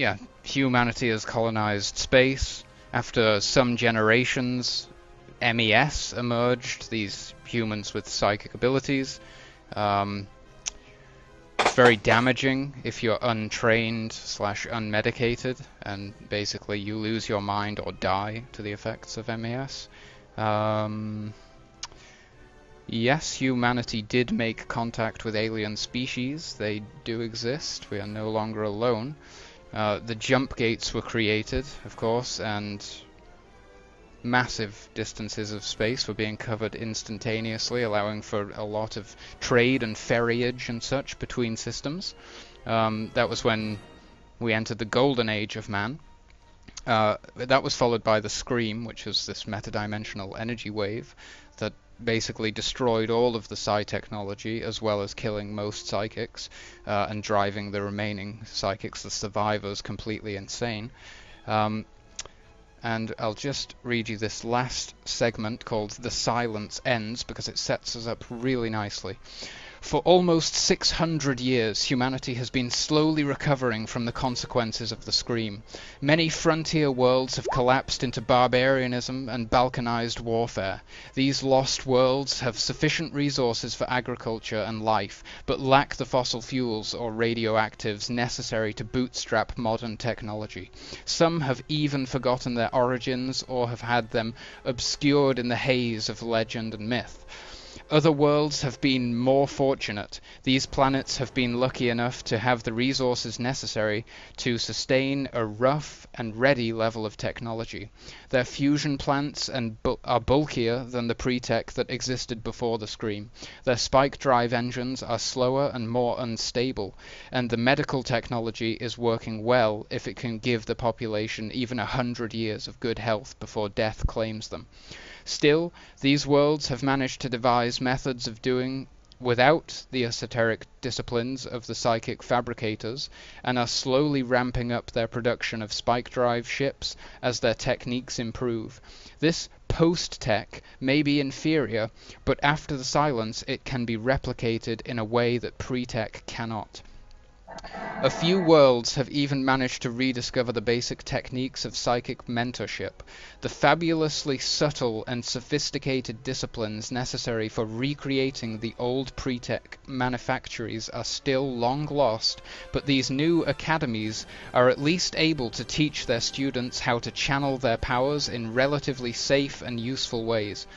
yeah, humanity has colonized space. After some generations, MES emerged, these humans with psychic abilities. It's very damaging if you're untrained / unmedicated, and basically you lose your mind or die to the effects of MES. Yes, humanity did make contact with alien species. They do exist. We are no longer alone. The jump gates were created, of course, and massive distances of space were being covered instantaneously, allowing for a lot of trade and ferriage and such between systems. That was when we entered the golden age of man. That was followed by the Scream, which was this metadimensional energy wave that basically destroyed all of the psi technology, as well as killing most psychics and driving the remaining psychics, the survivors, completely insane. And I'll just read you this last segment called The Silence Ends, because it sets us up really nicely. For almost 600 years, humanity has been slowly recovering from the consequences of the Scream. Many frontier worlds have collapsed into barbarianism and balkanized warfare. These lost worlds have sufficient resources for agriculture and life, but lack the fossil fuels or radioactives necessary to bootstrap modern technology. Some have even forgotten their origins or have had them obscured in the haze of legend and myth. Other worlds have been more fortunate. These planets have been lucky enough to have the resources necessary to sustain a rough and ready level of technology. Their fusion plants are bulkier than the pre-tech that existed before the Scream. Their spike drive engines are slower and more unstable, and the medical technology is working well if it can give the population even 100 years of good health before death claims them. Still, these worlds have managed to devise methods of doing without the esoteric disciplines of the psychic fabricators, and are slowly ramping up their production of spike drive ships as their techniques improve. This post-tech may be inferior, but after the silence it can be replicated in a way that pre-tech cannot. A few worlds have even managed to rediscover the basic techniques of psychic mentorship. The fabulously subtle and sophisticated disciplines necessary for recreating the old pre-tech manufactories are still long lost, but these new academies are at least able to teach their students how to channel their powers in relatively safe and useful ways.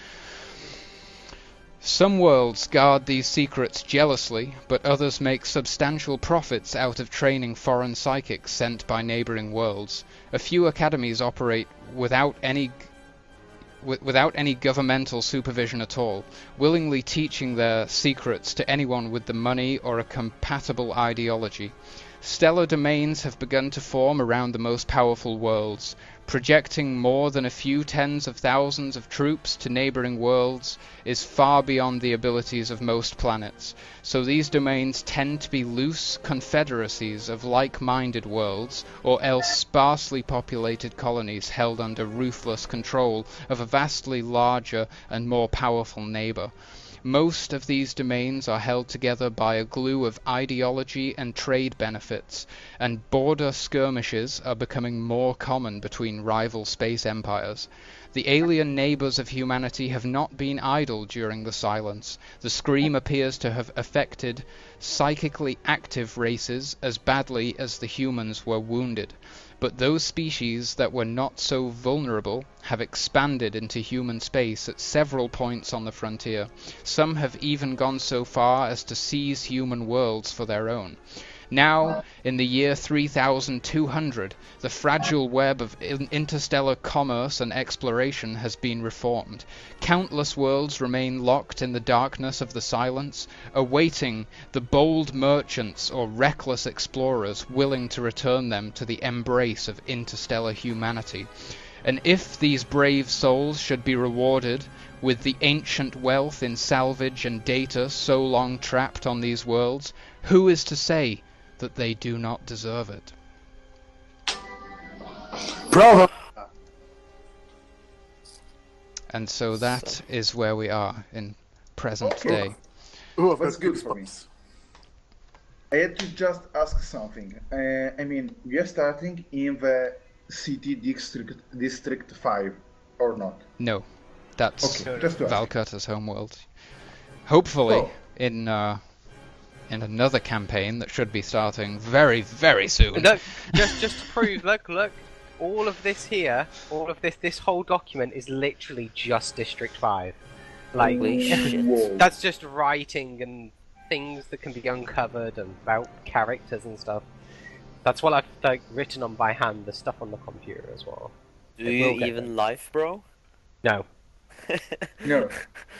Some worlds guard these secrets jealously, but others make substantial profits out of training foreign psychics sent by neighboring worlds. A few academies operate without any governmental supervision at all, willingly teaching their secrets to anyone with the money or a compatible ideology. Stellar domains have begun to form around the most powerful worlds. Projecting more than a few tens of thousands of troops to neighboring worlds is far beyond the abilities of most planets, so these domains tend to be loose confederacies of like-minded worlds, or else sparsely populated colonies held under ruthless control of a vastly larger and more powerful neighbor. Most of these domains are held together by a glue of ideology and trade benefits, and border skirmishes are becoming more common between rival space empires. The alien neighbors of humanity have not been idle during the silence. The Scream appears to have affected psychically active races as badly as the humans were wounded. But those species that were not so vulnerable have expanded into human space at several points on the frontier. Some have even gone so far as to seize human worlds for their own. Now, in the year 3200, the fragile web of interstellar commerce and exploration has been reformed. Countless worlds remain locked in the darkness of the silence, awaiting the bold merchants or reckless explorers willing to return them to the embrace of interstellar humanity. And if these brave souls should be rewarded with the ancient wealth in salvage and data so long trapped on these worlds, who is to say that they do not deserve it? Bravo! And so that is where we are in present day. Oh, that's good for me. I had to just ask something. I mean, we are starting in the city district 5, or not? No, that's Okay, just to ask. Valcutter's homeworld. Hopefully, Oh. in another campaign that should be starting very, very soon. Look, just to prove, look, all of this here, this whole document is literally just District 5. Like, Whoa. that's just writing and things that can be uncovered and about characters and stuff. That's what I've written on by hand, the stuff on the computer as well. Do you even live, bro? No. No.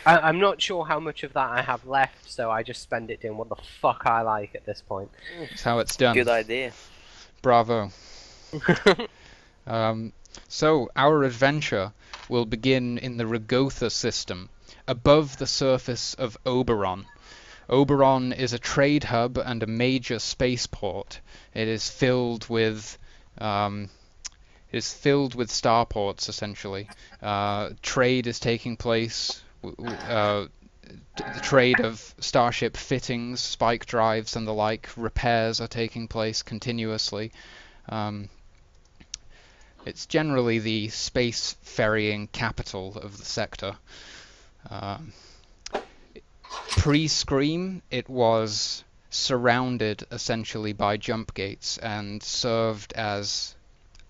I'm not sure how much of that I have left, so I just spend it doing what the fuck I like at this point. That's how it's done. Good idea. Bravo. So, our adventure will begin in the Rogotha system, above the surface of Oberon. Oberon is a trade hub and a major spaceport. It is filled with starports, essentially. Trade is taking place. The trade of starship fittings, spike drives, and the like. Repairs are taking place continuously. It's generally the space ferrying capital of the sector. Pre-Scream, it was surrounded essentially by jump gates and served as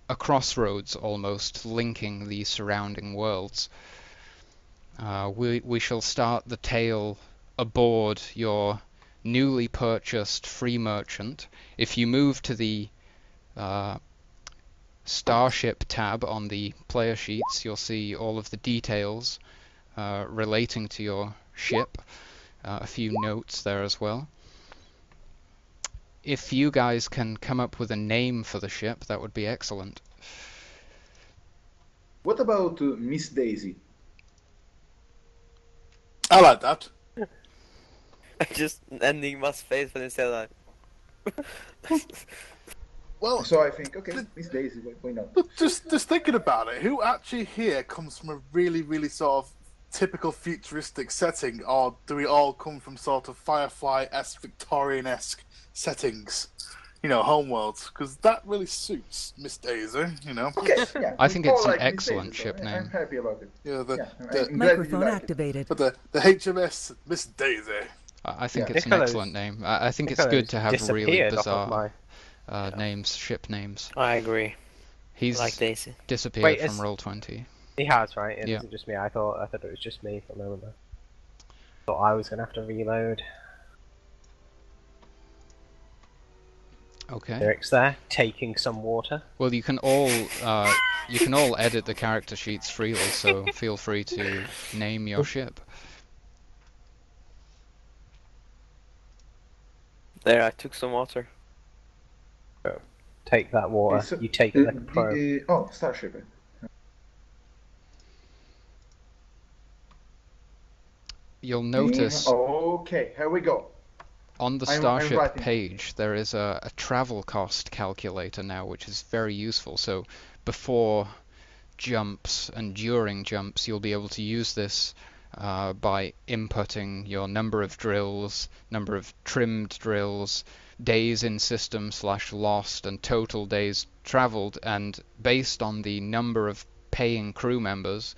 a crossroads almost, linking the surrounding worlds. We shall start the tale aboard your newly purchased free merchant. If you move to the Starship tab on the player sheets, you'll see all of the details relating to your ship. A few notes there as well. If you guys can come up with a name for the ship, that would be excellent. What about Miss Daisy? I like that. Just Enigma's face when he said that. Well, So I think, okay, Miss Daisy, why not? but just thinking about it, who actually here comes from a really, really sort of typical futuristic setting, or do we all come from sort of Firefly-esque, Victorian-esque settings? You know, homeworlds, because that really suits Miss Daisy, you know. Okay, yeah. I think we it's all an like Miss excellent Daisy, ship so name. I'm happy about it. Yeah, I'm glad that you Microphone like it. activated. but the HMS Miss Daisy. I think Yeah. it's an Nicolò's- excellent name. I think it's good to have really disappeared off bizarre of my... names, ship names. I agree. He's Like Daisy. disappeared Wait, from is- Roll20. He has, right? It Yeah. isn't just me. I thought it was just me for a moment there. Thought I was gonna have to reload. Okay. Cirix there, taking some water. Well, you can all edit the character sheets freely, so feel free to name your ship. There, I took some water. Take that water. So, You take it like a pro. oh, Starship. You'll notice Okay, here we go. on the I'm Starship writing. page there is a travel cost calculator now, which is very useful. So before jumps and during jumps, you'll be able to use this by inputting your number of drills, number of trimmed drills, days in system / lost, and total days traveled, and based on the number of paying crew members,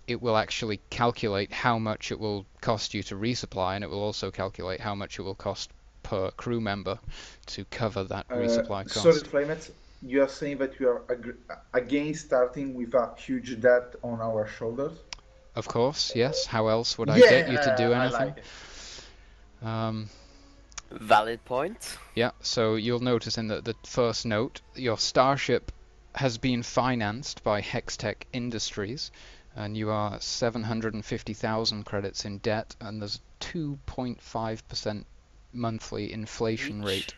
it will actually calculate how much it will cost you to resupply, and it will also calculate how much it will cost per crew member to cover that resupply cost. Sorry, Flamets, you are saying that you are against starting with a huge debt on our shoulders? Of course, yes. How else would I get you to do I anything? like it. Valid point. Yeah, so you'll notice in the first note, your starship has been financed by Hextech Industries, and you are 750,000 credits in debt, and there's 2.5% monthly inflation Each? rate.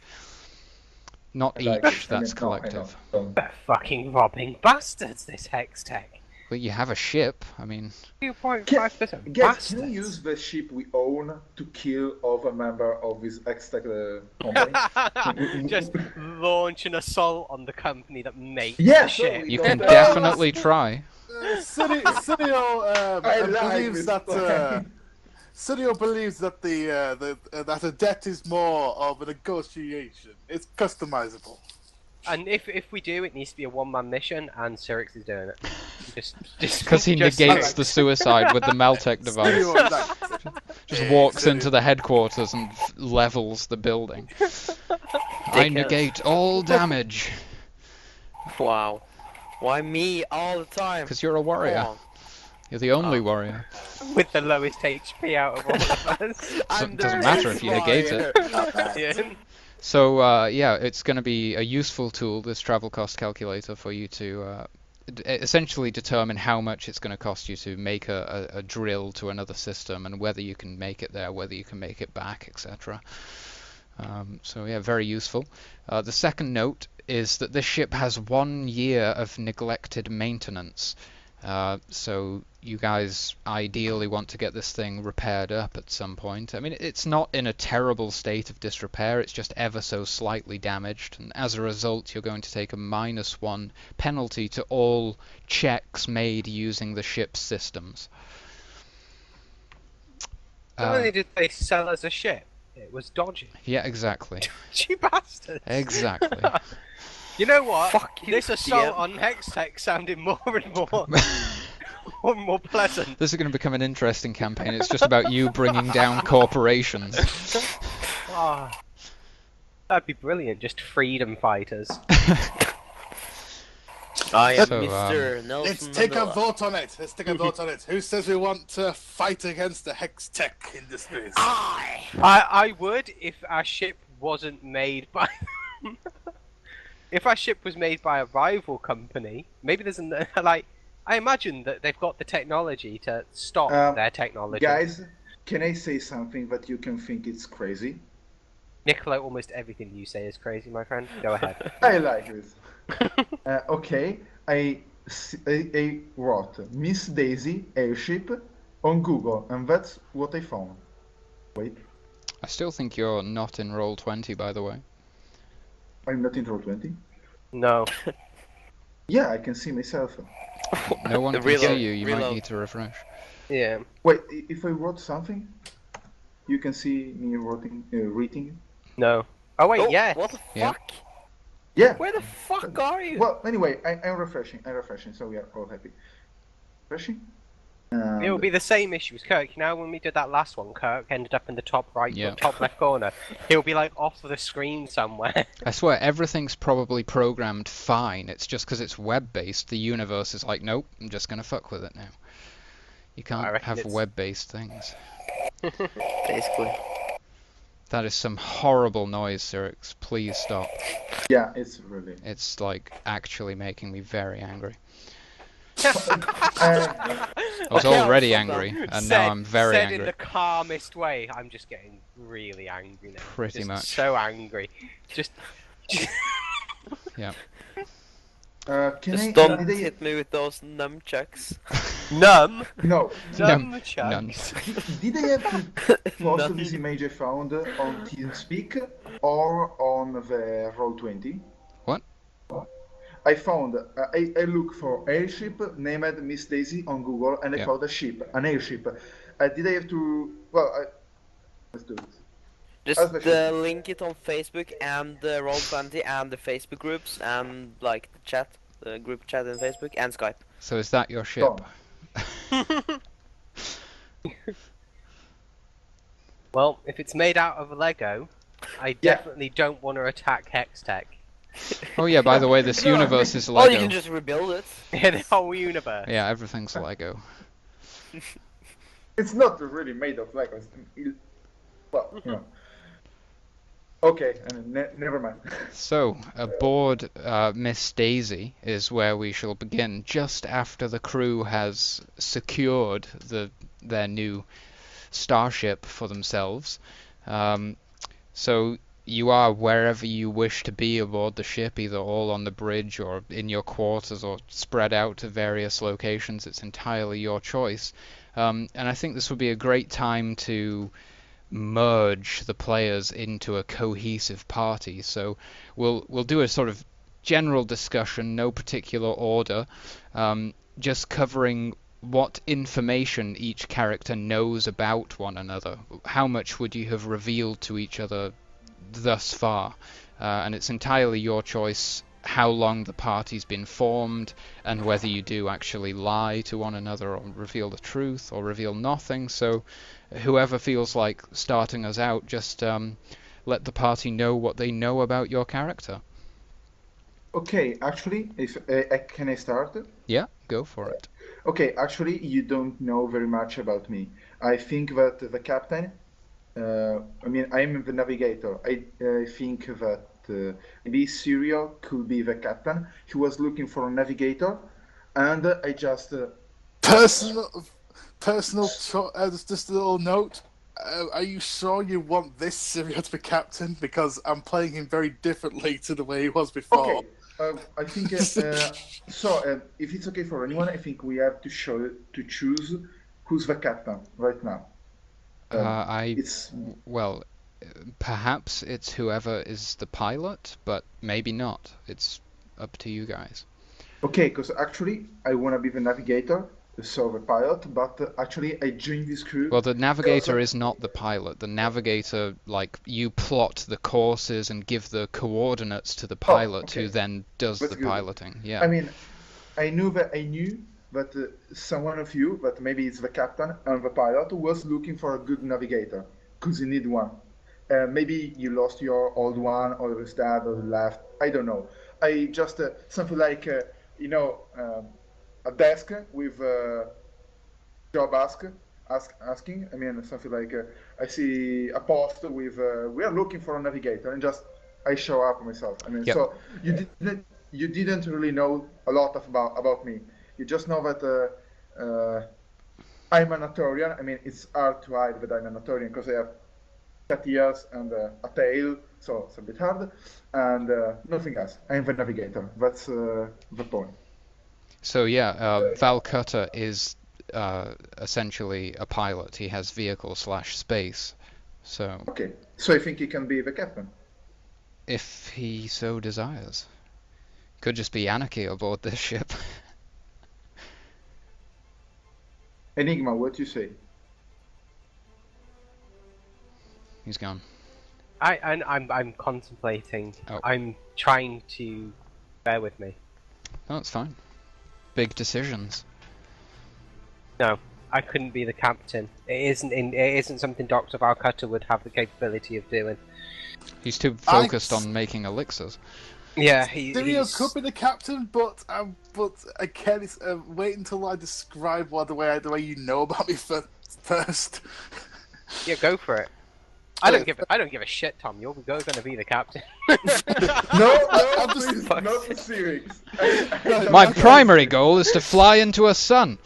Not I like each, it. that's No, I collective. know. They're fucking robbing bastards, this Hextech. But you have a ship, I mean, 2.5% Guys, bastards. can we use the ship we own to kill other member of this X-Tech company? Just launch an assault on the company that makes Yeah, the so ship. we you don't can have- definitely try. Serio I like believes this that plan. Serio believes that that a debt is more of a negotiation. It's customizable. And if we do, it needs to be a one-man mission, and Cirix is doing it. Just Because he just negates Cirix. the suicide with the Meltec device. Just walks into the headquarters and levels the building. I negate all damage. Wow. Why me all the time? Because you're a warrior. Come on. You're the only warrior. With the lowest HP out of all of us. It doesn't matter if you negate it. Yeah. So yeah, it's going to be a useful tool, this travel cost calculator, for you to essentially determine how much it's going to cost you to make a drill to another system, and whether you can make it there, whether you can make it back, etc. So yeah, very useful. The second note is that this ship has 1 year of neglected maintenance. So you guys ideally want to get this thing repaired up at some point. I mean, it's not in a terrible state of disrepair, it's just ever so slightly damaged, and as a result you're going to take a -1 penalty to all checks made using the ship's systems. Not only did they sell us a ship, it was dodgy. Yeah, exactly. You bastards! Exactly. You know what? Fuck you, This assault DM. on Hextech sounded more and more, more pleasant. This is going to become an interesting campaign. It's just about you bringing down corporations. Ah, that'd be brilliant. Just freedom fighters. I am So, Mr. Nelson Let's take a Mandela. vote on it. Let's take a vote on it. Who says we want to fight against the Hex Tech industries? I would if our ship wasn't made by. If our ship was made by a rival company, maybe there's like. I imagine that they've got the technology to stop their technology. Guys, can I say something that you can think it's crazy? Nicolò, almost everything you say is crazy, my friend. Go ahead. I like this. Okay, I wrote Miss Daisy airship on Google, and that's what I found. Wait, I still think you're not in roll 20, by the way. I'm not in roll 20. No. Yeah, I can see myself. No one can Reload, see you, you might reload. need to refresh. Yeah. Wait, if I wrote something, you can see me reading. No. Oh wait, Oh, yeah. What the Yeah. fuck? Yeah. Where the fuck are you? Well, anyway, I'm refreshing. So we are all happy. Refreshing. It will be the same issue as Kirk. You know, when we did that last one, Kirk ended up in the top right, Yeah. or top left corner. He'll be like off the screen somewhere. I swear, everything's probably programmed fine. It's just because it's web-based, the universe is like, nope, I'm just going to fuck with it now. You I can't reckon have it's- web-based things. Basically. That is some horrible noise, Cirix. Please stop. Yeah, it's really. It's like actually making me very angry. Uh, I was Okay, already I'll stop angry, now. and now I'm very said angry. in the calmest way. I'm just getting really angry now. Pretty Just much. So angry. Just. Yeah. can Just I? don't Did I? hit me with those nunchucks. Numb. No. None. Chucks. Did I have to post None. this image I found on TeamSpeak or on the Roll20? What? I found, I looked for airship named Miss Daisy on Google, and I Yeah. found a ship, an airship. Did I have to? Well, let's do this. Just That's the link it on Facebook and the Roll20 and the Facebook groups and like the chat, the group chat in Facebook and Skype. So is that your ship? Done. Well, if it's made out of Lego, I definitely don't want to attack Hextech. Oh yeah, by the way, this No, universe is Oh, Lego. you can just rebuild it. In the whole universe. Yeah, everything's Lego. It's not really made of Legos. Well, you know. Okay, never mind. So, aboard Miss Daisy is where we shall begin, just after the crew has secured their new starship for themselves. So you are wherever you wish to be aboard the ship, either all on the bridge or in your quarters or spread out to various locations. It's entirely your choice. And I think this would be a great time to merge the players into a cohesive party. So we'll do a sort of general discussion, no particular order, just covering what information each character knows about one another. How much would you have revealed to each other thus far? And it's entirely your choice how long the party's been formed, and whether you do actually lie to one another or reveal the truth or reveal nothing. So whoever feels like starting us out, just let the party know what they know about your character. Okay, actually, if can I start? Yeah, go for it. Okay, actually, you don't know very much about me. I think that the captain, I mean, I'm the navigator. I think that maybe Serio could be the captain. He was looking for a navigator, and I just just a little note. Are you sure you want this Serio to be captain? Because I'm playing him very differently to the way he was before. Okay. I think if it's okay for anyone, I think we have to choose who's the captain right now. Perhaps it's whoever is the pilot, but maybe not. It's up to you guys. Okay, because actually I want to be the navigator, so the pilot, but actually I joined this crew. Well, the navigator is not the pilot. The navigator, like, you plot the courses and give the coordinates to the pilot, who then does the piloting. Yeah. I mean, I knew that someone of you, but maybe it's the captain and the pilot, was looking for a good navigator, because you need one. Maybe you lost your old one, or is dead, or left. I don't know. I just something like a desk with job asking. I mean, something like I see a post with we are looking for a navigator, and just I show up myself. I mean, so you didn't really know a lot about me. You just know that I'm an Arthurian. I mean, it's hard to hide that I'm an Arthurian because I have cat ears and a tail, so it's a bit hard. And nothing else. I'm the navigator. That's the point. So yeah, Valcutter is essentially a pilot. He has vehicle/space. So okay. So I think he can be the captain. If he so desires. Could just be anarchy aboard this ship. Enigma, what do you say? He's gone. I'm contemplating. Oh. I'm trying to bear with me. Oh, that's fine. Big decisions. No, I couldn't be the captain. It isn't something Dr. Valcutter would have the capability of doing. He's too focused on making elixirs. Yeah, Serio could be the captain, but again, it's wait until I describe the way you know about me first. Yeah, go for it. I don't give a shit, Tom. You're going to be the captain. No, please, not for Cirix. My primary goal is to fly into a sun.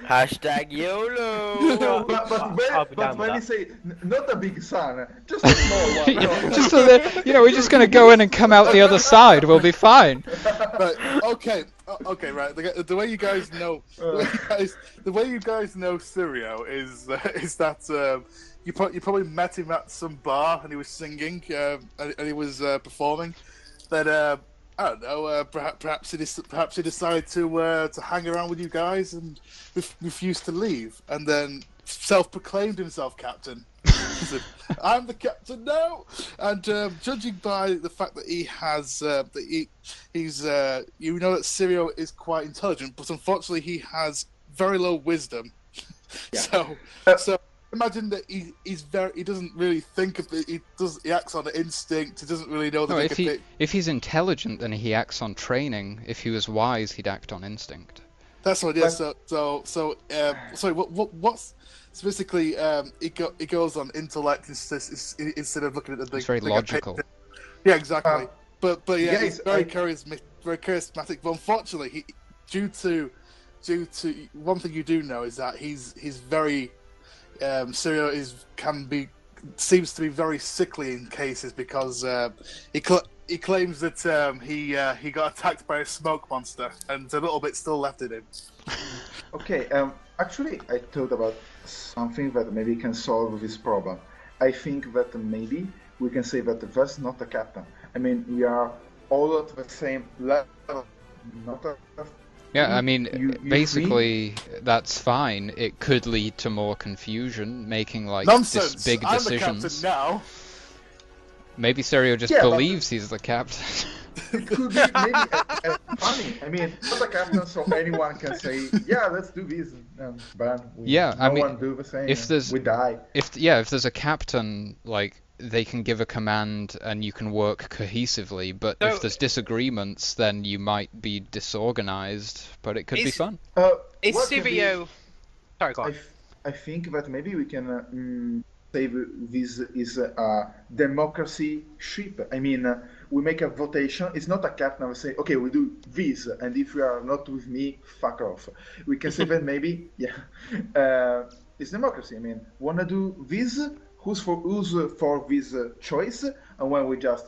Hashtag YOLO. But when you say not a big sun, just a small one. Just so that, we're just going to go in and come out the other side. We'll be fine. Right. Okay. Right. The way you guys know, the way you guys know Serio is that you probably met him at some bar and he was singing and he was performing. Then I don't know. Perhaps he decided to hang around with you guys and refused to leave, and then self-proclaimed himself captain. He said, "I'm the captain now." And judging by the fact that he has, he's that Serio is quite intelligent, but unfortunately he has very low wisdom. Yeah. So. Imagine that he doesn't really think of it. He acts on instinct. He doesn't really know that. If he's intelligent, then he acts on training. If he was wise, he'd act on instinct. That's what. Yeah. Sorry. What's so basically? He goes on intellect instead of looking at the big. It's very logical. Yeah, exactly. But he's very charismatic. But unfortunately, due to one thing you do know is that he's very. Serio seems to be very sickly in cases because he claims that he got attacked by a smoke monster and a little bit still left in him. Okay, actually I thought about something that maybe can solve this problem. I think that maybe we can say that that's not a captain. I mean, we are all at the same level, not Yeah, I mean, You basically, that's fine. It could lead to more confusion, making like Nonsense! big I'm the decisions. captain now. Maybe Serio just Yeah, but- believes he's the captain. It could be maybe funny. I mean, not a captain, so anyone can say, "Yeah, let's do this." But Yeah, I no mean, one do the same. if there's- we die. If there's a captain, like they can give a command and you can work cohesively. But So- if there's disagreements, then you might be disorganized. But it could be Is- fun. Is What can be- Serio... Sorry, go on. I think that maybe we can say this is a democracy ship. I mean, we make a votation. It's not a captain. We say, okay, we do this, and if you are not with me, fuck off. We can say that maybe, yeah, it's democracy. I mean, wanna do this? Who's for this choice? And when we just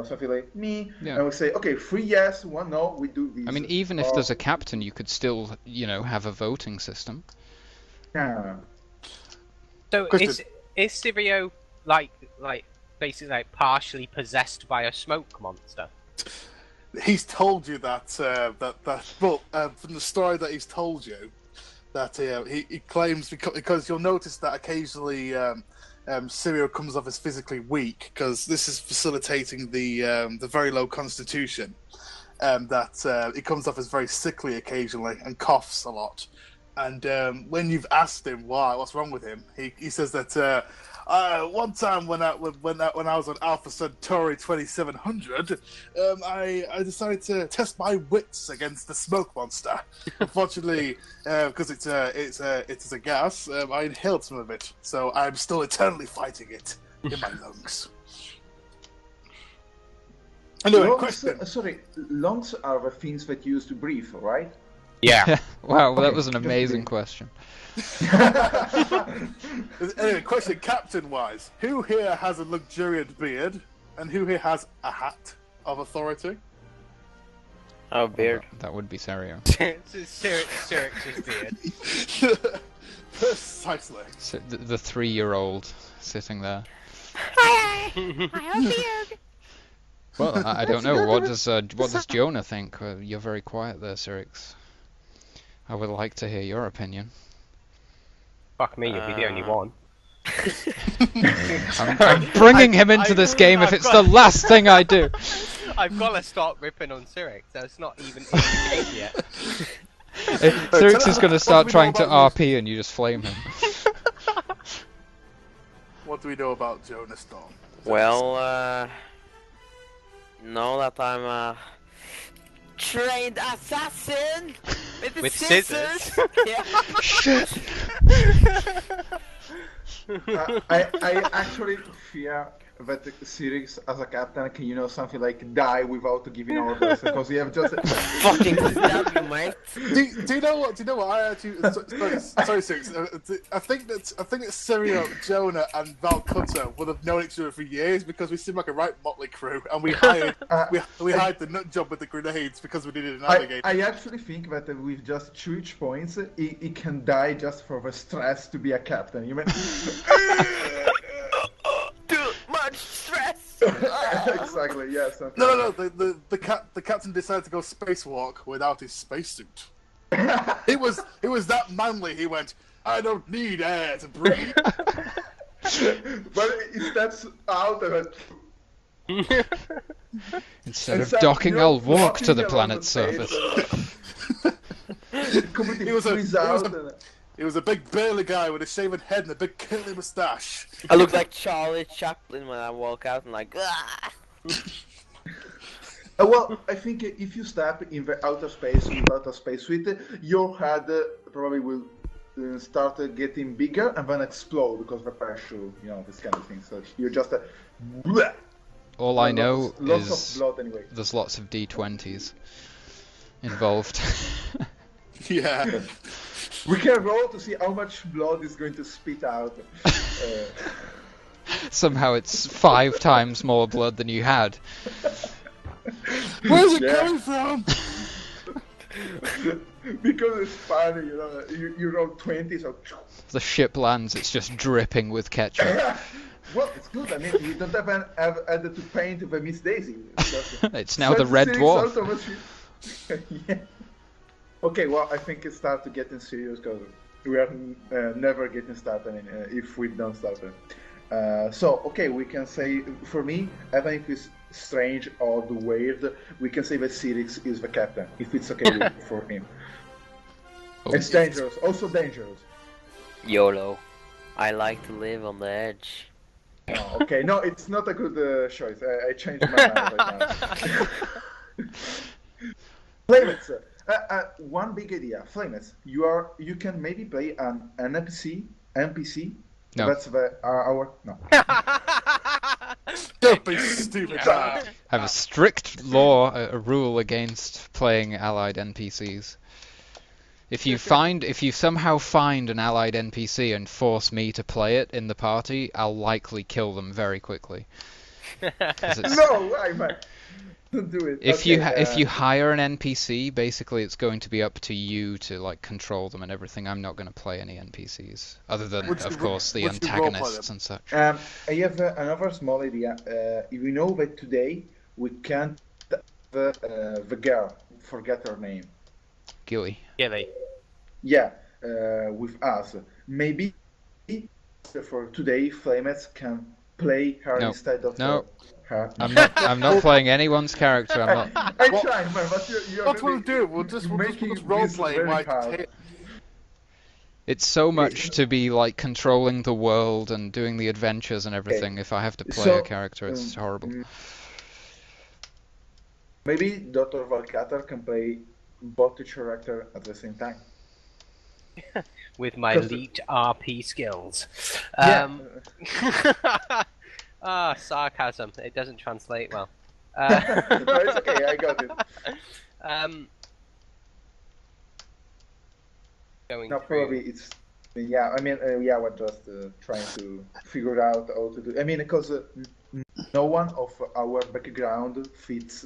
something like me, Yeah. and we say, okay, 3 yes, 1 no, we do this. I mean, even if Or- there's a captain, you could still, have a voting system. Yeah. So Question. is Serio like basically like partially possessed by a smoke monster? He's told you that well, from the story that he's told you, that he claims because you'll notice that occasionally Serio comes off as physically weak because this is facilitating the very low constitution. That he comes off as very sickly occasionally and coughs a lot. And when you've asked him what's wrong with him, he says that one time when I was on Alpha Centauri 2700, I decided to test my wits against the smoke monster. Unfortunately, because it's a gas, I inhaled some of it, so I'm still eternally fighting it in my lungs. Anyway, Lungs, question. sorry, lungs are the things that you use to breathe, right? Yeah. Wow, that Okay, was an just amazing kidding. question. Anyway, question captain-wise. Who here has a luxuriant beard, and who here has a hat of authority? Oh, beard. That would be Serio. Cirix's beard. Precisely. So the 3-year-old sitting there. I have a beard. Well, I don't know. What does Jonah think? You're very quiet there, Cirix. I would like to hear your opinion. Fuck me, you'll be the only one. I'm bringing him into this game if I've it's got- the last thing I do. I've got to start ripping on Cirix, so it's not even in the game yet. Cirix is going to start what do we trying know to about RP and you just flame him. What do we know about Jonas, Storm? Well, know that I'm a trained assassin with scissors. Yeah. Shit! I actually fear that Cirix as a captain can, something like die without giving orders because you have just. Fucking stab you, mate. Do you know what? I actually? Sorry, Six. I think that Serio, Jonah, and Valcutter would have known each other for years because we seem like a right motley crew, and we hired we hired the nut job with the grenades because we needed an alligator. I actually think that with just 2 each points, he can die just for the stress to be a captain. You mean? Too much stress. Exactly. Yes. No. The captain decided to go spacewalk without his spacesuit. It was that manly. He went, I don't need air to breathe. But it steps out of it. Instead of Instead, docking, I'll walk to the walking planet's along the surface. Completely He was a- freeze he was out. a- He was a big burly guy with a shaven head and a big curly moustache. I look like Charlie Chaplin when I walk out and like, ah! Well, I think if you step in the outer space without a spacesuit, your head probably will start getting bigger and then explode because the pressure, this kind of thing. So you're just bleh. All I know lots is of blood anyway. there's lots of D20s involved. Yeah. We can roll to see how much blood is going to spit out. Somehow it's 5 times more blood than you had. Where's it Yeah. coming from? Because it's funny, you roll 20, so. The ship lands, it's just dripping with ketchup. Well, it's good. I mean, you don't even have added to paint the Miss Daisy. It's now the Red 36 Dwarf. out of a ship. Yeah. Okay, well, I think it's start to getting serious because we are never getting started if we don't start it. So, okay, we can say, for me, even if it's strange or weird, we can say that Cirix is the captain, if it's okay for him. It's dangerous, also dangerous. YOLO. I like to live on the edge. Oh, okay, no, it's not a good choice. I changed my mind right now. Flamets, one big idea. Flamets, you can maybe play an NPC. No. That's our no. Don't be stupid. I have a strict law, a rule against playing allied NPCs. If you somehow find an allied NPC and force me to play it in the party, I'll likely kill them very quickly. No, I might. Don't do it. If you hire an NPC, basically it's going to be up to you to like control them and everything. I'm not going to play any NPCs other than, of course, the antagonists and such. I have another small idea. We know that today we can't the girl forget her name. Gilly. Yeah, with us. Maybe for today, Flamets can play her instead of her. I'm not playing anyone's character. I'm not. I'm trying, man. But you're what we'll do? We'll just roleplay like. It's so much to be like controlling the world and doing the adventures and everything. If I have to play a character, it's horrible. Maybe Dr. Valcutter can play both the character at the same time. With my elite RP skills. Sarcasm. It doesn't translate well. No, it's okay, I got it. Probably it's... Yeah, I mean, we're just trying to figure out how to do... I mean, because no one of our background fits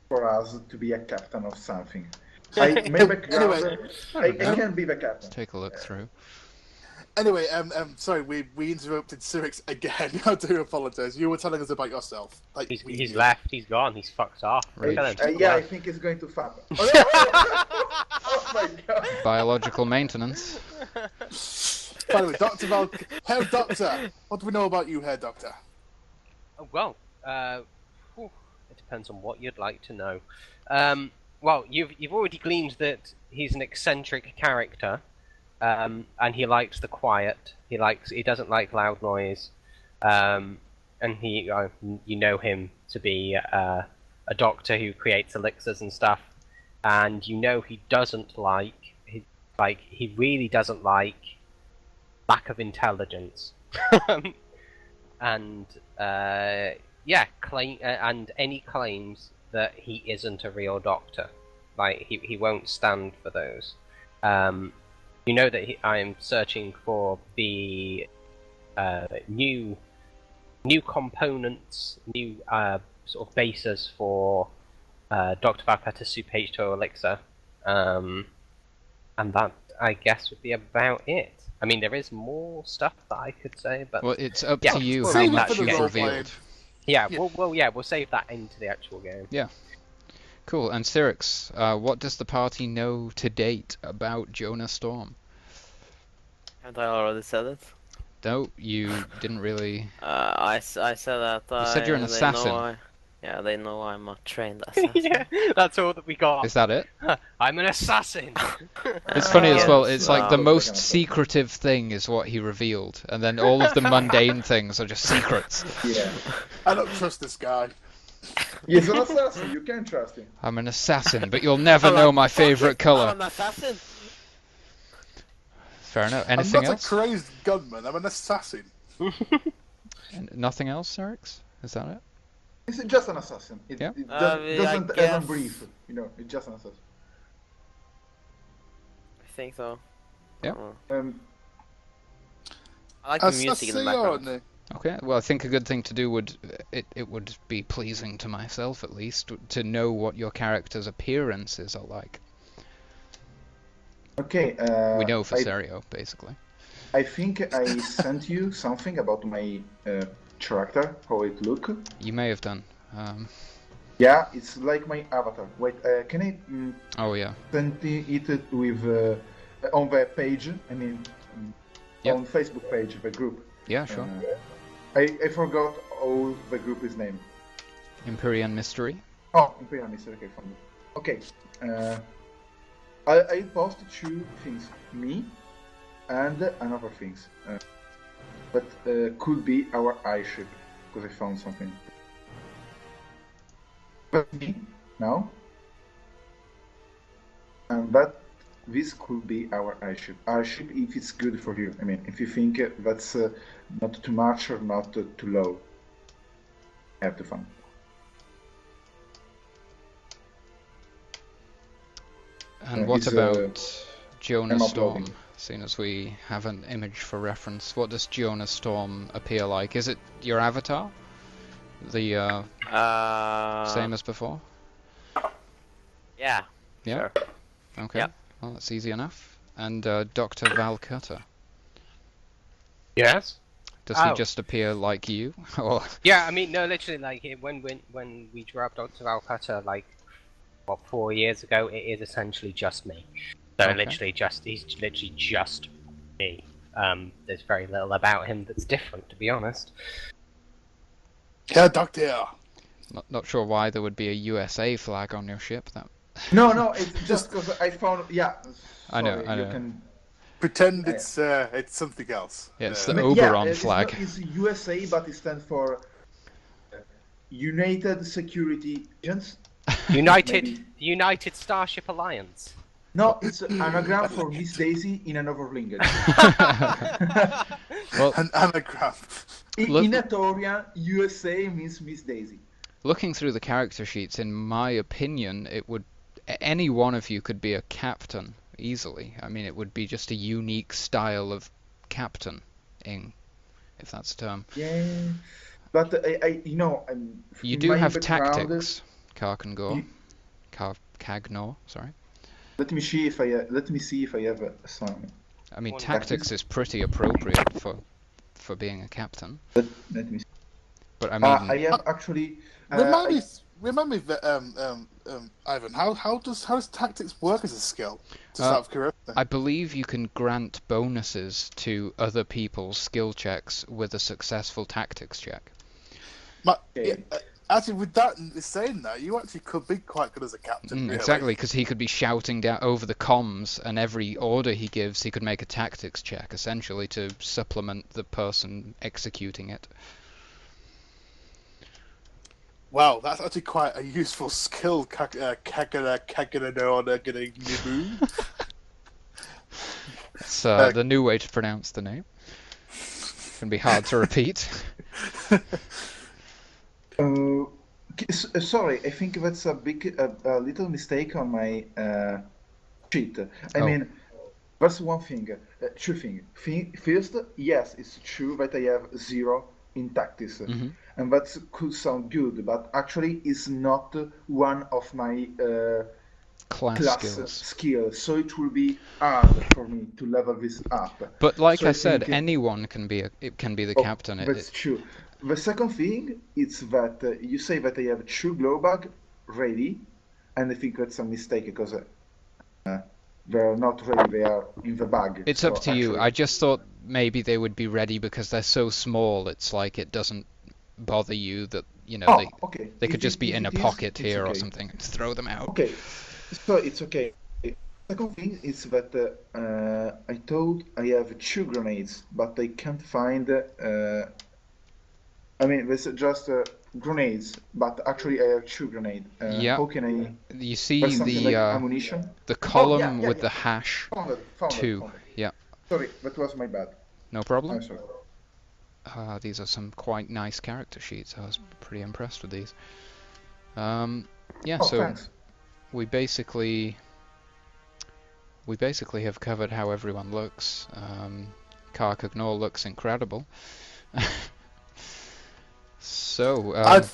for us to be a captain of something. I can be the captain. Let's take a look through. Anyway, sorry, we interrupted Cirix again. I do apologise. You were telling us about yourself. Like, he's left. He's gone. He's fucked off. I think it's going to fappen. Oh my god! Biological maintenance. By the way, Dr. Herr Doctor, what do we know about you, Herr Doctor? Well, it depends on what you'd like to know. Well, you've already gleaned that he's an eccentric character, and he likes the quiet. He doesn't like loud noise, and you know him to be a doctor who creates elixirs and stuff, and you know he doesn't he really doesn't like lack of intelligence, and and any claims that he isn't a real doctor. Like, he won't stand for those. You know that I am searching for the new components, new sort of bases for Dr. Valcutter Super H2O Elixir. And that, I guess, would be about it. I mean, there is more stuff that I could say, but... Well, it's up to you how much you've revealed. Yeah, we'll save that into the actual game. Yeah. Cool. And Cirix, what does the party know to date about Jonah Storm? Haven't I already said it? No, you didn't really... I said that... You said you're an assassin. They know I'm a trained assassin. Yeah, that's all that we got. Is that it? I'm an assassin! It's funny as well, it's like the most secretive thing is what he revealed, and then all of the mundane things are just secrets. Yeah. I don't trust this guy. He's an assassin, you can't trust him. I'm an assassin, but you'll never know my favourite colour. I'm an assassin! Fair enough. Anything else? I'm not a crazed gunman, I'm an assassin. Nothing else, Cirix? Is that it? It's just an assassin. It doesn't ever breathe. You know, it's just an assassin. I think so. Yeah. I like the music in the background. Okay, well, I think a good thing to do would be pleasing to myself at least to know what your character's appearances are like. Okay. We know for Serio, basically. I think I sent you something about my character, how it look. You may have done. Yeah, it's like my avatar. Wait, can I Oh yeah. send it with on the page? I mean, Yep. on Facebook page, the group. Yeah, sure. I forgot all the group is named. Empyrean Mystery. Oh, Empyrean Mystery. Okay, fine. Okay. I posted two things, me and another things, but could be our ship because I found something. But me now, and that this could be our ship. Ship, if it's good for you. I mean, if you think that's not too much or not too low, have the fun. And what about Jonah I'm Storm? uploading. Seeing as we have an image for reference, what does Jonah Storm appear like? Is it your avatar? The same as before? Yeah. Yeah. Sure. Okay. Yep. Well, that's easy enough. And Dr. Valcutter, Yes. does he just appear like you, or? Yeah, I mean, no, literally, like when we grabbed Dr. Valcutter, like 4 years ago, it is essentially just me. So Okay. he's literally just me. There's very little about him that's different, to be honest. Yeah, Doctor. Not sure why there would be a USA flag on your ship. That. No, it's just because I found. Yeah. I know, sorry, I you know. can- Pretend it's something else. Yeah, it's I the mean, yeah, Oberon it's flag. not- It's USA, but it stands for United Security Agents. Maybe. United Starship Alliance. No, it's an anagram for Miss Daisy in another language. Well, An anagram. Look- In Atoria, USA means Miss Daisy. looking through the character sheets, in my opinion, any one of you could be a captain easily. I mean, it would be just a unique style of captain-ing, if that's a term. Yeah, but You in do my have background- tactics, Kagnor. You- Kagnor, sorry. Let me see if I have a song. I mean, One tactics is pretty appropriate for being a captain. Let me see. But I mean, I have actually. Remind me, Ivan. How does tactics work as a skill? Just out of curiosity. I believe you can grant bonuses to other people's skill checks with a successful tactics check. Okay. Actually, with that saying that, you actually could be quite good as a captain. Really. Exactly, because he could be shouting down over the comms, and every order he gives, he could make a tactics check, essentially to supplement the person executing it. Wow, that's actually quite a useful skill. It's the new way to pronounce the name. Can be hard to repeat. Sorry, I think that's a little mistake on my sheet. I Oh. mean, that's one thing. Two things. First, yes, it's true that I have 0 in tactics, Mhm. and that could sound good, but actually, it's not one of my Class skills. So it will be hard for me to level this up. But like So I I said, think anyone can be the captain. That's true. The second thing is that you say that I have 2 glow bag ready, and I think that's a mistake because they're not ready. They are in the bag. It's So up to you. actually- I just thought maybe they would be ready because they're so small. It's like it doesn't bother you that Oh, okay. they could If just it- be if in a it is, pocket it's here or okay. something. Just throw them out. Okay, so it's okay. Second thing is that I thought I have 2 grenades, but I can't find. I mean, there's just grenades, but actually I have 2 grenades. Yeah. How can I? You see That's something like the ammunition. column yeah, with yeah. the hash Found it. 2. Yeah, Sorry, that was my bad. no problem. I'm sorry. These are some quite nice character sheets. I was pretty impressed with these. Yeah, Oh, so thanks. we basically have covered how everyone looks. Kagnor looks incredible. So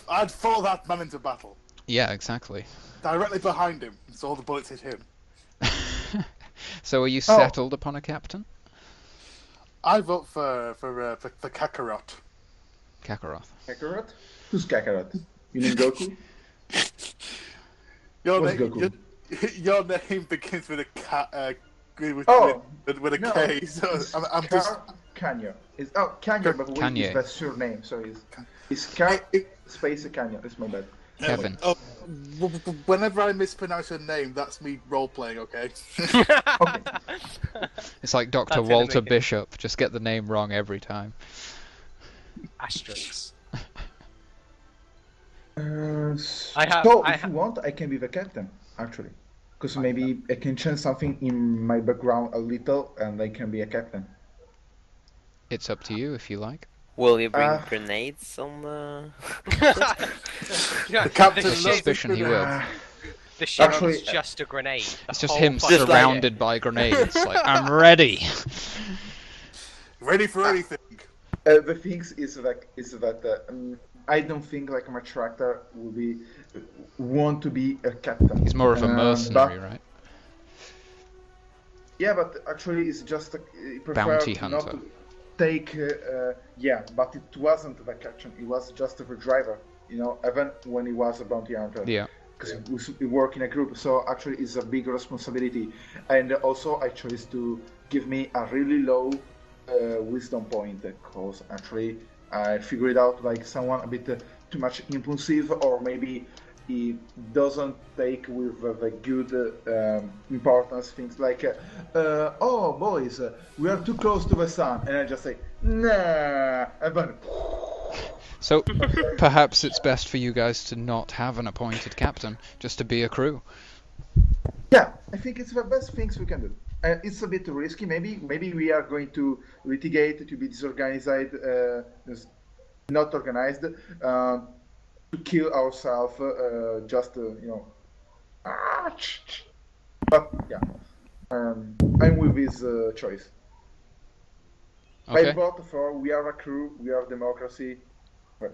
I'd follow that man into battle. yeah, exactly. Directly behind him, so all the bullets hit him. So are you settled upon a captain? I vote for Kakarot. Kakarot. Kakarot? Who's Kakarot? You mean Goku? Your What's name, Goku? your name begins with a with a No, K. So I'm just. Kagnor. Kagnor, but wait, Kanye. is the surname. Sorry, it's space Kagnor. That's my bad. Kevin. Oh, whenever I mispronounce your name, that's me role playing. Okay. Okay. It's like Dr. That's Walter Enigma. Bishop. Just get the name wrong every time. Asterisks. If you want, I can be the captain, actually. Because maybe I can change something in my background a little, and I can be a captain. It's up to you if you like. Will you bring grenades on the? Yeah, captain the loves ship, Suspicion he would. the ship's Actually, just a grenade. It's The just whole him fucking surrounded by grenades. Like, I'm ready. Ready for anything. The thing is that I don't think like my character will want to be a captain. He's more of a mercenary, but- right? Yeah, but actually, it's just he prefer Bounty not hunter. to take. But it wasn't the captain. It was just the driver. You know, even when he was a bounty hunter. Yeah. Because we work in a group, so actually it's a big responsibility. And also, I chose to give me a really low wisdom point, because actually I figured out like someone a bit too much impulsive, or maybe he doesn't take with the good importance things like, oh boys, we are too close to the sun, and I just say nah, and then So perhaps it's best for you guys to not have an appointed captain, just to be a crew. yeah, I think it's the best things we can do. It's a bit risky. Maybe we are going to litigate to be disorganized, not organized, to kill ourselves. But yeah, I'm with his choice. I Okay. vote for we are a crew, we are democracy. Well,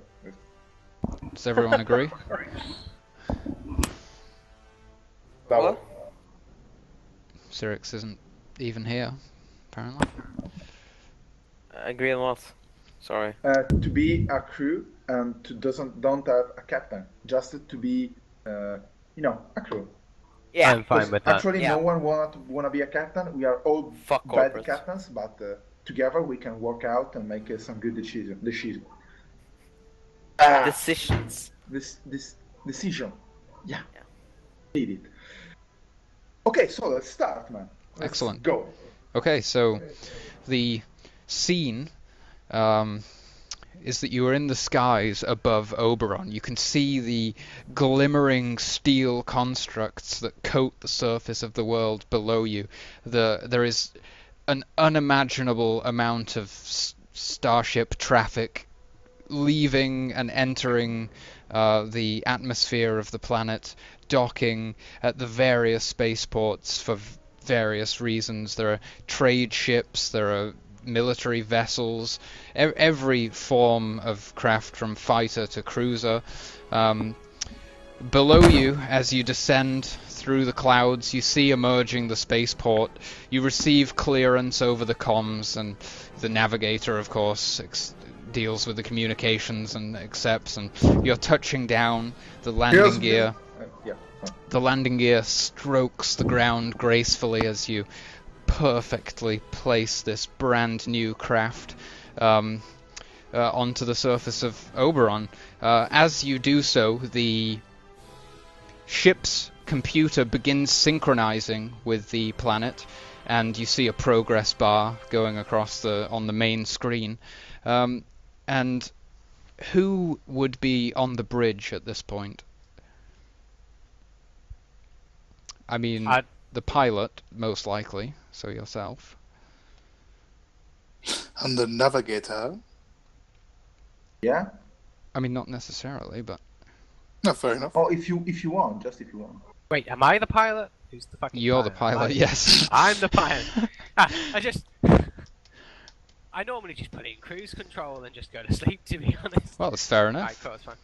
Does everyone agree? that Cirix isn't even here, apparently. Agree on what? Sorry. to be a crew and don't have a captain, just to be a crew. Yeah. I'm fine with that. Actually, Yeah. no one wanna be a captain. We are all Fuck bad corporates. captains, but together we can work out and make some good decision. Decisions. This decision. Yeah. Need it. Okay, so let's start, man. Let's Excellent. Go. Okay, so the scene is that you are in the skies above Oberon. You can see the glimmering steel constructs that coat the surface of the world below you. There is an unimaginable amount of starship traffic leaving and entering the atmosphere of the planet, docking at the various spaceports for various reasons. There are trade ships, there are military vessels, every form of craft from fighter to cruiser. Below you, as you descend through the clouds, you see emerging the spaceport. You receive clearance over the comms, and the navigator, of course, deals with the communications and accepts, and you're touching down. The landing gear. Yeah. The landing gear strokes the ground gracefully as you perfectly place this brand new craft onto the surface of Oberon. As you do so, the ship's computer begins synchronizing with the planet, and you see a progress bar going across on the main screen. And who would be on the bridge at this point? I mean, the pilot, most likely, so yourself. And the navigator. Yeah. I mean, not necessarily, but No, fair enough. Oh, if you want, just if you want. Wait, am I the pilot? Who's the fucking you're the pilot, Am I- yes. I'm the pilot. I normally just put it in cruise control and just go to sleep, to be honest. Well, that's fair enough. Alright, cool, it's fine.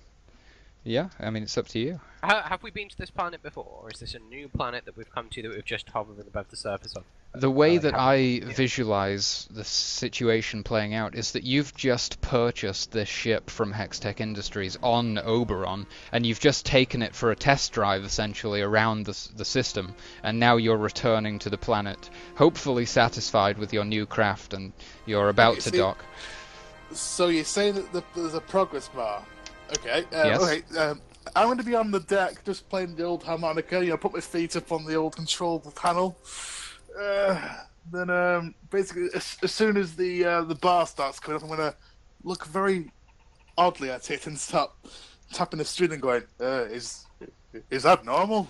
Yeah, I mean, it's up to you. Have we been to this planet before, or is this a new planet that we've come to that we've just hovered above the surface of? The way that I visualize the situation playing out is that you've just purchased this ship from Hextech Industries on Oberon, and you've just taken it for a test drive, essentially, around the system, and now you're returning to the planet, hopefully satisfied with your new craft, and you're about to dock. So you're saying that there's a progress bar? Okay. Yes. Okay. I'm going to be on the deck, just playing the old harmonica. Put my feet up on the old control panel. Then basically, as soon as the bar starts coming up, I'm going to look very oddly at it and start tapping the string and going, "Is that normal?"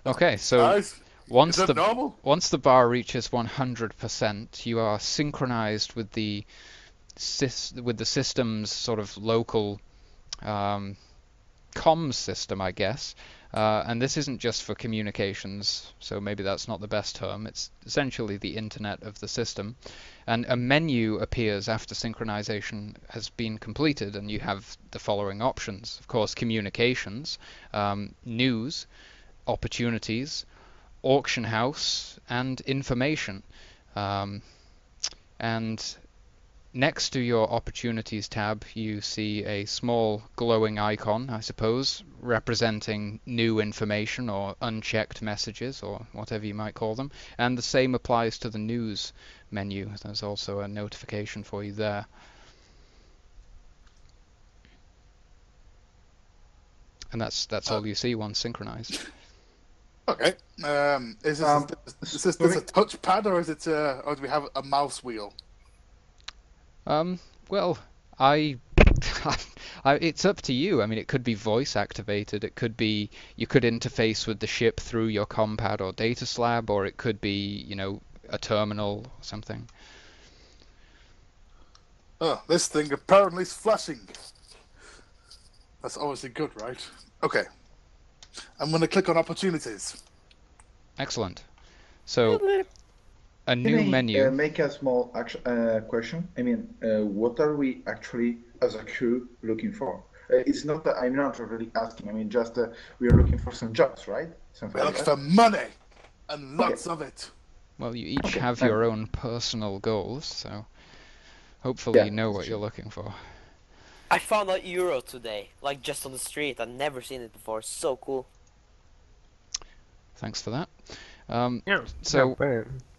Okay, so Guys, once is that normal? once the bar reaches 100%, you are synchronized with the system's sort of local comms system, I guess. And this isn't just for communications, so maybe that's not the best term. It's essentially the internet of the system. And a menu appears after synchronization has been completed, and you have the following options. Of course, communications, news, opportunities, auction house, and information. And next to your Opportunities tab, you see a small glowing icon, I suppose, representing new information or unchecked messages or whatever you might call them. And the same applies to the News menu. There's also a notification for you there. And that's all you see once synchronized. Okay. Is this a touchpad, or is it or do we have a mouse wheel? Well, it's up to you. I mean, it could be voice activated. It could be you could interface with the ship through your compad or data slab, or it could be, a terminal or something. Oh, this thing apparently is flashing. That's obviously good, right? Okay. I'm going to click on Opportunities. Excellent. So, a new menu. Make a small question. I mean, what are we actually, as a crew, looking for? It's not that I'm not really asking. I mean, just we are looking for some jobs, right? We're looking for money and lots of it. Well, you each have your own personal goals, so hopefully you know what you're looking for. I found out Euro today, like just on the street. I've never seen it before. So cool. Thanks for that. So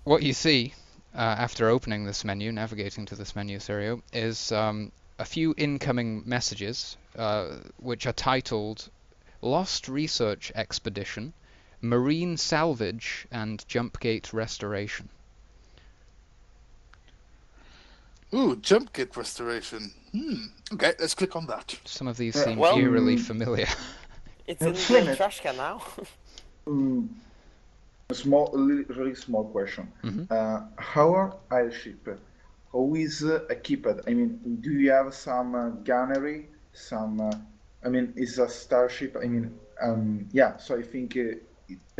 what you see after opening this menu, navigating to this menu, Serio, is a few incoming messages which are titled Lost Research Expedition, Marine Salvage, and Jumpgate Restoration. Ooh, Jumpgate Restoration. Okay, let's click on that. Some of these seem eerily familiar. It's in the trash can now. Really small question. How are airship? How is equipped? I mean, do you have some gunnery? Is a starship? So I think it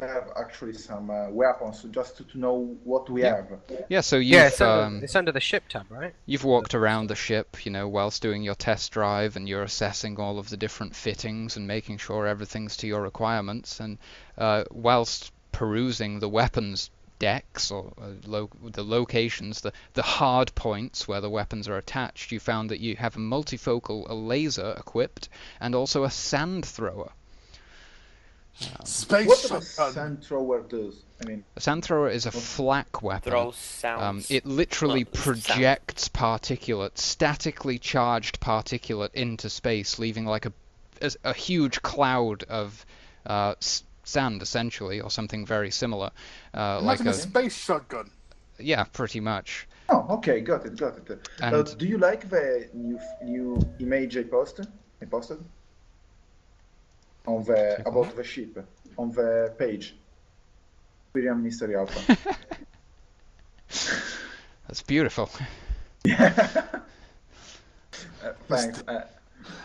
have actually some weapons, just to know what we have. Yeah, so it's under the ship tab, right? You've walked around the ship, whilst doing your test drive, and you're assessing all of the different fittings and making sure everything's to your requirements. And whilst perusing the weapons decks or the locations, the hard points where the weapons are attached, you found that you have a multifocal laser equipped and also a sand thrower. What does a sand thrower does? A sand thrower is a flak weapon. Throws sounds. It literally projects particulate, statically charged particulate into space, leaving like a huge cloud of sand, essentially, or something very similar. Like a space shotgun. Yeah, pretty much. Oh, okay, got it. And do you like the new image I posted? About the ship on the page. Empyrean Mystery Alpha. That's beautiful. Thanks. I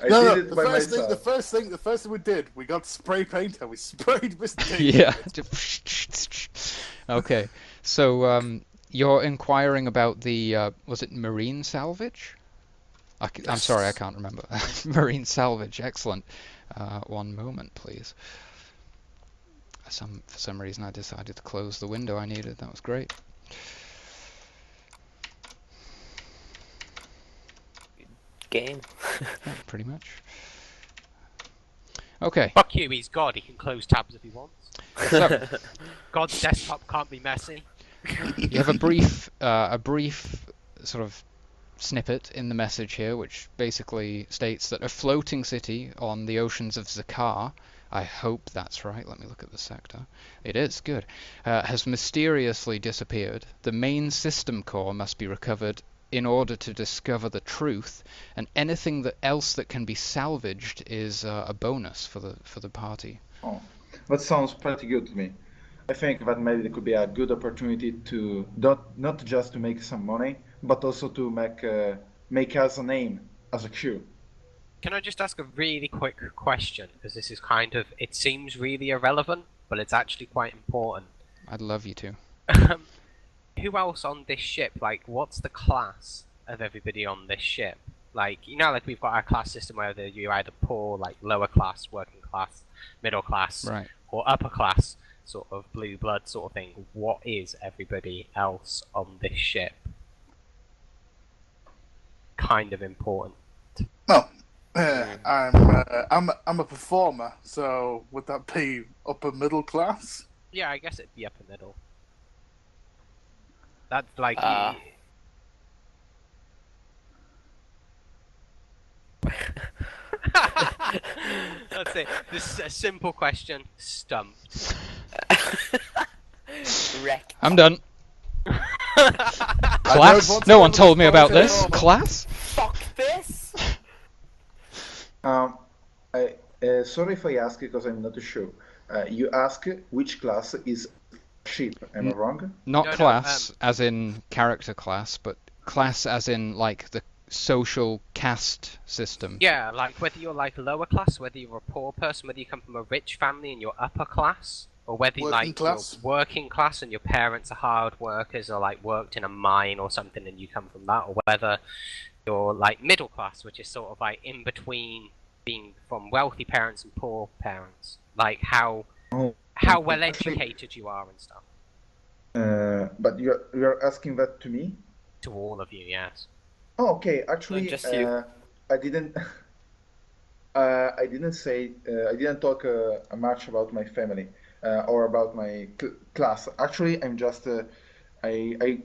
did it by myself. The first thing we did, we got spray paint and we sprayed Mr. T. Yeah. Okay. So you're inquiring about the was it marine salvage? I'm sorry, I can't remember. Marine salvage, excellent. One moment, please. For some reason, I decided to close the window I needed. That was great. Game. Yeah, pretty much. Okay. Fuck you, he's God. He can close tabs if he wants. So God's desktop can't be messy. you have a brief sort of snippet in the message here, which basically states that a floating city on the oceans of Zakar, I hope that's right, let me look at the sector, it is, good, has mysteriously disappeared. The main system core must be recovered in order to discover the truth, and anything else that can be salvaged is a bonus for the party. Oh, that sounds pretty good to me. I think that maybe it could be a good opportunity to not just to make some money, but also to make us a name as a crew. Can I just ask a really quick question? Because this is kind of, it seems really irrelevant, but it's actually quite important. I'd love you to. Who else on this ship? Like, what's the class of everybody on this ship? Like, you know, like we've got our class system where you're either poor, like lower class, working class, middle class, Right. or upper class, sort of blue blood sort of thing. What is everybody else on this ship? Kind of important. No, I'm a performer, so would that be upper middle class? Yeah, I guess it'd be upper middle. That's like... That's it. This is a simple question. Stumped. Wrecked. I'm done. don't Class? want to No go one to told the me about toilet this. at all. Class? Fuck this! Sorry if I ask because I'm not sure. You ask which class is ship. Am I wrong? Not No, no, class as in character class, but class as in like the social caste system. Yeah, like whether you're like lower class, whether you're a poor person, whether you come from a rich family and you're upper class, or whether Working class? you're working class and your parents are hard workers or like worked in a mine or something and you come from that, or whether you're like middle class, which is sort of like in between being from wealthy parents and poor parents. Like how well educated you are and stuff. But you're asking that to me? To all of you, yes. Oh, okay. Actually, just you. I didn't. I didn't say. I didn't talk much about my family or about my class. Actually, I'm just. I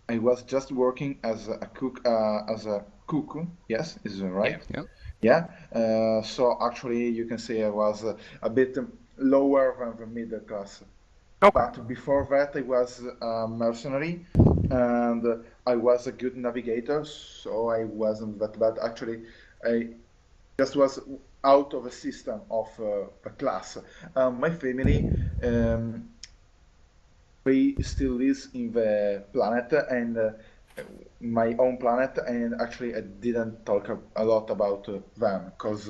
was just working as a cook. As a cook. Yes, is it right? Yep. Yeah. So actually, you can say I was a bit lower than the middle class. Okay. But before that, I was a mercenary, and I was a good navigator, so I wasn't that bad. Actually, I just was out of a system of a class. My family, we still live in the planet and my own planet, and actually I didn't talk a lot about them because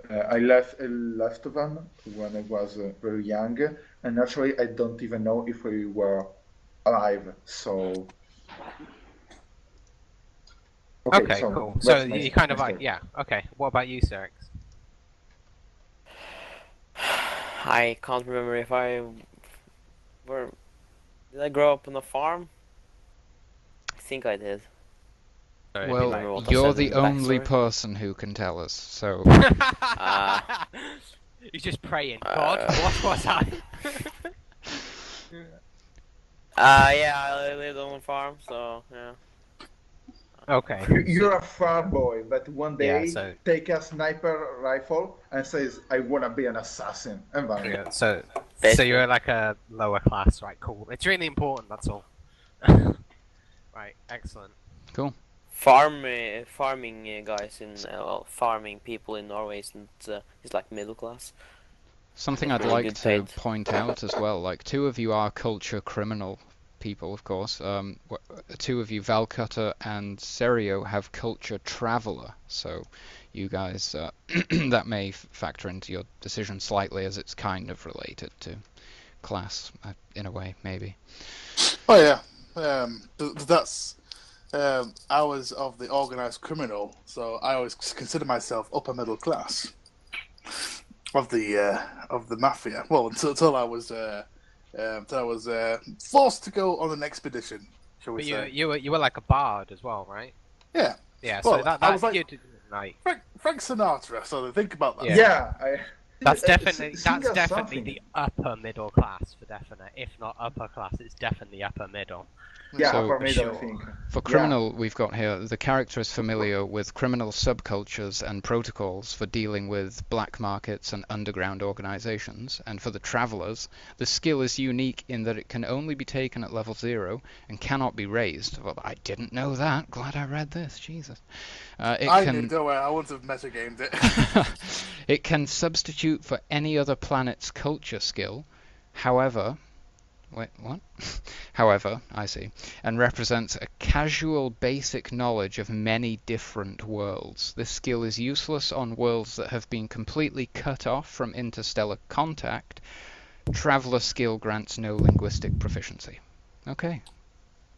I left them when I was very young, and actually I don't even know if we were alive. So Okay, cool. So that's my you kind of like, story. yeah. Okay. What about you, Cirix? I can't remember if did I grow up on a farm? I think I did. Sorry, Well, remember what I you're said the in the only backstory. person who can tell us, so... He's just praying. God, what was I? Yeah, I lived on a farm, so yeah. Okay. You're a farm boy, but one day Yeah, so- take a sniper rifle and says, "I wanna be an assassin." And then Yeah, so Basically. you're like a lower class, right? Cool. It's really important. That's all. Right. Excellent. Farming guys in farming people in Norway is like middle class. Something I'd Really like good to paid. point out as well, like two of you are culture criminal people, of course. Two of you, Valcutter and Serio, have culture traveler, so you guys, that may factor into your decision slightly, as it's kind of related to class, in a way, maybe. Oh yeah, that's I was of the organized criminal, so I always consider myself upper middle class. of the mafia. Well, until I was forced to go on an expedition, shall we But say? you were like a bard as well, right? Yeah. Yeah. Well, So that I was like you'd, like Frank Sinatra. So think about that. Yeah. that's sing definitely us something. the upper middle class for definite. If not upper class, it's definitely upper middle. Yeah, So- upper middle, I Sure. think. For criminal, we've got here, the character is familiar with criminal subcultures and protocols for dealing with black markets and underground organizations. And for the travelers, the skill is unique in that it can only be taken at level 0 and cannot be raised. Well, I didn't know that. Glad I read this. Jesus. It I can knew, don't worry, I wouldn't have metagamed it. it can substitute for any other planet's culture skill. However, wait, what? However, I see, and represents a casual basic knowledge of many different worlds. This skill is useless on worlds that have been completely cut off from interstellar contact. Traveler skill grants no linguistic proficiency. Okay,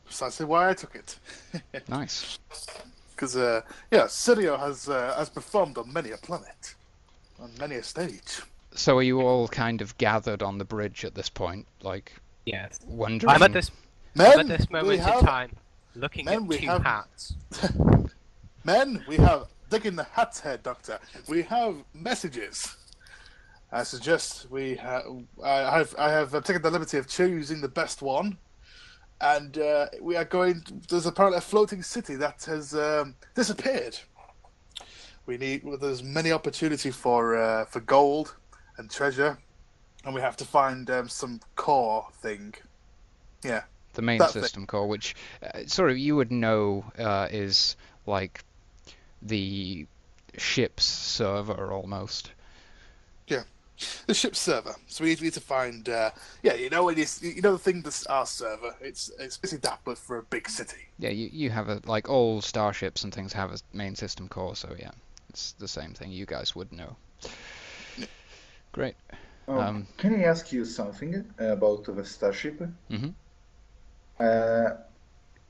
Precisely why I took it. nice. Because Serio has performed on many a planet, on many a stage. So are you all kind of gathered on the bridge at this point, like Yes. wondering? I'm at this Men, moment we in have time looking men, at we two have- hats. men. We have digging the hats here, Doctor. We have messages. I suggest we have. I have taken the liberty of choosing the best one, and we are going. There's apparently a floating city that has disappeared. There's many opportunity for gold and treasure, and we have to find some core thing. Yeah. The main That thing. system core, which sort of you would know is like the ship's server almost. The ship's server. So we need to find. When the thing that's our server. It's basically that, but for a big city. Yeah, you have like all starships and things have a main system core, so yeah, it's the same thing. You guys would know. Great. Can I ask you something about the starship? Mhm.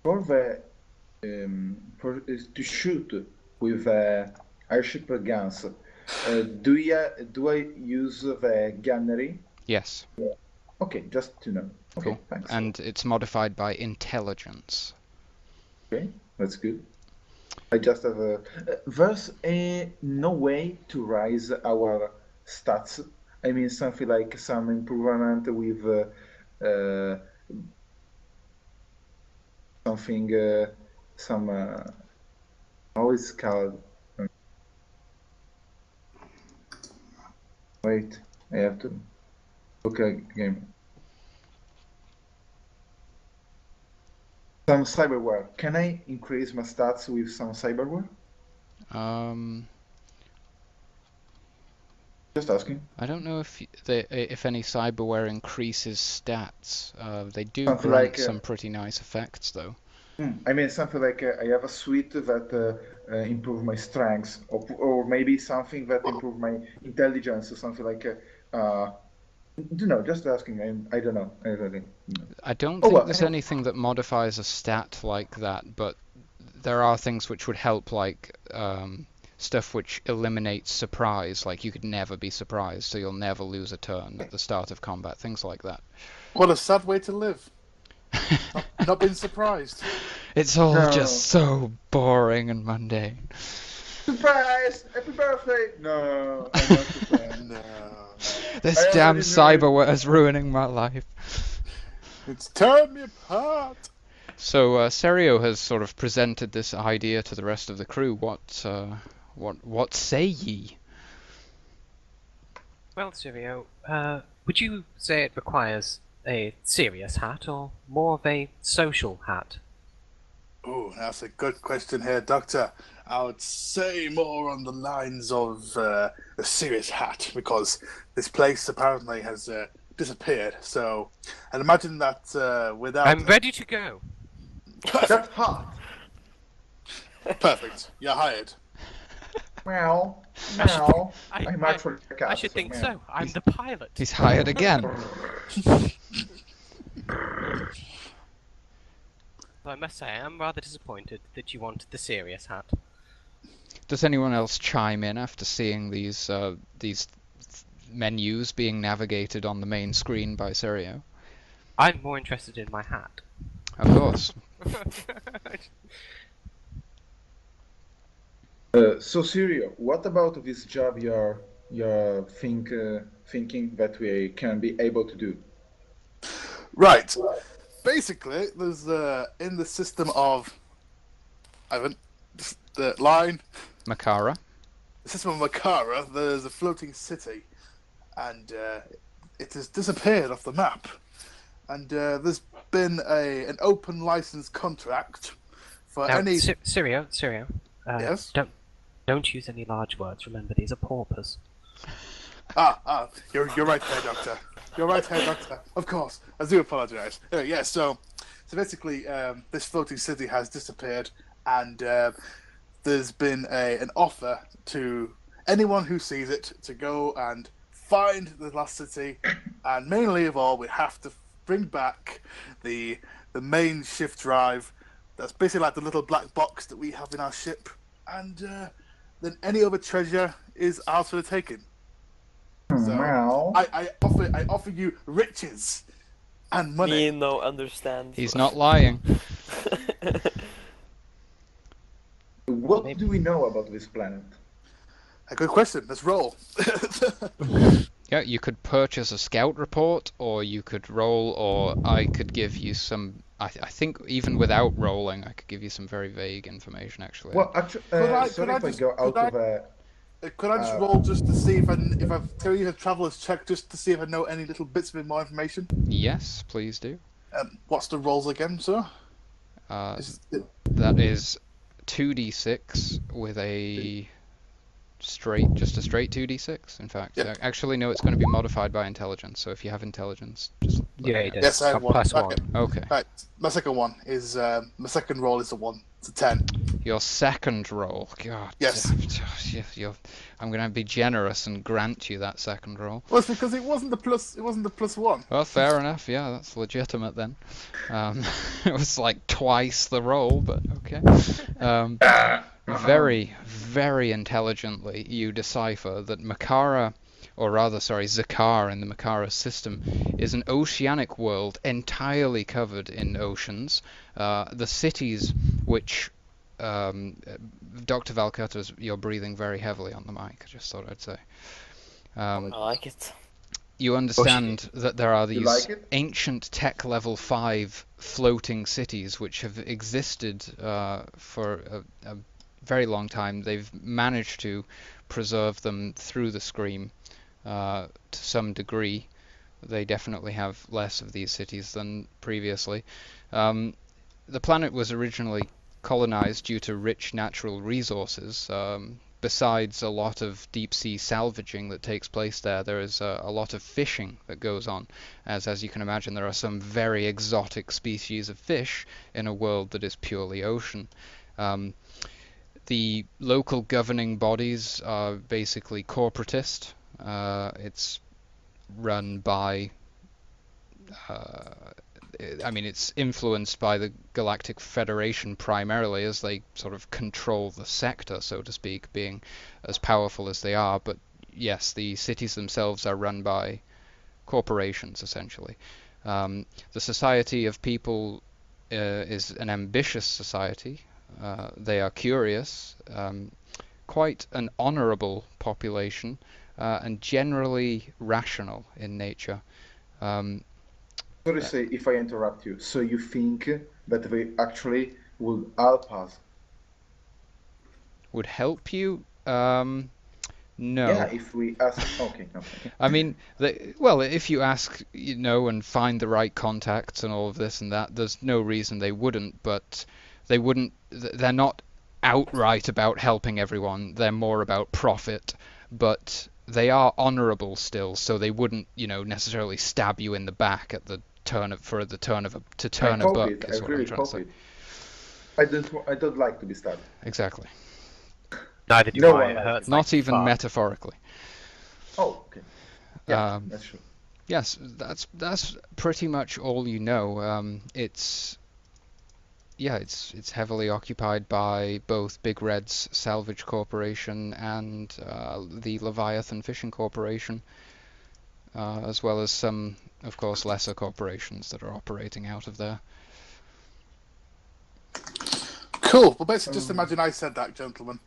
For the to shoot with airship guns, do I use the gunnery? Yes. Okay, just to know. Okay, Cool. thanks. And it's modified by intelligence. Okay, that's good. I just have a. There's no way to raise our stats. I mean, something like some improvement with something, some. How it's called? Wait, I have to look again. Some cyberware. Can I increase my stats with some cyberware? Just asking. I don't know if any cyberware increases stats. They do Something grant like, some pretty nice effects, though. I mean, something like I have a suite that improve my strengths, or maybe something that improve my intelligence, or something like. Just asking. I don't know. I really. I don't Oh, think well, there's anyway. anything that modifies a stat like that, but there are things which would help, like stuff which eliminates surprise, like you could never be surprised, so you'll never lose a turn at the start of combat, things like that. What a sad way to live. Not being surprised. It's all No. just so boring and mundane. Surprise! Happy birthday! No, I'm not surprised. No. This I damn already knew it. cyberware is ruining my life. It's tearing me apart. So Serio has sort of presented this idea to the rest of the crew. What say ye? Well, Serio, would you say it requires a serious hat or more of a social hat? Oh, that's a good question here, Doctor. I would say more on the lines of a serious hat, because this place apparently has disappeared. So, I'd imagine that without... I'm ready to go. That's hot. Perfect. You're hired. Meow. Meow. I- I'm I- actually a cat. I should think meow. so. I'm the pilot. He's hired again. Though I must say, I am rather disappointed that you wanted the serious hat. Does anyone else chime in after seeing these menus being navigated on the main screen by Serio. I'm more interested in my hat. Of course. So Serio, what about this job you're thinking that we can be able to do? Right. Basically, there's in the system of Ivan, the line. Makara. The system of Makara, there's a floating city, and it has disappeared off the map. And there's been an open license contract for Now, any. Serio. Yes? Don't use any large words. Remember, these are paupers. You're right there, Doctor. You're right there, Doctor. Of course, I do apologise. Yeah, so basically, this floating city has disappeared, and there's been an offer to anyone who sees it to go and find the lost city, and mainly of all, we have to bring back the main shift drive. That's basically like the little black box that we have in our ship, and then any other treasure is ours for the taking. So Well, I offer you riches and money. Me no understand. He's not lying. what do we know about this planet? A good question. Let's roll. Yeah, you could purchase a scout report, or you could roll, or I could give you some. I think even without rolling, I could give you some very vague information. Actually, Well, actually, sorry if I go out of a. Could I just roll just to see if I've tell you a traveller's check just to see if I know any little bits of more information? yes, please do. What's the rolls again, sir? That is 2d6 with a just a straight 2d6. In fact, Yep. actually, no, it's going to be modified by intelligence. So if you have intelligence, just let Yeah, me he know. does. Yes, I have one. Plus Okay. one. Okay. Right, my second one is my second roll is a 1. It's a 10. Your second roll, God. Yes. I'm going to be generous and grant you that second roll. Well, it's because it wasn't the plus 1. Well, fair enough. Yeah, that's legitimate then. It was like twice the roll, but okay. Very, very intelligently, you decipher that Makara, or rather, sorry, Zakar in the Makara system, is an oceanic world entirely covered in oceans. The cities which Dr. Valcutter, you're breathing very heavily on the mic, I just thought I'd say. I like it. You understand that there are You these like it? ancient tech level 5 floating cities which have existed for a very long time. They've managed to preserve them through the Scream to some degree. They definitely have less of these cities than previously. The planet was originally colonized due to rich natural resources. Besides a lot of deep sea salvaging that takes place there is a lot of fishing that goes on. As you can imagine, there are some very exotic species of fish in a world that is purely ocean. The local governing bodies are basically corporatist. It's run by it's influenced by the Galactic Federation primarily, as they sort of control the sector, so to speak, being as powerful as they are. But yes, the cities themselves are run by corporations, essentially. The Society of People is an ambitious society. They are curious, quite an honourable population, and generally rational in nature. Sorry if I interrupt you. So you think that they actually will help us? Would help you? No. Yeah, if we ask. Okay, no. Okay. I mean, if you ask, and find the right contacts and all of this and that, there's no reason they wouldn't. But they wouldn't. They're not outright about helping everyone. They're more about profit. But they are honourable still, so they wouldn't, necessarily stab you in the back at the turn of a buck. Is what I'm trying to say. I don't like to be stabbed. Exactly. Neither do No I. one It likes hurts. Not like even fuck. metaphorically. Oh, okay. Yeah, that's true. Yes, that's pretty much all you know. It's heavily occupied by both Big Red's Salvage Corporation and the Leviathan Fishing Corporation. as well as some, of course, lesser corporations that are operating out of there. Cool. Well, basically, just imagine I said that, gentlemen.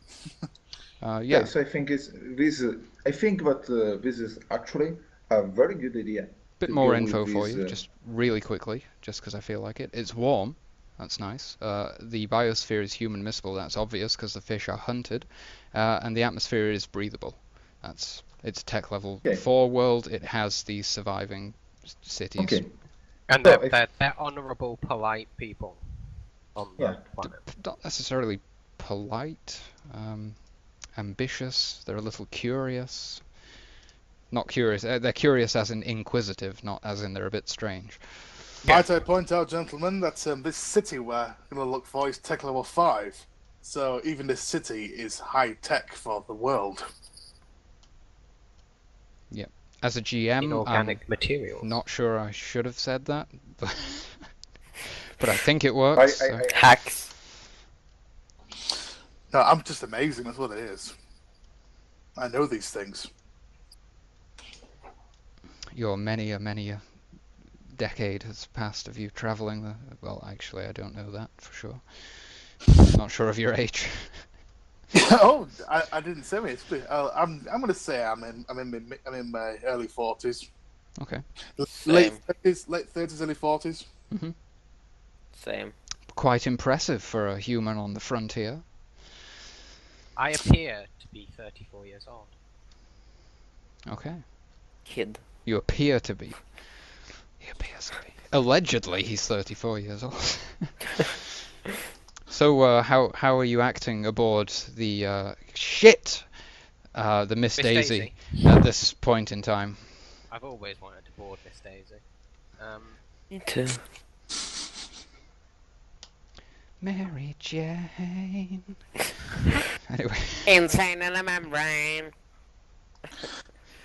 Yeah. So I think I think that this is actually a very good idea. Bit to more go info with for this, you, just really quickly, just because I feel like it. It's warm. That's nice. The biosphere is human miscible. That's obvious because the fish are hunted, and the atmosphere is breathable. It's tech level 4 world. It has these surviving cities. Okay. And So they're honourable, polite people on the planet. Not necessarily polite, ambitious. They're a little curious. Not curious. They're curious as in inquisitive, not as in they're a bit strange. Might I point out, gentlemen, that this city we're going to look for is tech level 5. So even this city is high tech for the world. Yeah. As a GM, Inorganic materials. Not sure I should have said that, but I think it works. Hacks. No, I'm just amazing. That's what it is. I know these things. Your many a decade has passed of you travelling. Well, actually, I don't know that for sure. Not sure of your age. Oh, I didn't say it. I'm going to say I'm in my early 40s. Okay. Late 30s, early 40s. Mm-hmm. Same. Quite impressive for a human on the frontier. I appear to be 34 years old. Okay. Kid. You appear to be. He appears to be. Allegedly, he's 34 years old. So, how are you acting aboard the the Miss Daisy at this point in time? I've always wanted to board Miss Daisy. Me too. Mary Jane. Anyway. Insane in a membrane.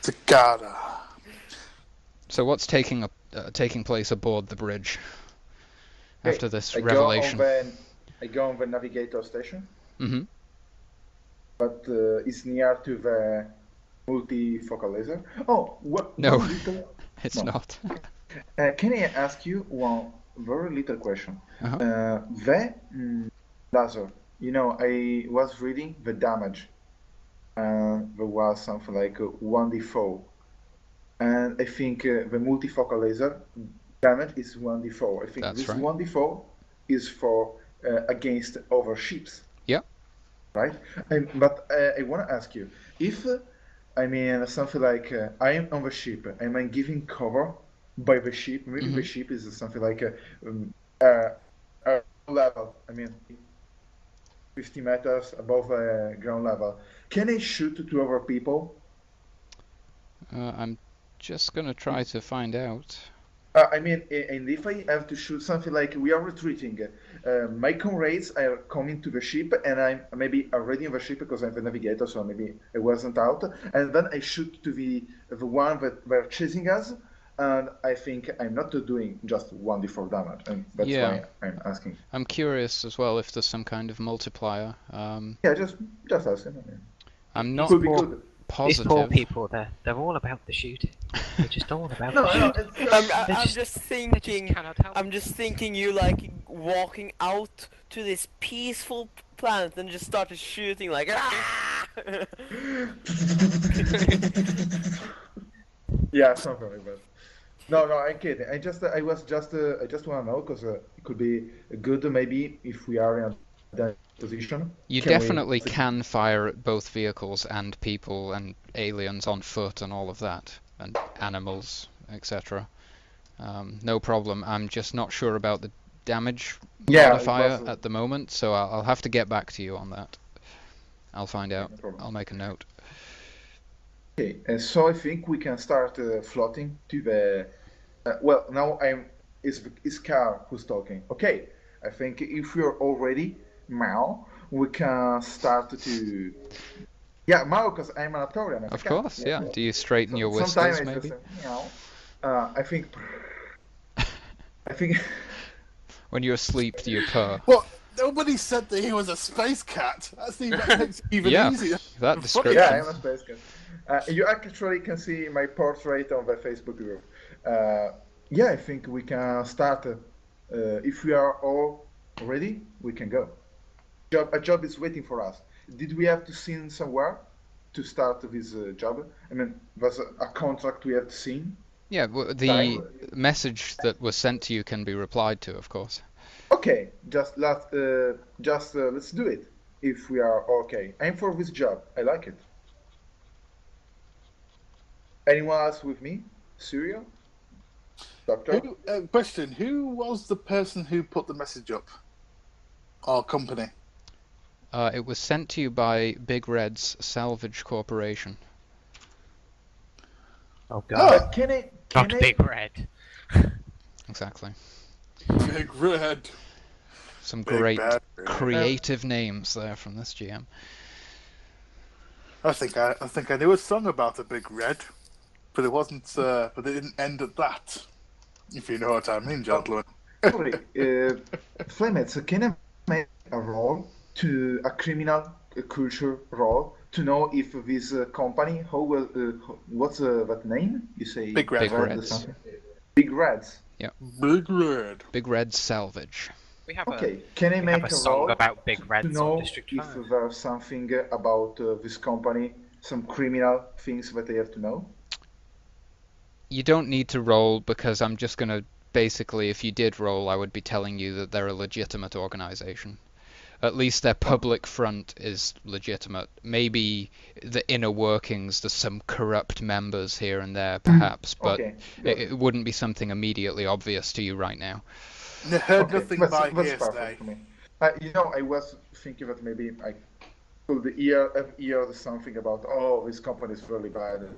Together. So what's taking place aboard the bridge after this revelation? I go on the navigator station. Mm-hmm. But it's near to the multifocal laser. Oh, what? No, it's not. Can I ask you one very little question? Uh-huh. The laser, I was reading the damage. There was something like 1d4. And I think the multifocal laser damage is 1d4. I think That's this right. 1d4 is for against other ships. Yeah. Right? But I want to ask you, if, something like I'm on the ship, am I giving cover by the ship? Maybe the ship is something like a level, 50 meters above ground level. Can I shoot to other people? I'm just going to try to find out. And if I have to shoot something like we are retreating, my comrades are coming to the ship, and I'm maybe already in the ship because I'm the navigator, so maybe I wasn't out. And then I shoot to the one that were chasing us, and I think I'm not doing just 1d4 damage, and that's why I'm asking. I'm curious as well if there's some kind of multiplier. Just asking. I'm not Could be good. These positive. poor people, they're all about the shooting. They're just all about the No, shooting. I'm just thinking. cannot help I'm just thinking you like walking out to this peaceful planet and just started shooting like. Ah! Yeah, something like that. No, I'm kidding. I just want to know because it could be good maybe if we are in that position. You definitely can fire at both vehicles and people and aliens on foot and all of that, and animals, etc. No problem. I'm just not sure about the damage modifier at the moment, so I'll have to get back to you on that. I'll find out. I'll make a note. Okay, so I think we can start floating to the. Now it's Carl who's talking. Okay, I think if we're all ready, Mal, we can start to. Yeah, Mal, because I'm an Arcturian. Of course, yeah. Do you straighten your whiskers, maybe? I think. When you're asleep, do you purr? Well, Nobody said that he was a space cat. That makes it even Yeah, easier. that description. Yeah, I'm a space cat. You actually can see my portrait on the Facebook group. Yeah, I think we can start. If we are all ready, we can go. A job is waiting for us. Did we have to sign somewhere to start this job? I mean, was a contract we have to sign? Yeah, the message that was sent to you can be replied to, of course. Okay, let's do it. If we are okay, I'm for this job. I like it. Anyone else with me? Serio? Doctor? Question: who was the person who put the message up? Our company. It was sent to you by Big Red's Salvage Corporation. Oh god. Not Big Red. Exactly. Big Red. Some Big great Bad. creative names there from this GM. I think I knew a song about a Big Red, but it wasn't. But it didn't end at that. If you know what I mean, gentlemen. Sorry, Flamehead, can I make a role to a criminal culture role to know if this company, what's that name? You say Big Red. Big Reds. something? Big Reds. Yeah. Big Red. Big Red's Salvage. We have Okay, can I we make have a a song role about Big to Reds know on District if 5. there's something about this company, some criminal things that I have to know? You don't need to roll because I'm just going to basically, if you did roll, I would be telling you that they're a legitimate organization. At least their public front is legitimate. Maybe the inner workings, there's some corrupt members here and there, perhaps, but Okay, it wouldn't be something immediately obvious to you right now. Heard nothing that's by perfect hearsay. for me. I was thinking that maybe I could hear something about, this company is really bad.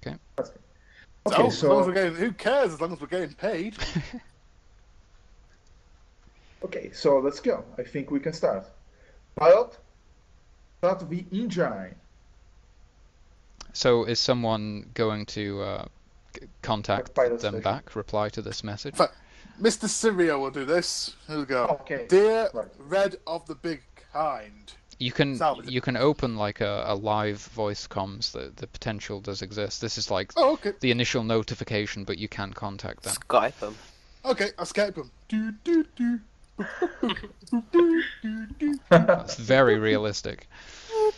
Okay. That's good. So, Okay, as long as we're getting, who cares as long as we're getting paid? Okay, so let's go. I think we can start. Pilot, start the engine. So is someone going to contact Pilot them station. back, reply to this message? Mr. Serio will do this. Here we go. Okay. Dear Right. Red of the Big Kind. You can Salvage. you can open like a live voice comms. The potential does exist. This is like Oh, okay. the initial notification, but you can contact them. Skype him. Okay, I'll Skype him. Do, do, do. That's very realistic.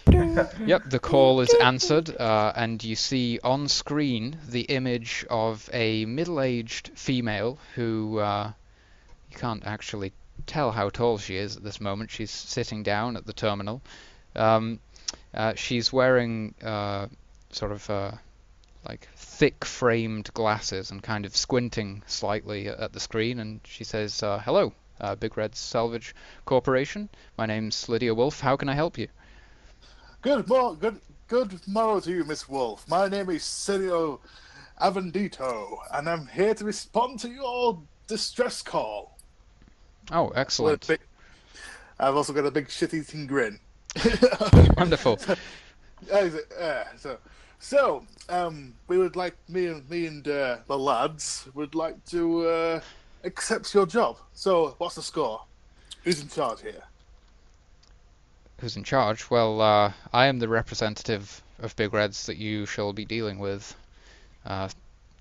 Yep, the call is answered, and you see on screen the image of a middle-aged female who you can't actually tell how tall she is at this moment. She's sitting down at the terminal. She's wearing sort of like thick-framed glasses and kind of squinting slightly at the screen, and she says, "Hello, Big Red Salvage Corporation. My name's Lydia Wolf. How can I help you?" Good morrow to you, Miss Wolf. My name is Serio Avendito, and I'm here to respond to your distress call. Oh, excellent. I've also got a big shit-eating grin. Wonderful. So, we would like me and the lads would like to accept your job. So, what's the score? Who's in charge here? Who's in charge? Well, I am the representative of Big Reds that you shall be dealing with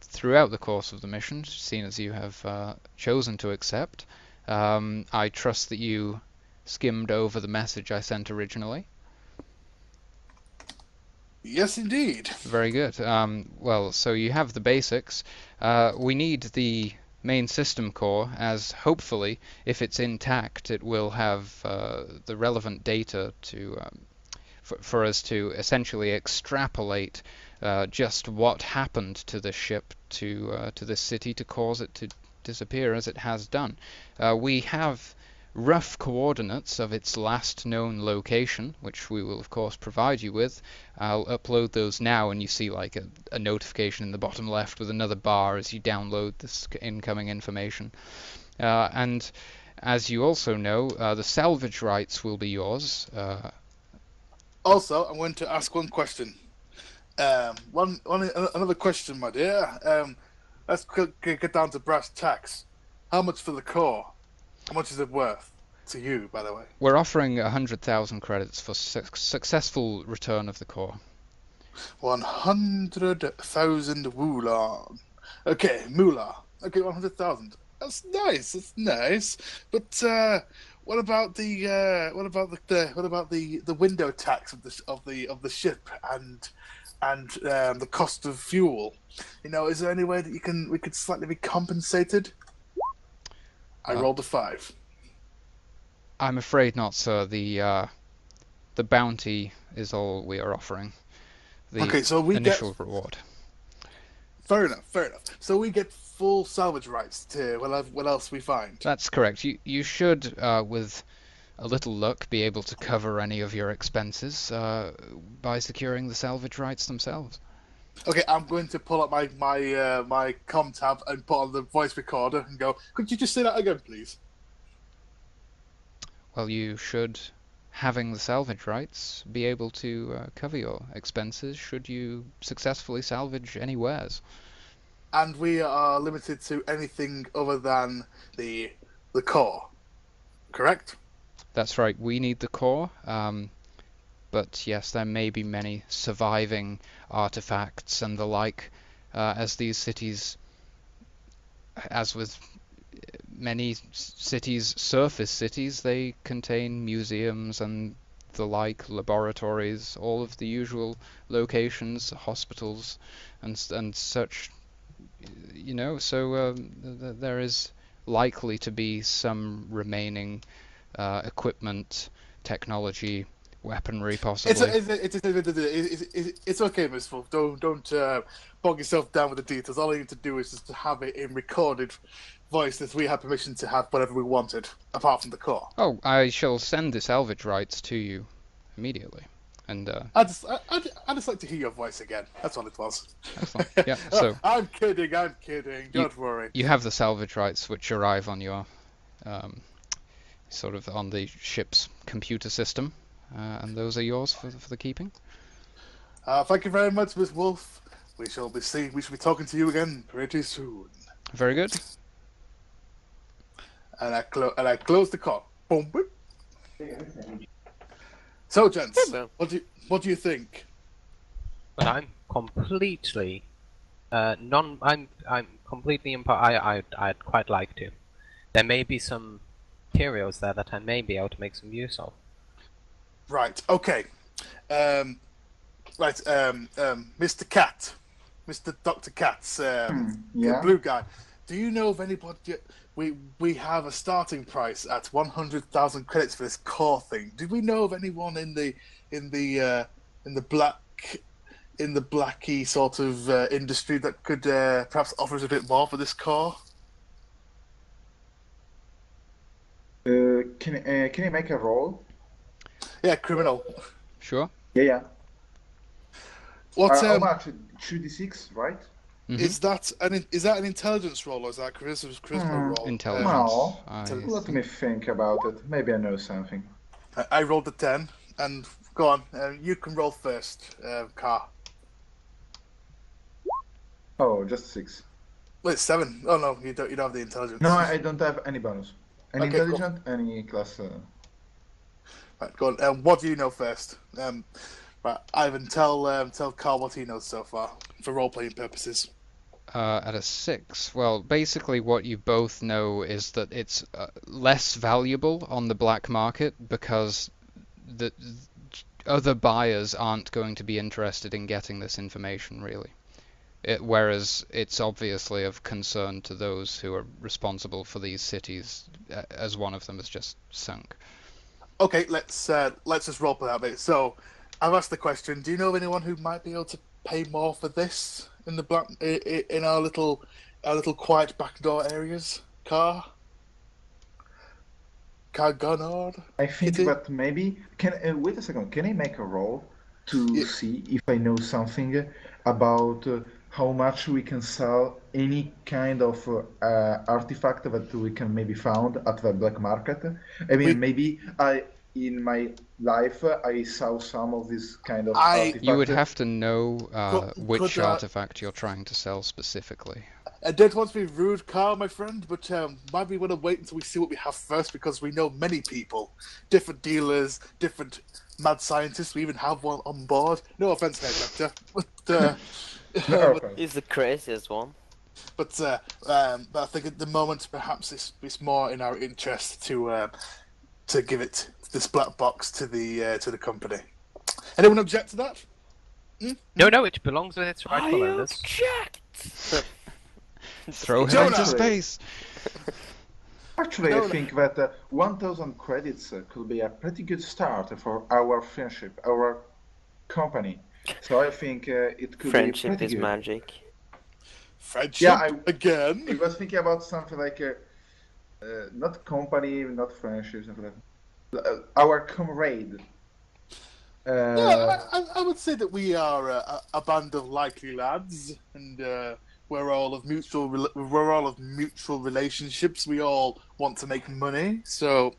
throughout the course of the mission, seeing as you have chosen to accept. I trust that you skimmed over the message I sent originally. Yes, indeed. Very good. Well, so you have the basics. We need the main system core, as hopefully, if it's intact, it will have the relevant data to for us to essentially extrapolate just what happened to this ship to this city to cause it to disappear as it has done. We have rough coordinates of its last known location, which we will of course provide you with. I'll upload those now, and you see like a notification in the bottom left with another bar as you download this incoming information. And as you also know, the salvage rights will be yours. Also, I'm going to ask one question. Another question, my dear. Let's get down to brass tacks. How much for the core? How much is it worth? to you, by the way? We're offering 100,000 credits for successful return of the core. 100,000 woolan. Okay, moolah. Okay, 100,000. That's nice. That's nice. But what about the window tax of the ship and the cost of fuel? Is there any way that we could slightly be compensated? I rolled a 5. I'm afraid not, sir. The bounty is all we are offering. The so we initial reward. Fair enough. So we get full salvage rights to what else we find. That's correct. You should, with a little luck, be able to cover any of your expenses by securing the salvage rights themselves. Okay, I'm going to pull up my com tab and put on the voice recorder and go, could you just say that again, please? Well, you should, having the salvage rights, be able to cover your expenses should you successfully salvage any wares. And we are limited to anything other than the core, correct? That's right, we need the core, but yes, there may be many surviving artifacts and the like, as these cities, as with many cities, surface cities, they contain museums and the like, laboratories, all of the usual locations, hospitals, and such. So there is likely to be some remaining equipment, technology, weaponry, possibly. It's okay, Miss Wolf. Don't bog yourself down with the details. All you need to do is just to have it in recorded voice that we have permission to have whatever we wanted, apart from the core. Oh, I shall send the salvage rights to you immediately. And I'd just like to hear your voice again. That's all it was. Excellent. Yeah. So I'm kidding. Don't worry. You have the salvage rights, which arrive on your sort of on the ship's computer system, and those are yours for the keeping. Thank you very much, Miss Wolf. We shall be talking to you again pretty soon. Very good. And I close the core. Boom, boom. So, gents, what do you think? But I'm completely I'm completely I'd quite like to. There may be some materials there that I may be able to make some use of. Right. Okay. Mr. Cat, Mr. Dr. Katz, the blue guy. Do you know of anybody? We have a starting price at 100,000 credits for this core thing. Do we know of anyone in the blacky sort of industry that could perhaps offer us a bit more for this core? Can you make a roll? Yeah, criminal. Sure. Yeah. What? How much? 2d6, right? Mm-hmm. Is that an intelligence roll or is that a charisma roll? Intelligence. No. I Let me think about it. Maybe I know something. I rolled a 10, and go on. You can roll first, Car. Oh, just 6. Wait, 7. Oh no, you don't have the intelligence. No, I don't have any bonus. Any Okay, intelligent, any class. Right, go on. What do you know first? Right, Ivan, tell Carl what he knows so far for role-playing purposes. At a 6. Well, basically what you both know is that it's less valuable on the black market because the other buyers aren't going to be interested in getting this information, really. Whereas it's obviously of concern to those who are responsible for these cities, as one of them has just sunk. Okay, let's just role play that bit. So, I've asked the question: do you know of anyone who might be able to pay more for this in the black in our little quiet backdoor areas? Kagnor? I think that maybe wait a second. Can I make a roll to see if I know something about how much we can sell any kind of artifact that we can maybe found at the black market? I mean, maybe in my life I saw some of this kind of I- You would artifact. have to know which could, artifact you're trying to sell specifically. I don't want to be rude, Carl, my friend, but might we want to wait until we see what we have first, because we know many people, different dealers, different mad scientists. We even have one on board. No offense, there, Doctor, but Okay. He's the craziest one. but I think at the moment perhaps it's more in our interest to give it this black box to the company. Anyone object to that? No, it belongs with its rightful owners. Throw him Jonah! into space! Actually, No, I no. think that 1,000 credits could be a pretty good start for our friendship, our company. So I think it could be Friendship pretty is good. magic. Friendship Yeah, I again. was thinking about something like not company, not friendship, something like that. Our comrade. Yeah, I would say that we are a band of likely lads, and we're all of mutual relationships. We all want to make money, so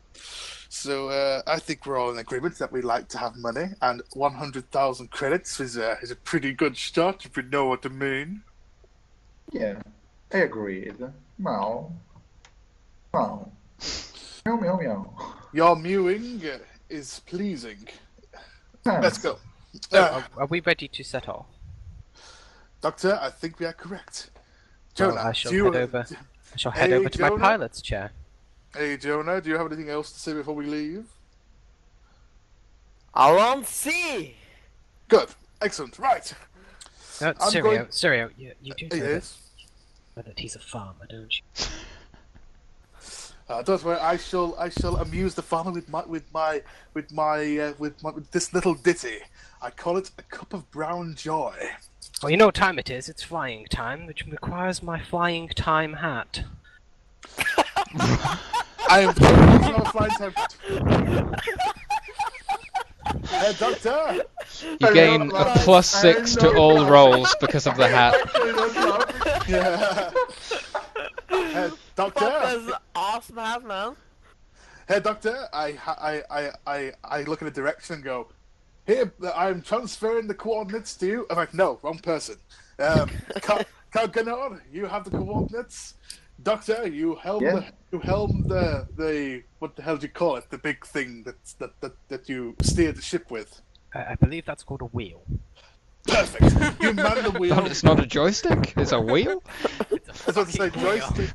I think we're all in agreement that we like to have money, and 100,000 credits is a pretty good start, if you know what I mean. Yeah, I agreed. Meow. Meow. Meow, meow, meow. Your mewing is pleasing. Let's go. Are we ready to set off? Doctor, I think we are correct. Well, Jonah, I shall do you- head over. I shall head Hey, over to my Jonah? pilot's chair. Hey, Jonah, do you have anything else to say before we leave? I'll on sea! Good. Excellent. Right. No, I'm Serio, you do know Yes. that he's a farmer, don't you? Don't worry. I shall amuse the farmer with this little ditty. I call it a cup of brown joy. Well, you know what time it is. It's flying time, which requires my flying time hat. I am totally not a flying time. Hey, Doctor. You gain a +6 to all rolls because of the hat. Yeah. Hey, Doctor. That's an awesome hat, man. Hey, Doctor. I look in a direction and go, here, I'm transferring the coordinates to you. I'm like, no, wrong person. Kagnor, you have the coordinates. Doctor, you helm Yeah. the what the hell do you call it? The big thing that you steer the ship with. I believe that's called a wheel. Perfect. You man the wheel. It's not a joystick, it's a wheel. That's what to say, joystick.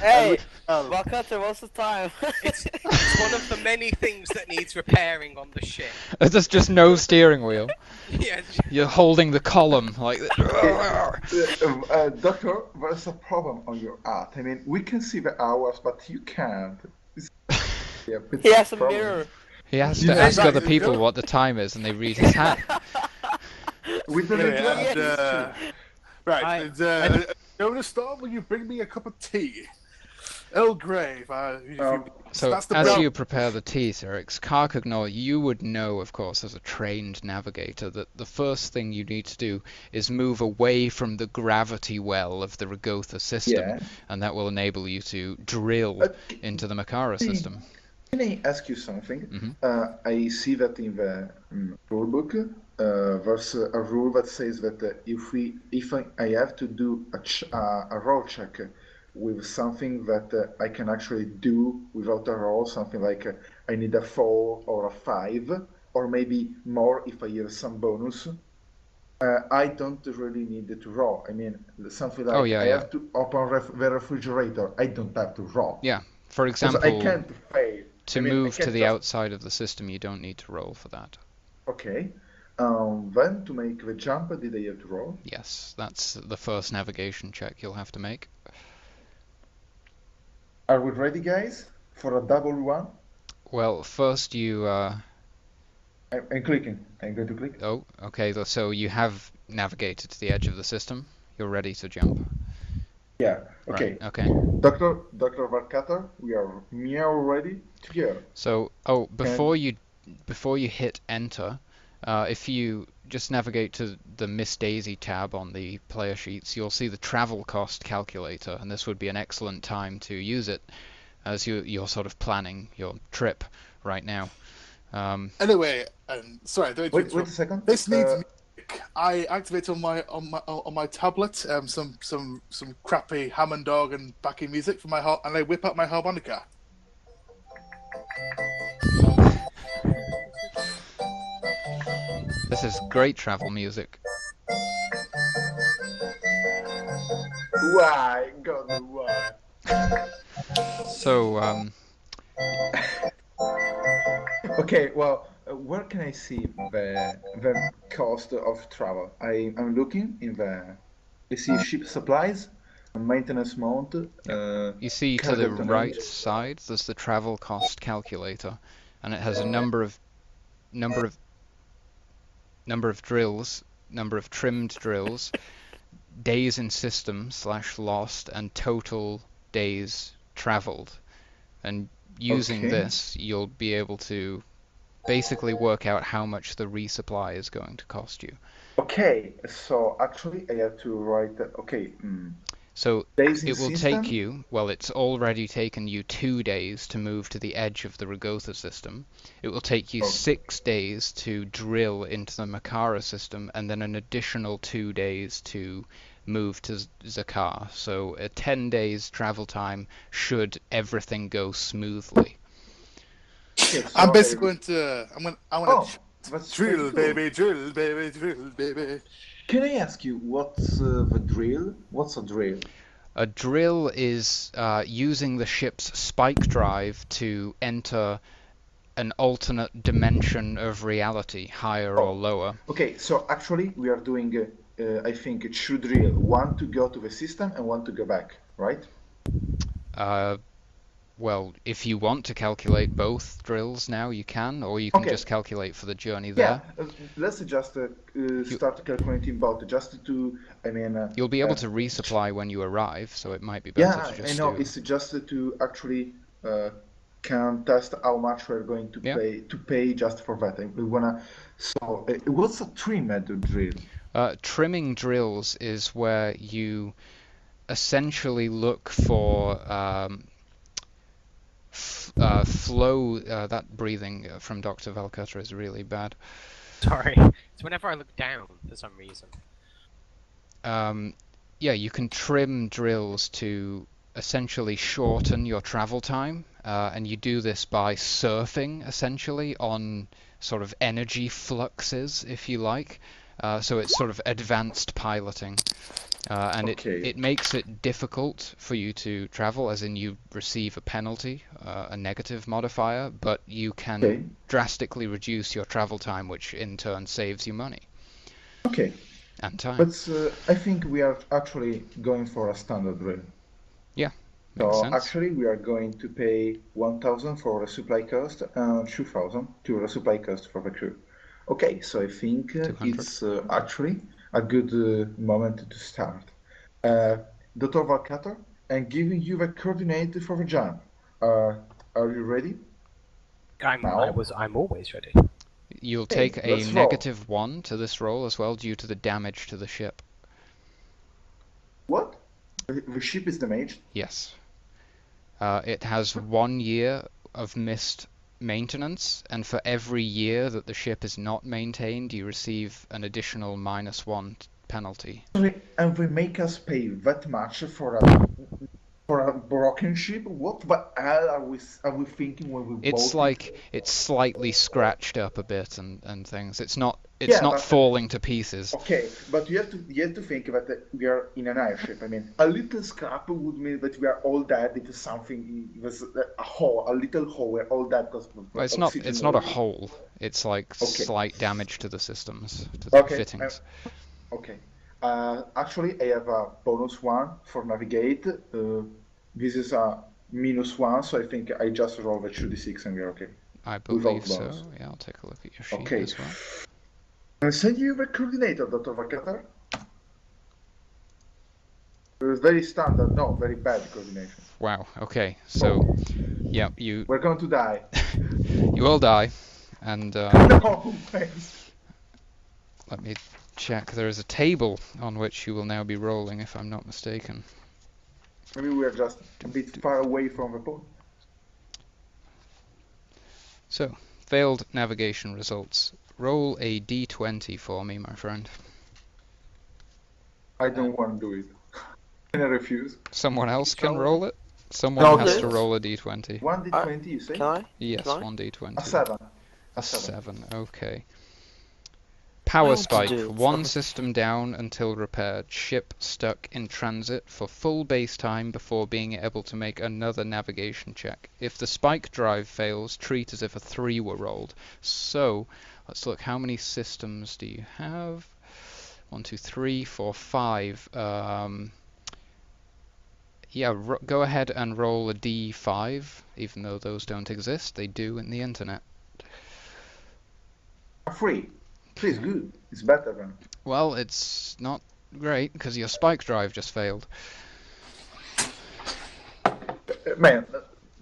Hey, Oh, Valcutter, what's the time? It's one of the many things that needs repairing on the ship. There's just no steering wheel. Yeah, You're holding the column like Doctor, there's a problem on your art. I mean, we can see the hours, but you can't. Yeah, it's He has a problem. mirror. He has to Yeah, ask other exactly. people what the time is and they read his hat. We don't anyway, need and, to- right. Jonas Storm, will you bring me a cup of tea? Earl Grey. So, that's the as brown- you prepare the tea, Cirix, Kagnor, you would know, of course, as a trained navigator, that the first thing you need to do is move away from the gravity well of the Regotha system, Yeah. and that will enable you to drill into the Makara system. Can I ask you something? Mhm. I see that in the rulebook, there's a rule that says that if I have to do a roll check with something that I can actually do without a roll, something like I need a 4 or a 5, or maybe more if I have some bonus. I don't really need to roll. I mean, something like Oh, yeah, I yeah. have to open the refrigerator. I don't have to roll. Yeah, for 'Cause example, I can't fail. to I mean, I move to can't the just- outside of the system, you don't need to roll for that. Okay. Then to make the jump, did I have to roll? Yes, that's the first navigation check you'll have to make. Are we ready, guys, for a double one? Well, first you... I'm clicking. I'm going to click. Oh, okay, so you have navigated to the edge of the system. You're ready to jump. Yeah. Okay. Right, okay. Dr. Valcutter, we are meow ready to go. So, before you hit enter, if you just navigate to the Miss Daisy tab on the player sheets, you'll see the travel cost calculator, and this would be an excellent time to use it as you're sort of planning your trip right now. Anyway, sorry, don't Wait a interrupt. second. This needs music. I activate on my tablet some crappy Hammond dog and backing music for my and I whip out my harmonica. This is great travel music. Why? God, why? So, Okay, well, where can I see the cost of travel? I'm looking in the. I see ship supplies, maintenance mount. you see to cargo the tonnage. right side, there's the travel cost calculator, and it has a number of drills, number of trimmed drills, days in system / lost, and total days traveled. And using Okay. this, you'll be able to basically work out how much the resupply is going to cost you. Okay, so actually I have to write that. Okay, So days in it will system. take you, well, it's already taken you 2 days to move to the edge of the Rogotha system. It will take you Oh. 6 days to drill into the Makara system, and then an additional 2 days to move to Zakar. So 10 days travel time should everything go smoothly. Okay, so I'm basically going to. I'm gonna that's drill, pretty cool. drill, baby. Can I ask you what's the drill? What's a drill? A drill is using the ship's spike drive to enter an alternate dimension of reality, higher or lower. Okay, so actually we are doing, I think, 2 drill. One to go to the system and one to go back, right? Well, if you want to calculate both drills now, you can, or you can Okay. just calculate for the journey Yeah, there. let's just start calculating both, just to, I mean... You'll be able to resupply when you arrive, so it might be better yeah, to just I know, do. it's just to actually can test how much we're going to Yeah. pay just for that. We wanna... So, what's a trimmed drill? Trimming drills is where you essentially look for flow. That breathing from Dr. Valcutter is really bad. Sorry. It's whenever I look down for some reason. Yeah, you can trim drills to essentially shorten your travel time, and you do this by surfing essentially on sort of energy fluxes, if you like. So it's sort of advanced piloting. And Okay. it makes it difficult for you to travel, as in you receive a penalty, a negative modifier, but you can Okay. drastically reduce your travel time, which in turn saves you money Okay, and time. but I think we are actually going for a standard drill. Yeah, makes So sense. actually we are going to pay 1,000 for a supply cost and 2,000 to resupply cost for the crew. Okay, so I think 200. it's actually a good moment to start. Dr. Valcutter, I'm giving you the coordinate for the jump. Are you ready? I'm always ready. You'll Hey, take a let's roll. -1 to this roll as well, due to the damage to the ship. What? The ship is damaged? Yes. It has 1 year of missed maintenance, and for every year that the ship is not maintained, you receive an additional -1 penalty. And they make us pay that much for a broken ship? What the hell are we thinking when we It's bought like it? it's slightly scratched up a bit and things. It's not Yeah, but- falling to pieces. Okay, but you have to think that we are in an airship. I mean, a little scrap would mean that we are all dead if something was a hole, a little hole where all that goes. Well, it's not a hole. It's like Okay. slight damage to the systems, to the Okay, fittings. Okay. Actually, I have a bonus 1 for navigate. This is a -1, so I think I just roll the 2d6 and we're okay. I without believe so. bonus. Yeah, I'll take a look at your sheet Okay. as well. I'll send you the coordinator, Dr. Valcutter. Very standard, no, very bad coordination. Wow. Okay. So, yeah, We're going to die. you all die, and No, thanks. let me check. There is a table on which you will now be rolling, if I'm not mistaken. Maybe we're just a bit far away from the pole. So, failed navigation results. Roll a d20 for me, my friend. I don't want to do it. Can I refuse? Someone else can roll roll it? Someone No, has please. to roll a d20. 1d20, you say? Can I? Yes, Can I? 1d20. A 7. A 7, okay. Power want to spike. do it. One system down until repaired. Ship stuck in transit for full base time before being able to make another navigation check. If the spike drive fails, treat as if a 3 were rolled. So, let's look. How many systems do you have? 1, 2, 3, 4, 5. Yeah, go ahead and roll a d5, even though those don't exist. They do in the internet. Free. Free is good. It's better than. Well, it's not great because your spike drive just failed. Man,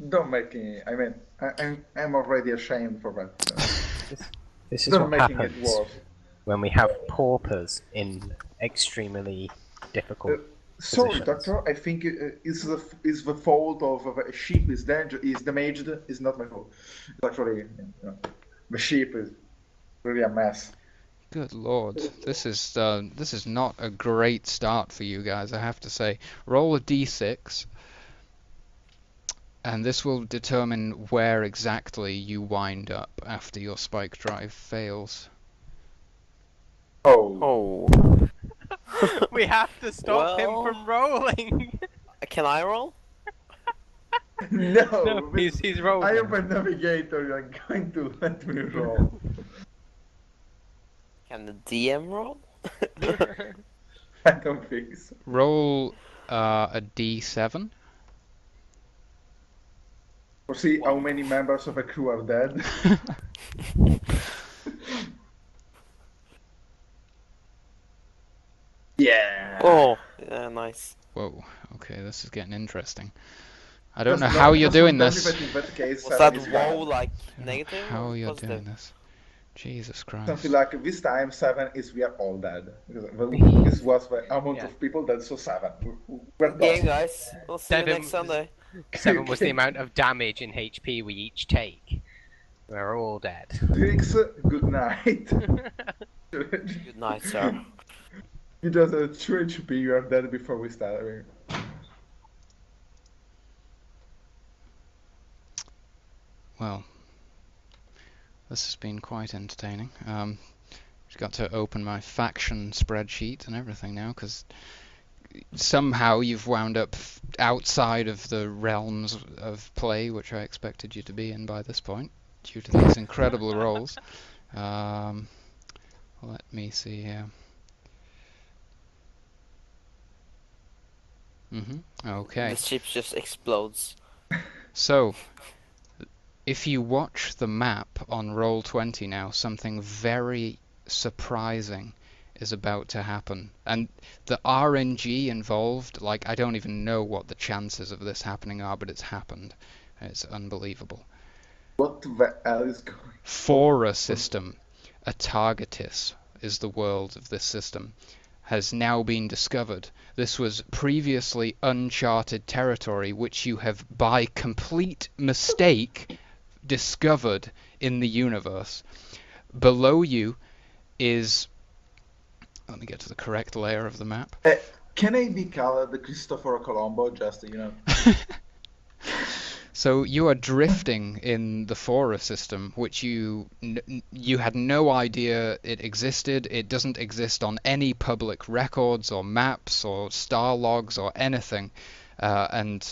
don't make me. I mean, I'm already ashamed for that. This is Don't what making it happens worse. when we have paupers in extremely difficult Sorry, positions. Doctor. I think it's the fault of a sheep is damaged. It's not my fault. It's actually the sheep is really a mess. Good lord, this is not a great start for you guys, I have to say. Roll a d6, and this will determine where exactly you wind up after your spike drive fails. Oh. Oh. We have to stop him Well- from rolling. Can I roll? No, No, he's rolling. I am a navigator. You're going to let me roll. Can the DM roll? I don't think so. Roll a d7. Or see how many members of a crew are dead. Yeah. Oh, yeah, nice. Whoa, okay, this is getting interesting. I don't know Just how not- you're just doing not this. tell me that in that case, Was seven that is bad. roll like I don't know negative how or you're positive? doing this. Jesus Christ. Something like this time 7 is we are all dead. Because this was the amount Yeah. of people that saw 7. We're Game, done. guys. We'll see you Seven- next Sunday. 7 was the amount of damage in HP we each take. We're all dead. Cirix, good night. Good night, sir. You just had 2 HP, you are dead before we start. I mean, Well, this has been quite entertaining. Just got to open my faction spreadsheet and everything now, because somehow you've wound up outside of the realms of play, which I expected you to be in by this point, due to these incredible rolls. Let me see here. Okay. The ship just explodes. So, if you watch the map on Roll20 now, something very surprising is about to happen. And the RNG involved, like, I don't even know what the chances of this happening are, but it's happened. It's unbelievable. what the hell is going on? Fora system, a Targetis is the world of this system, has now been discovered. This was previously uncharted territory, which you have, by complete mistake, discovered in the universe. Below you is... Let me get to the correct layer of the map. Can I be called the Cristoforo Colombo, just, So you are drifting in the Fora system, which you had no idea it existed. It doesn't exist on any public records or maps or star logs or anything. And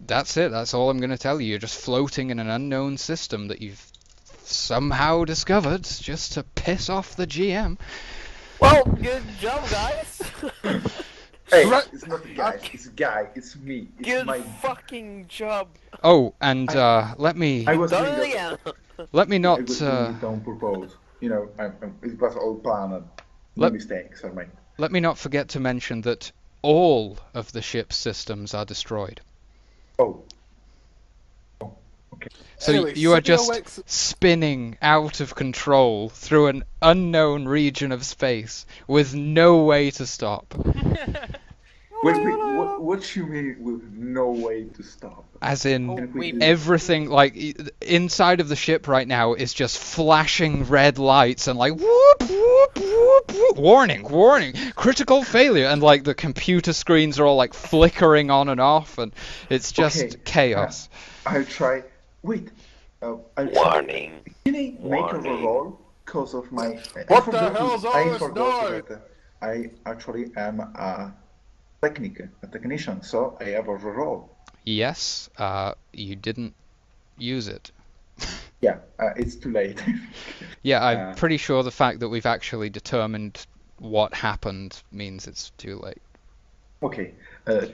that's it. That's all I'm going to tell you. You're just floating in an unknown system that you've somehow discovered just to piss off the GM. Well, good job, guys. Hey, Right. it's not a guy, it's a guy, it's me. It's Good my... fucking job. Oh, and let me I was Done doing it it, again. let me I not was doing it on purpose. It was all planned. No Let- mistakes are made. let me not forget to mention that all of the ship's systems are destroyed. Oh. Okay. So Anyway, you are Serio just X- spinning out of control through an unknown region of space with no way to stop. Wait, what you mean with no way to stop? As in, Oh, we- everything, like, inside of the ship right now is just flashing red lights and like, whoop, whoop, whoop, whoop, warning, warning, critical failure, and like the computer screens are all like flickering on and off, and it's just Okay, chaos. I'll try. Wait. I'll try. Warning. Can I make a Warning. roll? Because of my. What the hell's all I this forgot noise? that I actually am a technician, so I have a roll. Yes, you didn't use it. Yeah, it's too late. Yeah, I'm pretty sure the fact that we've actually determined what happened means it's too late. Okay,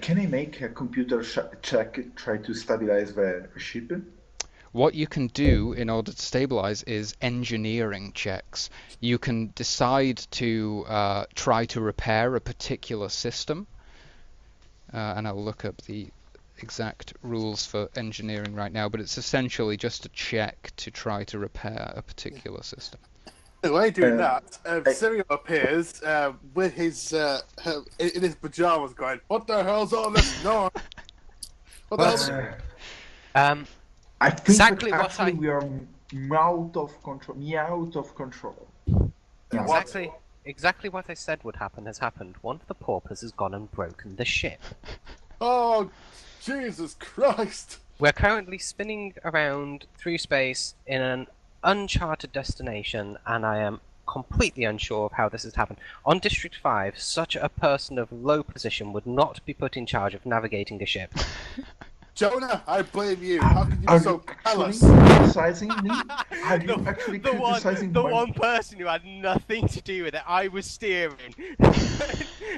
can I make a computer check, try to stabilize the ship? What you can do in order to stabilize is engineering checks. You can decide to try to repair a particular system, and I'll look up the exact rules for engineering right now, but it's essentially just a check to try to repair a particular system. While doing that, Serio appears with his in his pajamas, going, "What the hell's all this noise? What the hell's I think Exactly that what actually I- we are out of control. Out of control. Yeah. Exactly what I said would happen has happened. One of the paupers has gone and broken the ship. Oh, Jesus Christ!" We're currently spinning around through space in an uncharted destination, and I am completely unsure of how this has happened. On District 5, such a person of low position would not be put in charge of navigating a ship. Jonah, I blame you. How could you be Are so you actually callous? criticizing me? Are you actually the criticizing the my... one person who had nothing to do with it, I was steering.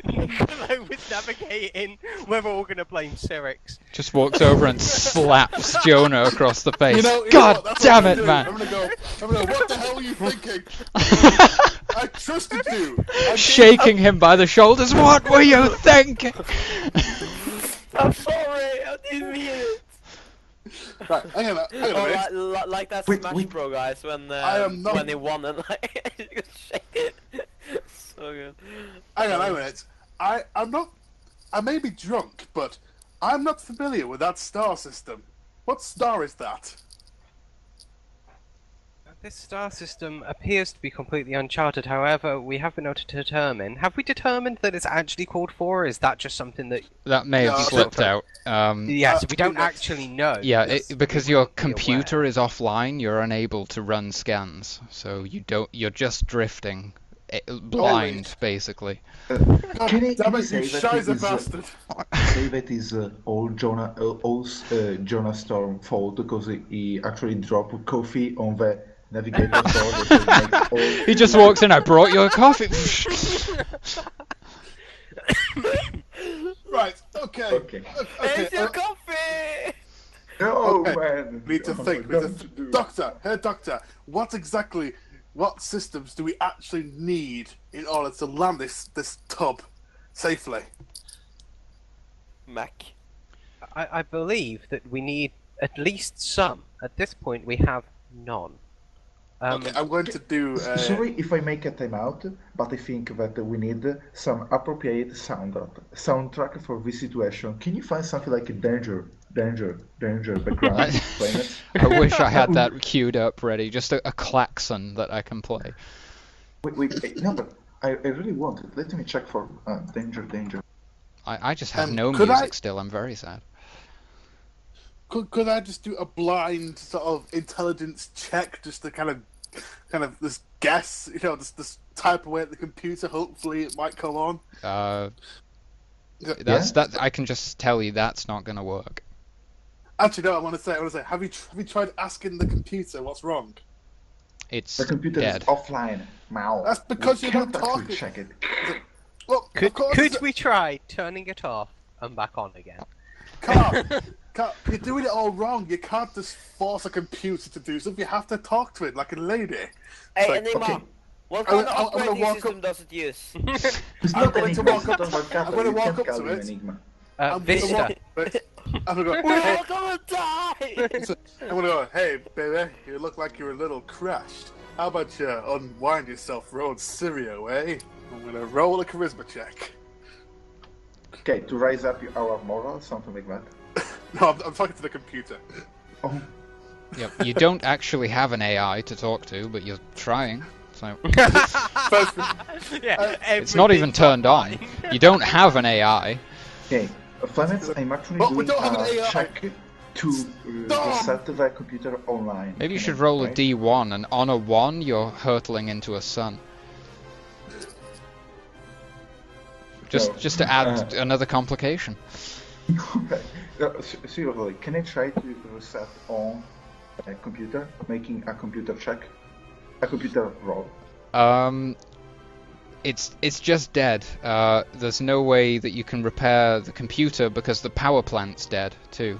Nicolò was navigating. We're all going to blame Cirix. Just walks over and slaps Jonah across the face. You know God what? That's damn what it, I'm man! I'm gonna go. What the hell are you thinking? I trusted you. Shaking him by the shoulders. What were you thinking? I'm sorry, I didn't mean it. Right, hang on a minute. Like that Wait, Smash wait. Bro guys when I am not- when they won and like shake it. So good. Hang on a minute. I'm not. I may be drunk, but I'm not familiar with that star system. What star is that? This star system appears to be completely uncharted. However, we have been able to determine. Have we determined that it's actually called 4? Or is that just something that? That may have No, slipped okay. out. Yes, we don't that's- actually know. Yeah, Yes. because your computer is offline, you're unable to run scans, so you're just drifting, blind, basically. Can I Damn it, say you that it shizer is, bastard! say that is all Jonah Storm fault because he actually dropped coffee on the navigator door that makes all... He just walks in. I brought you a coffee. Right, okay. Okay. It's your coffee! Oh Okay. man! We need to Oh, think. what to do? Doctor, Doctor, what systems do we actually need in order to land this tub safely? Mac. I believe that we need at least some. At this point, we have none. Okay, I'm going to do. Sorry if I make a timeout, but I think that we need some appropriate soundtrack for this situation. Can you find something like danger background? Playing it? I wish I had that queued up ready, just a klaxon that I can play. Wait, no, but I really want it. Let me check for danger. I just have no could music I- still. I'm very sad. Could I just do a blind sort of intelligence check, just to kind of this guess, just type away at the computer. Hopefully, it might come on. That I can just tell you that's not going to work. Actually, no. I want to say, have you tried asking the computer what's wrong? It's The computer dead. is offline. Now. That's because we you're not can't actually talking. check it. Well, Could of course, could we try turning it off and back on again? Can't. You're doing it all wrong. You can't just force a computer to do something. You have to talk to it like a lady. Hey, like, Enigma, okay. what I'm kind of gonna operating walk system up- does it use? It's I'm not going to Enigma. walk up It's not to- I'm Valcutter. going to You walk can't up call to him it. Enigma. Vista. I'm gonna go. We're Hey, all gonna die! I'm gonna go. Hey, baby, you look like you're a little crashed. How about you unwind yourself for old Serio, eh? I'm gonna roll a charisma check. Okay, to raise up our moral, something like that. No, I'm talking to the computer. Oh, Yep. You don't actually have an AI to talk to, but you're trying. So First, Yeah, it's not even everything's turned on. offline. You don't have an AI. okay. Planets, I'm actually But we doing don't have an a AI. check to Stop! reset the computer online. Maybe you should roll a right? D1, and on a 1, you're hurtling into a sun. No, Just to add another complication. Seriously, can I try to reset on a computer, making a computer check? A computer roll. It's just dead. There's no way that you can repair the computer because the power plant's dead too.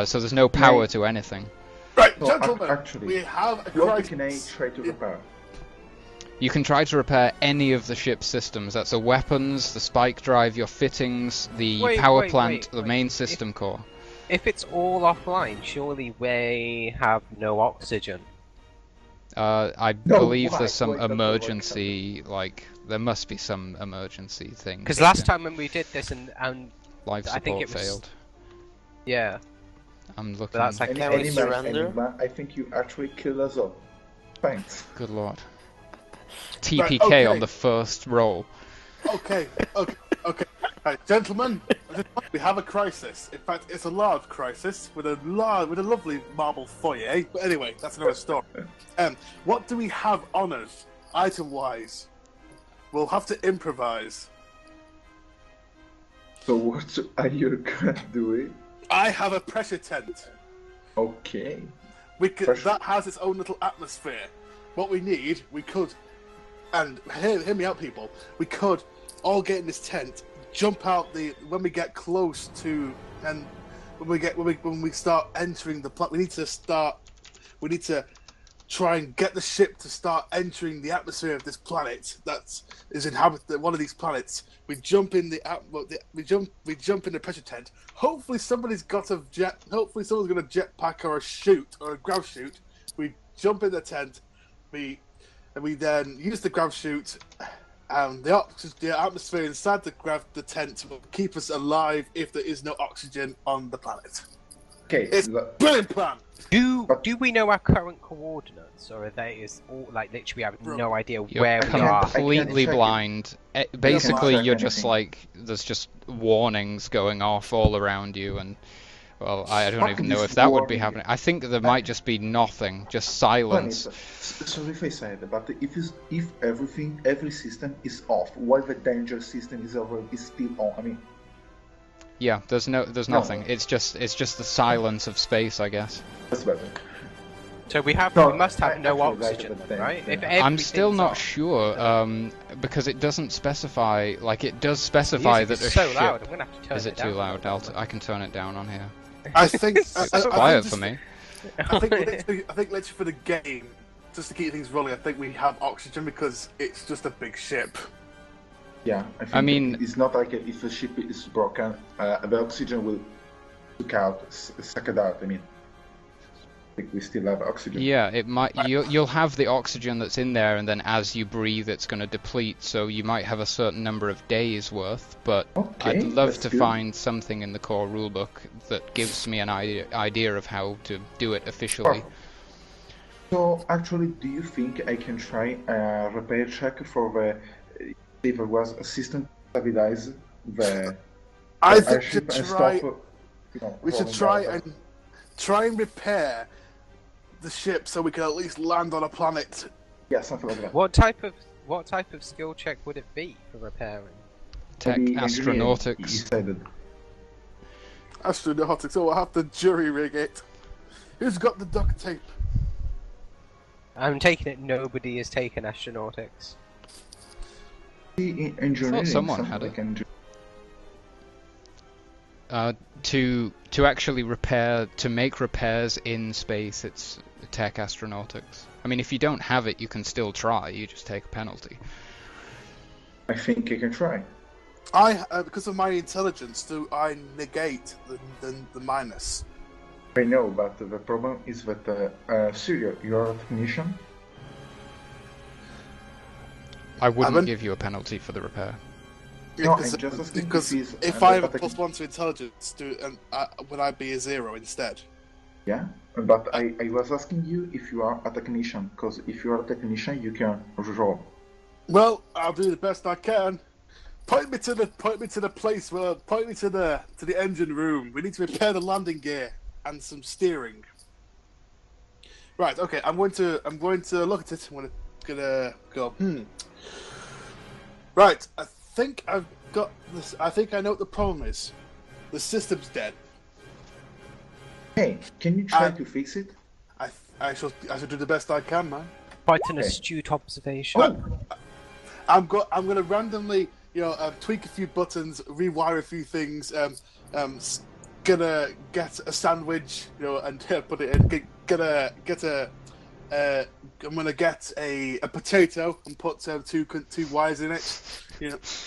So there's no power Right. to anything. right, No, gentlemen, actually, we have a What can I crisis. try to repair? You can try to repair any of the ship's systems. That's the weapons, the spike drive, your fittings, the Wait, power wait, plant, wait, the wait. main system core. If it's all offline, surely we have no oxygen. I No, believe why? there's some Why does that work? emergency, like, there must be some emergency thing. Because kicked last in. time when we did this, and Life I support think it was- failed. yeah, I'm looking. that's like- Can we Enigma, surrender? Enigma, I think you actually killed us all. Thanks. Good lord. TPK okay. on the first roll. Okay. Right, gentlemen, we have a crisis. In fact, it's a large crisis with a lovely marble foyer. But anyway, that's another story. What do we have on us, item-wise? We'll have to improvise. So what are you gonna do? I have a pressure tent. Okay. That Pressure- has its own little atmosphere. What we need, we could, and hear me out, people. We could all get in this tent, jump out when we get close to, and when we start entering the planet, we need to try and get the ship to start entering the atmosphere of this planet that is inhabited. One of these planets. We jump in we jump in the pressure tent. Hopefully somebody's got a jet. Hopefully someone's got a jetpack or a chute or a grav chute. We jump in the tent. We then use the grav chute. The atmosphere inside the tent will keep us alive if there is no oxygen on the planet. Okay. It's a brilliant plan. do we know our current coordinates, or are they all like literally have no idea You're where we are? completely check it. blind. Basically, check you're just anything. like, there's just warnings going off all around you, and well, I don't Fuck even know this if that would be warning. happening. I think there might just be nothing, just silence. Sorry if I say that, but if every system is off, while the danger system is still on. I mean, Yeah, there's nothing. It's just the silence of space, I guess. that's better. So we No, must have no actually, right oxygen, at the then, thing, right? yeah. If I'm still everything's not off. sure, because it doesn't specify. Like, it does specify Music that a is so ship. loud. I'm gonna have to turn Is it down too a loud? little I can turn it down on here. I think It's quiet for me. I think literally for the game, just to keep things rolling, I think we have oxygen because it's just a big ship. Yeah, I mean- it's not like if a ship is broken, the oxygen will suck it out. I mean, I think we still have oxygen. Yeah, it might. You'll have the oxygen that's in there, and then as you breathe, it's going to deplete. So you might have a certain number of days worth. But Okay, I'd love that's to good. find something in the core rulebook that gives me an idea of how to do it officially. So actually, do you think I can try a repair check for if there was a system to stabilize the I think airship to and try, stop? we should try and repair the ship so we can at least land on a planet. Yeah, something like that. What type of skill check would it be for repairing? Tech, Maybe engineering, astronautics. you said it. Astronautics, so we'll have to jury rig it. Who's got the duct tape? I'm taking it nobody has taken astronautics. Engineering, someone something had like it. engineering. To actually make repairs in space, it's tech astronautics. I mean, if you don't have it, you can still try. You just take a penalty. I think I can try. Because of my intelligence, do I negate the minus? I know, but the problem is that Serio, you're a technician. I wouldn't Evan? give you a penalty for the repair. No, I'm just asking because if he's if I have a attacking- +1 to intelligence, would I be a 0 instead? Yeah, but I was asking you if you are a technician, because if you are a technician, you can roll. Well, I'll do the best I can. Point me to the place where point me to the engine room. We need to repair the landing gear and some steering. Right. Okay. I'm going to look at it. I'm gonna go. Right. I think I've got this. I think I know what the problem is. The system's dead. Hey, can you try to fix it? I shall do the best I can, man. Quite an Okay. astute observation. Oh, I'm gonna randomly, tweak a few buttons, rewire a few things. Gonna get a sandwich, and put it in. I'm gonna get a potato and put two wires in it.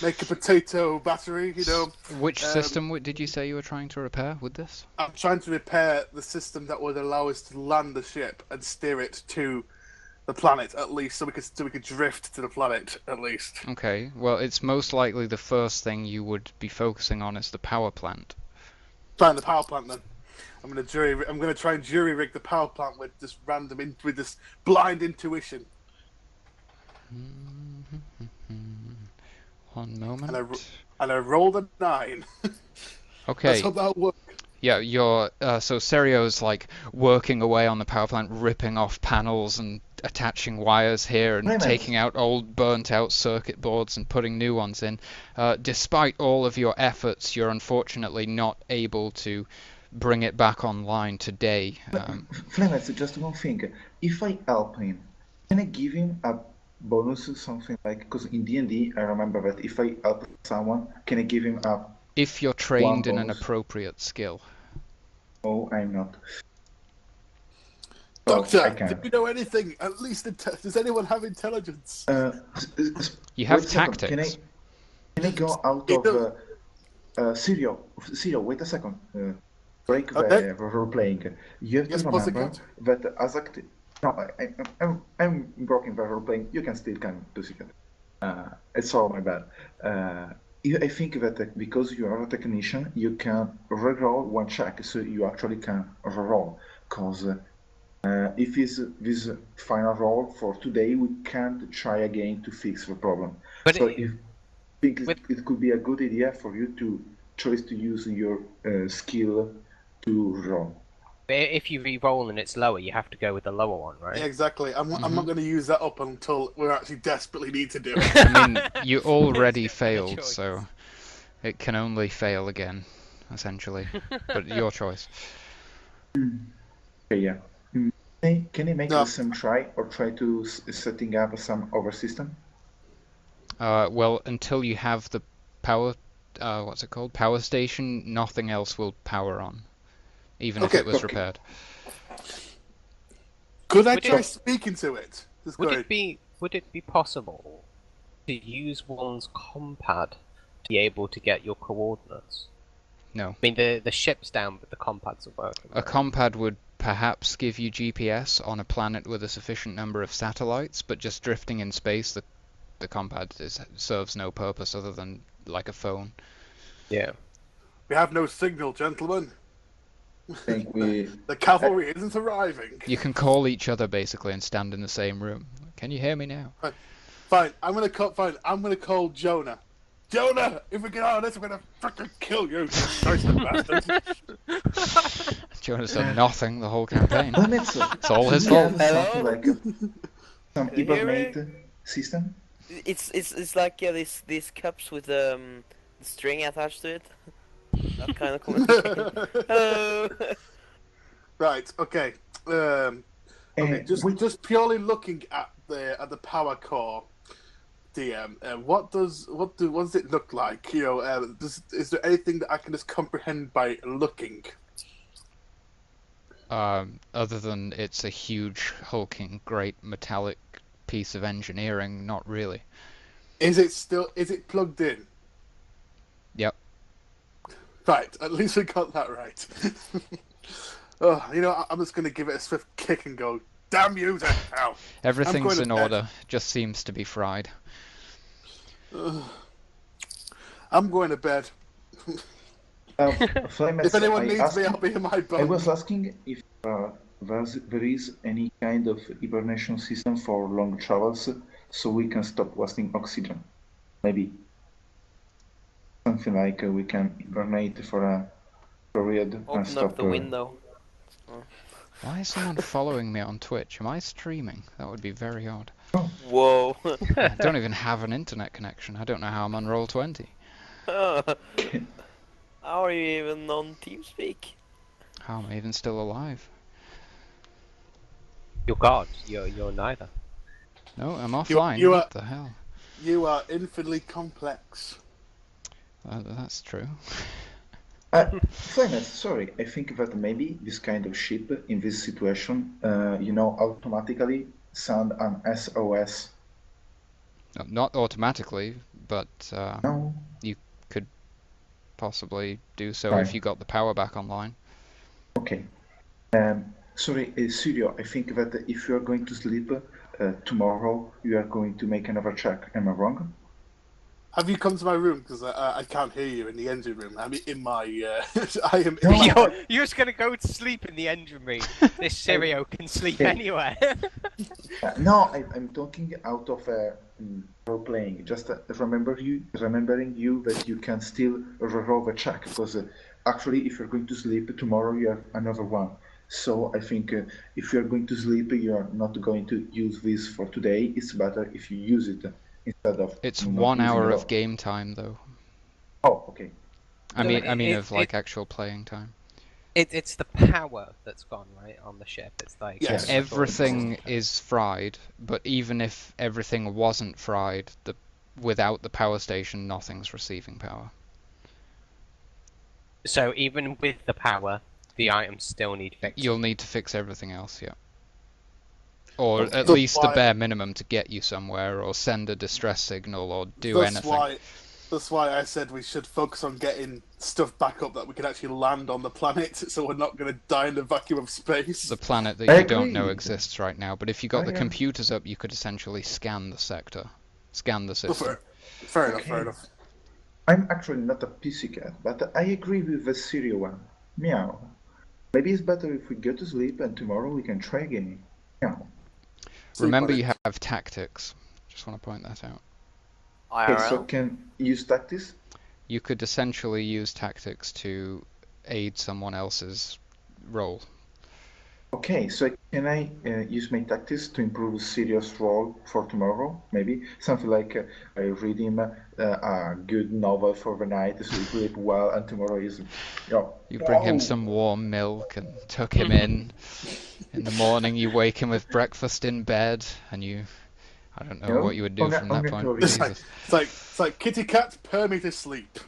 Make a potato battery. Which system did you say you were trying to repair with this? I'm trying to repair the system that would allow us to land the ship and steer it to the planet, at least, so we could drift to the planet, at least. Okay, well, it's most likely the first thing you would be focusing on is the power plant. Find the power plant, then. I'm gonna try and jury rig the power plant with this with this blind intuition. One moment. And I rolled a 9. Okay. Let's hope that'll work. Yeah, so Serio's like working away on the power plant, ripping off panels and attaching wires here and taking out old burnt out circuit boards and putting new ones in. Despite all of your efforts, you're unfortunately not able to bring it back online today. Flemeth, just one thing. If I help him, can I give him a bonus or something like? Because in D&D, I remember that if I help someone, can I give him a? If you're trained in an bonus. appropriate skill. Oh, I'm not. Doctor, I can. do you know anything? At least does anyone have intelligence? You have Wait a second, tactics. Can I go out of Serio? Serio, wait a second. Break the Okay. role playing. You have Yes, to boss, remember I that as active. No, I'm broken the role playing. You can still come to secret. It's all my bad. I think that because you are a technician, you can reroll one check, so you actually can reroll. Because if it's this final roll for today, we can't try again to fix the problem. But so it- it could be a good idea for you to choose to use your skill to roll. If you re-roll and it's lower, you have to go with the lower one, right? Yeah, exactly. I'm not going to use that up until we actually desperately need to do it. I mean, you already It's failed, choice. so it can only fail again, essentially. But your choice. Okay, yeah. Can I make No. the same try or try to setting up some other system? Well, until you have the power, what's it called? Power station, nothing else will power on, even if Okay, it was okay. repaired. Could I Would try it- speaking to it? Just Would going, it be possible to use one's compad to be able to get your coordinates? No. I mean, the ship's down, but the compads are working. A compad would perhaps give you GPS on a planet with a sufficient number of satellites, but just drifting in space, the compad serves no purpose other than like a phone. Yeah. we have no signal, gentlemen. I think we. The cavalry isn't arriving. You can call each other basically and stand in the same room. Can you hear me now? Fine, I'm gonna call Jonah. Jonah, if we get out of this, we're gonna fucking kill you, you bastard. Jonas done nothing the whole campaign. Flemeth, It's all his do you fault. have something like some Can you hear me? hibernate system? It's like these cups with string attached to it. That kind of communication. Hello. Right, okay. Okay, just purely looking at the power core, DM. What does it look like? Is there anything that I can just comprehend by looking? Other than it's a huge, hulking, great metallic piece of engineering, not really. Is it plugged in? Yep. Right, at least we got that right. I'm just going to give it a swift kick and go, damn you to hell. Everything's going in to bed. order, just seems to be fried. I'm going to bed. Flames, If anyone I needs asked- me, I'll be in my bunk. I was asking if there is any kind of hibernation system for long travels, so we can stop wasting oxygen. Maybe something like we can hibernate for a period and Open stop. up the window. Why is someone following me on Twitch? Am I streaming? That would be very odd. Whoa. I don't even have an internet connection. I don't know how I'm on Roll20. How are you even on TeamSpeak? How am I even still alive? You're God. You're neither. No, I'm offline. you What are- the hell? You are infinitely complex. That's true. Flames, sorry, I think that maybe this kind of ship in this situation, automatically send an SOS. No, not automatically, but No. you could possibly do so Right. if you got the power back online. Okay. Sorry, Serio, I think that if you are going to sleep tomorrow, you are going to make another check. Am I wrong? Have you come to my room? Because I can't hear you in the engine room. I'm in my. I am. No. In my... You're just gonna go to sleep in the engine room. This Serio can sleep Hey. anywhere. No, I'm talking out of role playing. Just remembering you that you can still roll the check because actually, if you're going to sleep tomorrow, you have another one. So I think if you're going to sleep, you are not going to use this for today. It's better if you use it instead of. It's not 1 using hour it of all. game time, though. Oh, okay. I No, mean, it- of like actual playing time. It's the power that's gone right on the ship. It's like Yes. Everything is fried, but even if everything wasn't fried, without the power station, nothing's receiving power. So even with the power, the items still need fixing. You'll need to fix everything else, yeah. Or at That's least the why- bare minimum to get you somewhere, or send a distress signal, or do anything. That's why I said we should focus on getting stuff back up that we can actually land on the planet, so we're not going to die in the vacuum of space. The planet that I you don't know agree. exists right now, but if you got Oh, the yeah. computers up, you could essentially scan the sector, scan the Oh, system. fair enough. Okay. Fair enough. I'm actually not a PC cat, but I agree with the Syria one. Meow. Maybe it's better if we go to sleep and tomorrow we can try again. Meow. Remember, Sleep you on it. have tactics. Just want to point that out. Okay, so IRL? can use tactics? You could essentially use tactics to aid someone else's role. Okay, so can I use my tactics to improve Sirius role for tomorrow? Maybe something like I read him a good novel for the night, so he sleep well, and tomorrow is. You bring him Wow. some warm milk and tuck him in. In the morning, you wake him with breakfast in bed, and I don't know No? what you would do Only- from that only point. Tory. It's Jesus. like kitty cat, purr me to sleep.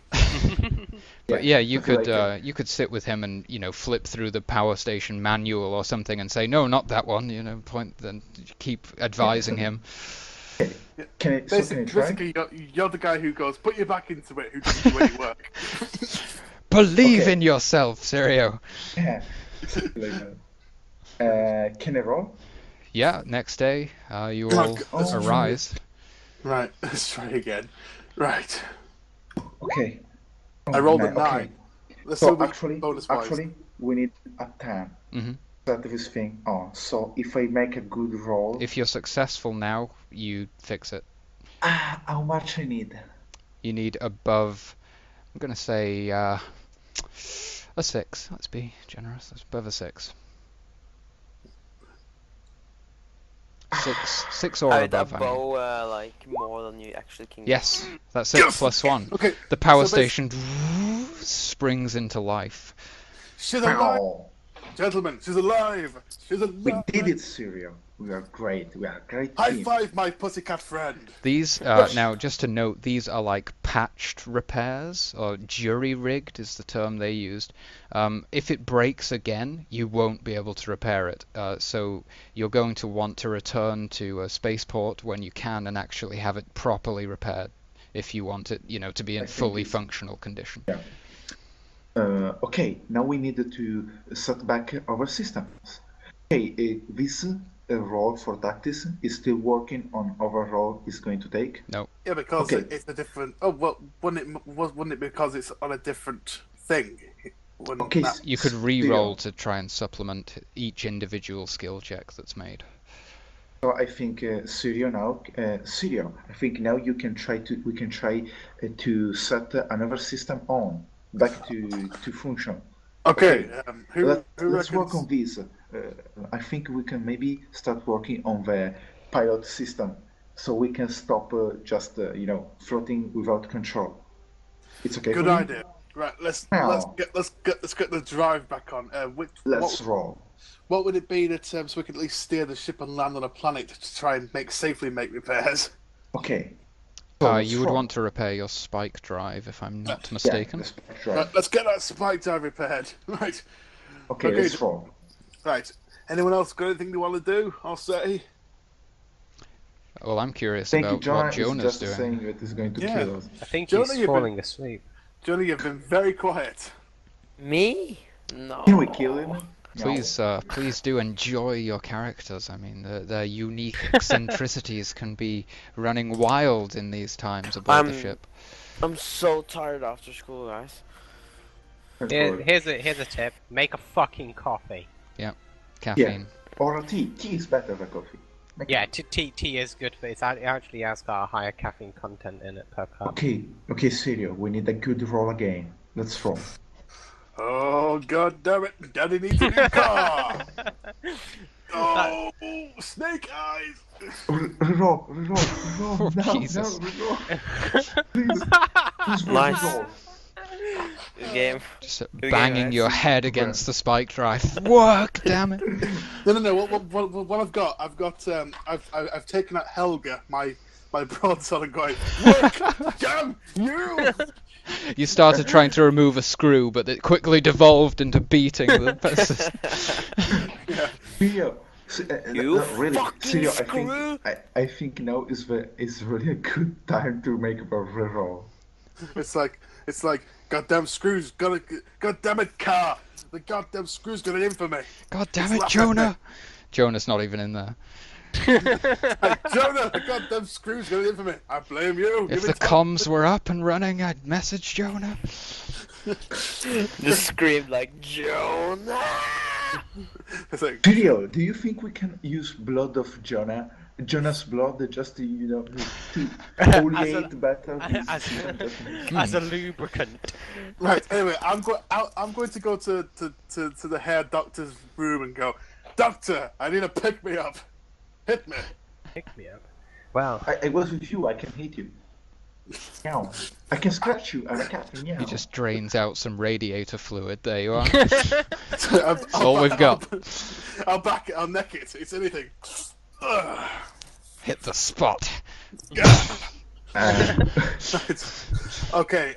But yeah, you something could like you could sit with him and flip through the power station manual or something and say no, not that one. Point then keep advising him. Can I try? Basically, you're the guy who goes, put your back into it, who doesn't do any work. Believe Okay. in yourself, Serio. Yeah. Something like that. Can I roll? Yeah, next day you Oh, all God. arise. Right, let's try again. Right. Okay. I rolled a okay. 9. Let's So still be actually, bonus-wise. we need a 10. hmm Set this thing on. So if I make a good roll, If you're successful now, you fix it. how much I need? You need above. I'm gonna say a 6. Let's be generous. That's above a 6. 6 or Are it above. I mean. above, like, more than you actually can get? Yes, that's it. Yes! Plus 1. Okay, The power so basi- station springs into life. she's alive, Ow. gentlemen. She's alive. She's alive. We did it, Serio. We are great. We are a great High team. five, my pussycat friend. These now, just to note, these are like patched repairs, or jury-rigged is the term they used. If it breaks again, you won't be able to repair it. So you're going to want to return to a spaceport when you can and actually have it properly repaired if you want it, to be in I think fully it's- functional condition. Yeah. Okay, now we need to set back our systems. Okay, this a role for tactics is still working on overall is going to take? No. Yeah, because Okay. it's a different. Oh well, wouldn't it because it's on a different thing? Wouldn't Okay, that- You could Serio. re-roll to try and supplement each individual skill check that's made. So I think Serio now, Serio. I think now we can try to set another system on back to function. Okay. Okay. Who Let's reckons? work on this. I think we can maybe start working on the pilot system, so we can stop just floating without control. It's okay Good for you? idea. Right. Let's Now. get the drive back on. Let's roll. What would it be that so we could at least steer the ship and land on a planet to try and safely make repairs? Okay. So let's You would roll. want to repair your spike drive, if I'm not Yeah, mistaken. let's try. Right, let's get that spike drive repaired. Right. Okay, okay. let's roll. Right. Anyone else got anything they want to do? I'll say. Well, I'm curious Thank you, about Jonah. what Jonah's is just doing. saying that he's going to Yeah. kill us. I think Jonah, he's you've been- falling asleep. Jonah, you've been very quiet. Me? No. Can we kill him? No. Please do enjoy your characters. I mean, their unique eccentricities can be running wild in these times aboard the ship. I'm so tired after school, guys. Here's a tip: make a fucking coffee. Caffeine. Or a tea. Tea is better than coffee. Make Yeah, it- tea is good for it. It actually has got a higher caffeine content in it per cup. Okay, Serio. We need a good roll again. Let's roll. Oh god damn it! Daddy needs a new car. Oh, snake eyes! Reroll. Oh, No, Jesus. reroll. Please roll, Nice. reroll. Good game. Just game, banging guys. your head against the spike drive. Work, damn it! No. What I've got. I've taken out Helga, my broadsword, and going. Work, damn you! You started trying to remove a screw, but it quickly devolved into beating the. Yeah. Serio. You really, fucking Serio, screw. I think now is really a good time to make a reroll. It's like goddamn screws. Goddamn it, car. The goddamn screws got it in for me. God damn It's it, laughing Jonah! at me. Jonah's not even in there. Hey, Jonah, the goddamn screws got it in for me. I blame you. If Give the it time. comms were up and running, I'd message Jonah. Just screamed like Jonah. It's like, Serio, do you think we can use blood of Jonah's blood, just to to foliate better? As a lubricant. right. Anyway, I'm going to go to the hair doctor's room and go, Doctor, I need a pick me up. Hit me. Pick me up. Well, I was with you. I can hit you. Meow. I can scratch you. I'm a cat. Meow. He just drains out some radiator fluid. There you are. That's all we've got. I'll back it. I'll neck it. It's anything. Ugh. Hit the spot. Right. Okay.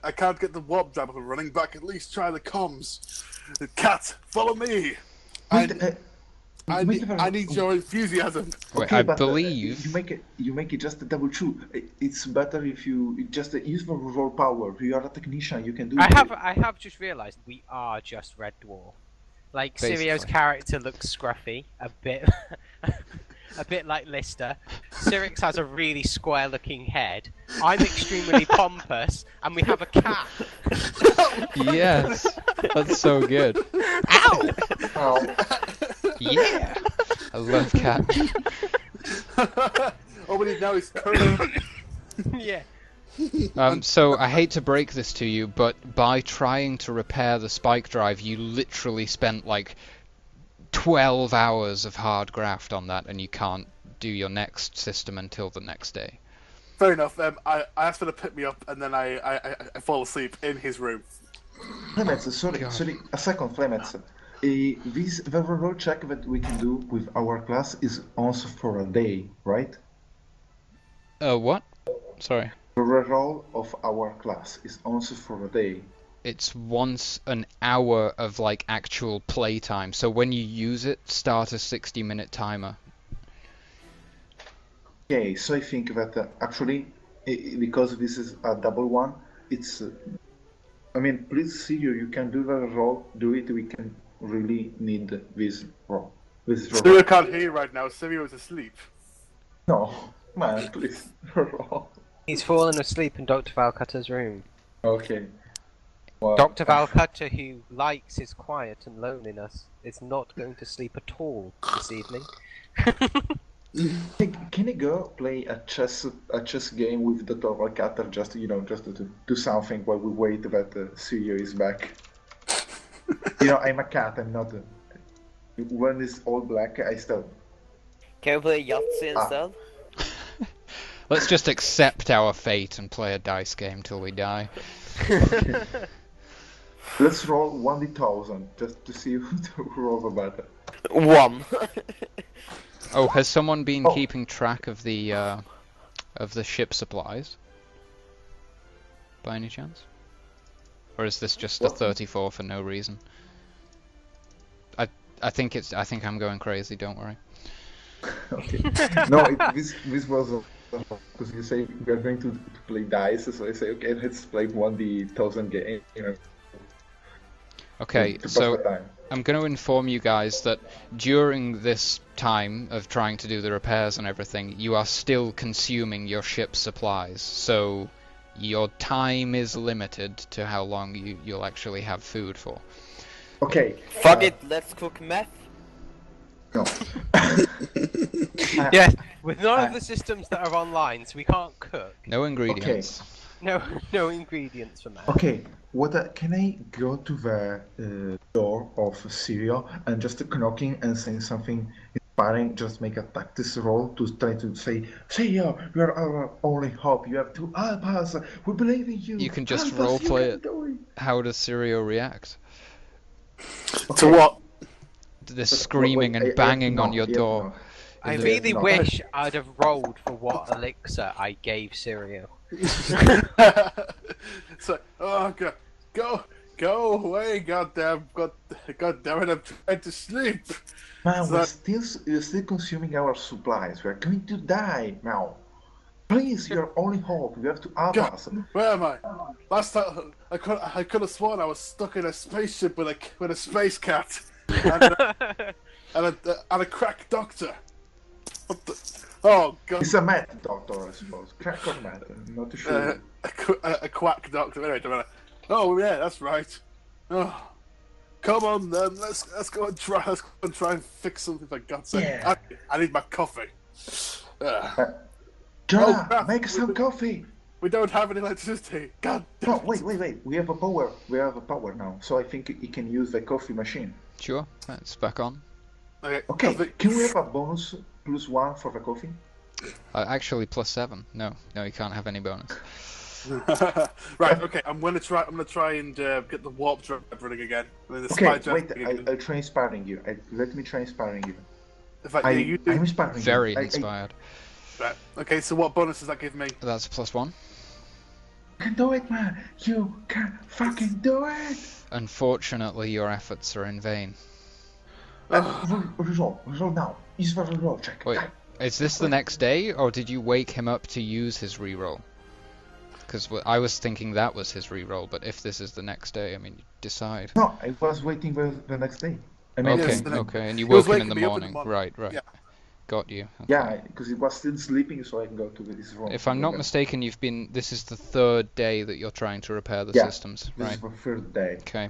I can't get the warp drive up and running, but I can at least try the comms. The cat, follow me. I need your enthusiasm. Wait, Okay, I but, believe. you make it just a double true. It's better if you just use the raw power. You are a technician. You can do it. I have just realised we are just Red Dwarf. Like Basically. Serio's character looks scruffy, a bit, a bit like Lister. Cirix has a really square-looking head. I'm extremely pompous, and we have a cat. Yes, that's so good. Ow! Ow. Yeah, I love cat. All we need now is courage. Yeah. So I hate to break this to you, but by trying to repair the spike drive, you literally spent like 12 hours of hard graft on that, and you can't do your next system until the next day. Fair enough. I asked for to pick me up, and then I fall asleep in his room. Flemets, sorry, a second, Flemets. The roll check that we can do with our class is also for a day, right? What? Sorry. The reroll of our class is also for a day. It's once an hour of like actual playtime. So when you use it, start a 60-minute timer. Okay, so I think that actually, because this is a double one, it's. I mean, please, Serio, you can do the roll. Do it. We can really need this roll. With Serio can't hear you right now. Serio is asleep. No, man, please. He's fallen asleep in Dr. Valcutter's room. Okay. Well, Dr. Valcutter, who likes his quiet and loneliness, is not going to sleep at all this evening. Can you go play a chess game with Dr. Valcutter just to do something while we wait that Serio is back? I'm a cat. I'm not. When it's all black, I still. Can we play Yahtzee instead? Let's just accept our fate and play a dice game till we die. Let's roll 1d1000 just to see who rolls better. 1. Oh, has someone been keeping track of the ship supplies? By any chance? Or is this just a 34 for no reason? I think I'm going crazy. Don't worry. Okay. No, this was because you say we are going to play dice, so I say okay, let's play 1d1000 game. Okay, so I'm going to inform you guys that during this time of trying to do the repairs and everything, you are still consuming your ship's supplies. So your time is limited to how long you'll actually have food for. Okay. Fuck it, let's cook meth. No. Yes, with none of the systems that are online, so we can't cook. No ingredients. No ingredients for meth. Okay. Can I go to the door of Serio and just knocking and saying something inspiring? Just make a tactics roll to try to say, Serio, you are our only hope. You have to help us. We believe in you. You can just Help us, roleplay you can it. How does Serio react? To what? This screaming and banging on your door. I really wish I'd have rolled for what elixir I gave Serio. So, oh god, go away, goddamn it! I'm trying to sleep. Man, So we're still consuming our supplies. We're going to die now. Please, your only hope. You have to help us. Where am I? Last time I could have sworn I was stuck in a spaceship with a space cat and a crack doctor. What the? Oh god! It's a mad doctor, I suppose. Crack or mad? I'm not too sure. A quack doctor. Anyway, don't matter. Oh yeah, that's right. Oh, come on then. Let's go and try. Let's go and try and fix something for God's sake. Yeah. I need my coffee. Jonah, make some coffee. We don't have any electricity. God. No, wait. We have a power. We have a power now, so I think he can use the coffee machine. Sure, that's back on. Okay. Can we have a bonus +1 for the coffee? Actually, +7. No, you can't have any bonus. Right. Okay. I'm gonna try and get the warp drive running again. Okay. Wait. I'll try inspiring you. Let me try inspiring you. In fact, you do. I'm inspiring you. Very inspired. Right. Okay. So what bonus does that give me? That's +1. You can do it, man. You can fucking do it. Unfortunately, your efforts are in vain. Reroll now. Use the reroll check. Wait, is this the next day, or did you wake him up to use his reroll? Because I was thinking that was his reroll, but if this is the next day, I mean, decide. No, I was waiting for the next day. Okay, and you woke him in the morning. Right. Yeah. Got you. Okay. Yeah, because he was still sleeping, so I can go to this room. If I'm not mistaken, this is the third day that you're trying to repair the systems, right? This is the third day. Okay.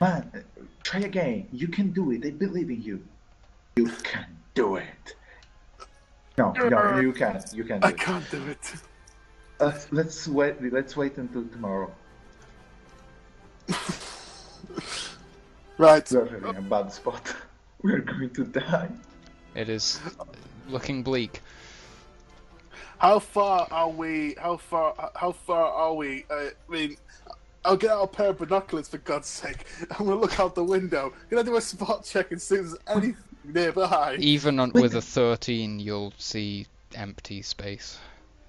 Man, try again. You can do it. I believe in you. You can do it. No, you can't. You can't do I it. can't do it. Let's wait until tomorrow. Right. We're in a bad spot. We're going to die. It is looking bleak. How far are we? I mean, I'll get out a pair of binoculars for God's sake. I'm gonna look out the window. Can I do a spot check and see if there's anything nearby? Even with a 13, you'll see empty space.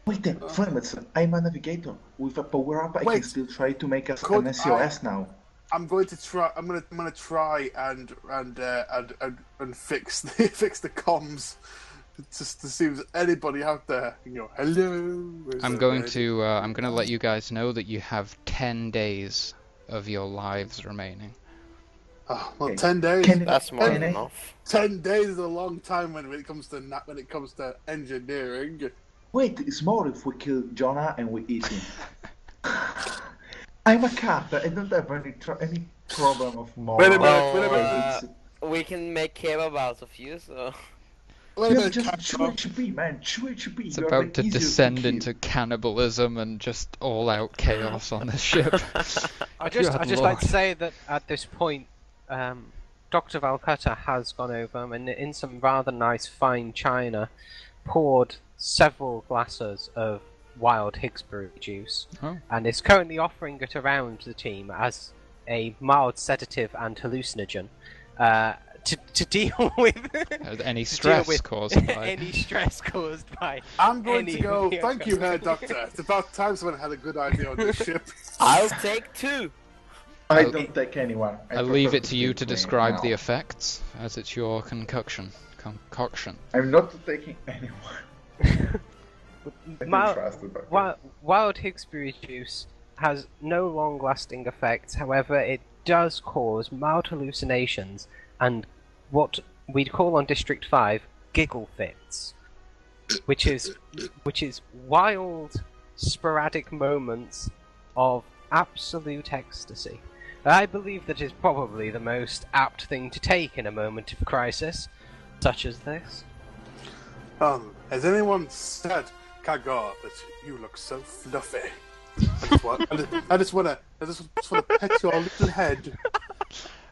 Wait there, friends. I'm a navigator. With a power-up, I can still try to make us an SOS now. I'm going to try. I'm gonna try and fix the comms just to see if there's anybody out there. You know, hello. I'm going to let you guys know that you have 10 days of your lives remaining. Oh, well, Okay. 10 days. That's more than I- enough. 10 days is a long time when it comes to engineering. Wait, it's more if we kill Jonah and we eat him. I'm a cat. I don't have any problem of more. Wait a minute, Well, wait a minute. we can make kebab out of you, so... Wait a Yeah, minute, just Kagnor. chew HP, man. Chew HP. It's You're about the to easier descend kill. into cannibalism and just all-out chaos on this ship. I'd Good just like to lord. say that at this point, Dr. Valcutter has gone over and in some rather nice fine china poured several glasses of wild Higgsbury juice Oh. and is currently offering it around the team as a mild sedative and hallucinogen to deal with Any to stress deal with caused by any stress caused by I'm going to any go. of the Thank you, Herr outcomes. Doctor. It's about time someone had a good idea on this ship. I'll take 2! I I'll- don't take anyone. I I'll leave prefer it to you take to me describe now. the effects, as it's your concoction. I'm not taking anyone. I Mild- don't trust it, but- Wild Higgsbury juice has no long-lasting effects. However, it does cause mild hallucinations and what we'd call on District 5 giggle fits, which is wild, sporadic moments of absolute ecstasy. I believe that is probably the most apt thing to take in a moment of crisis, such as this. Has anyone said, Kagnor, that you look so fluffy? I just want to pet your little head.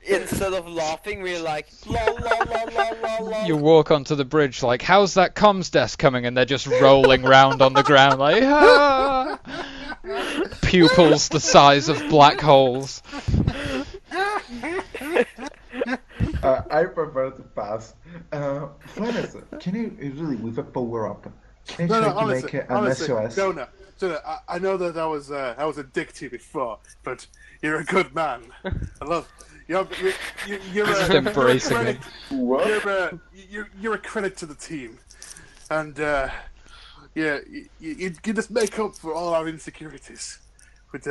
Instead of laughing, we're like, lol, lol, lol, lol, lol, lol. You walk onto the bridge like, how's that comms desk coming? And they're just rolling round on the ground like, ah! Pupils the size of black holes. I prefer to pass. Flannis, can you really, with a power up, can you try to make an honestly, SOS? Jonah, I know that I was a dick to you before, but you're a good man. I love you're Just a embracing credit, him. What? you're a credit to the team, and yeah, you just make up for all our insecurities with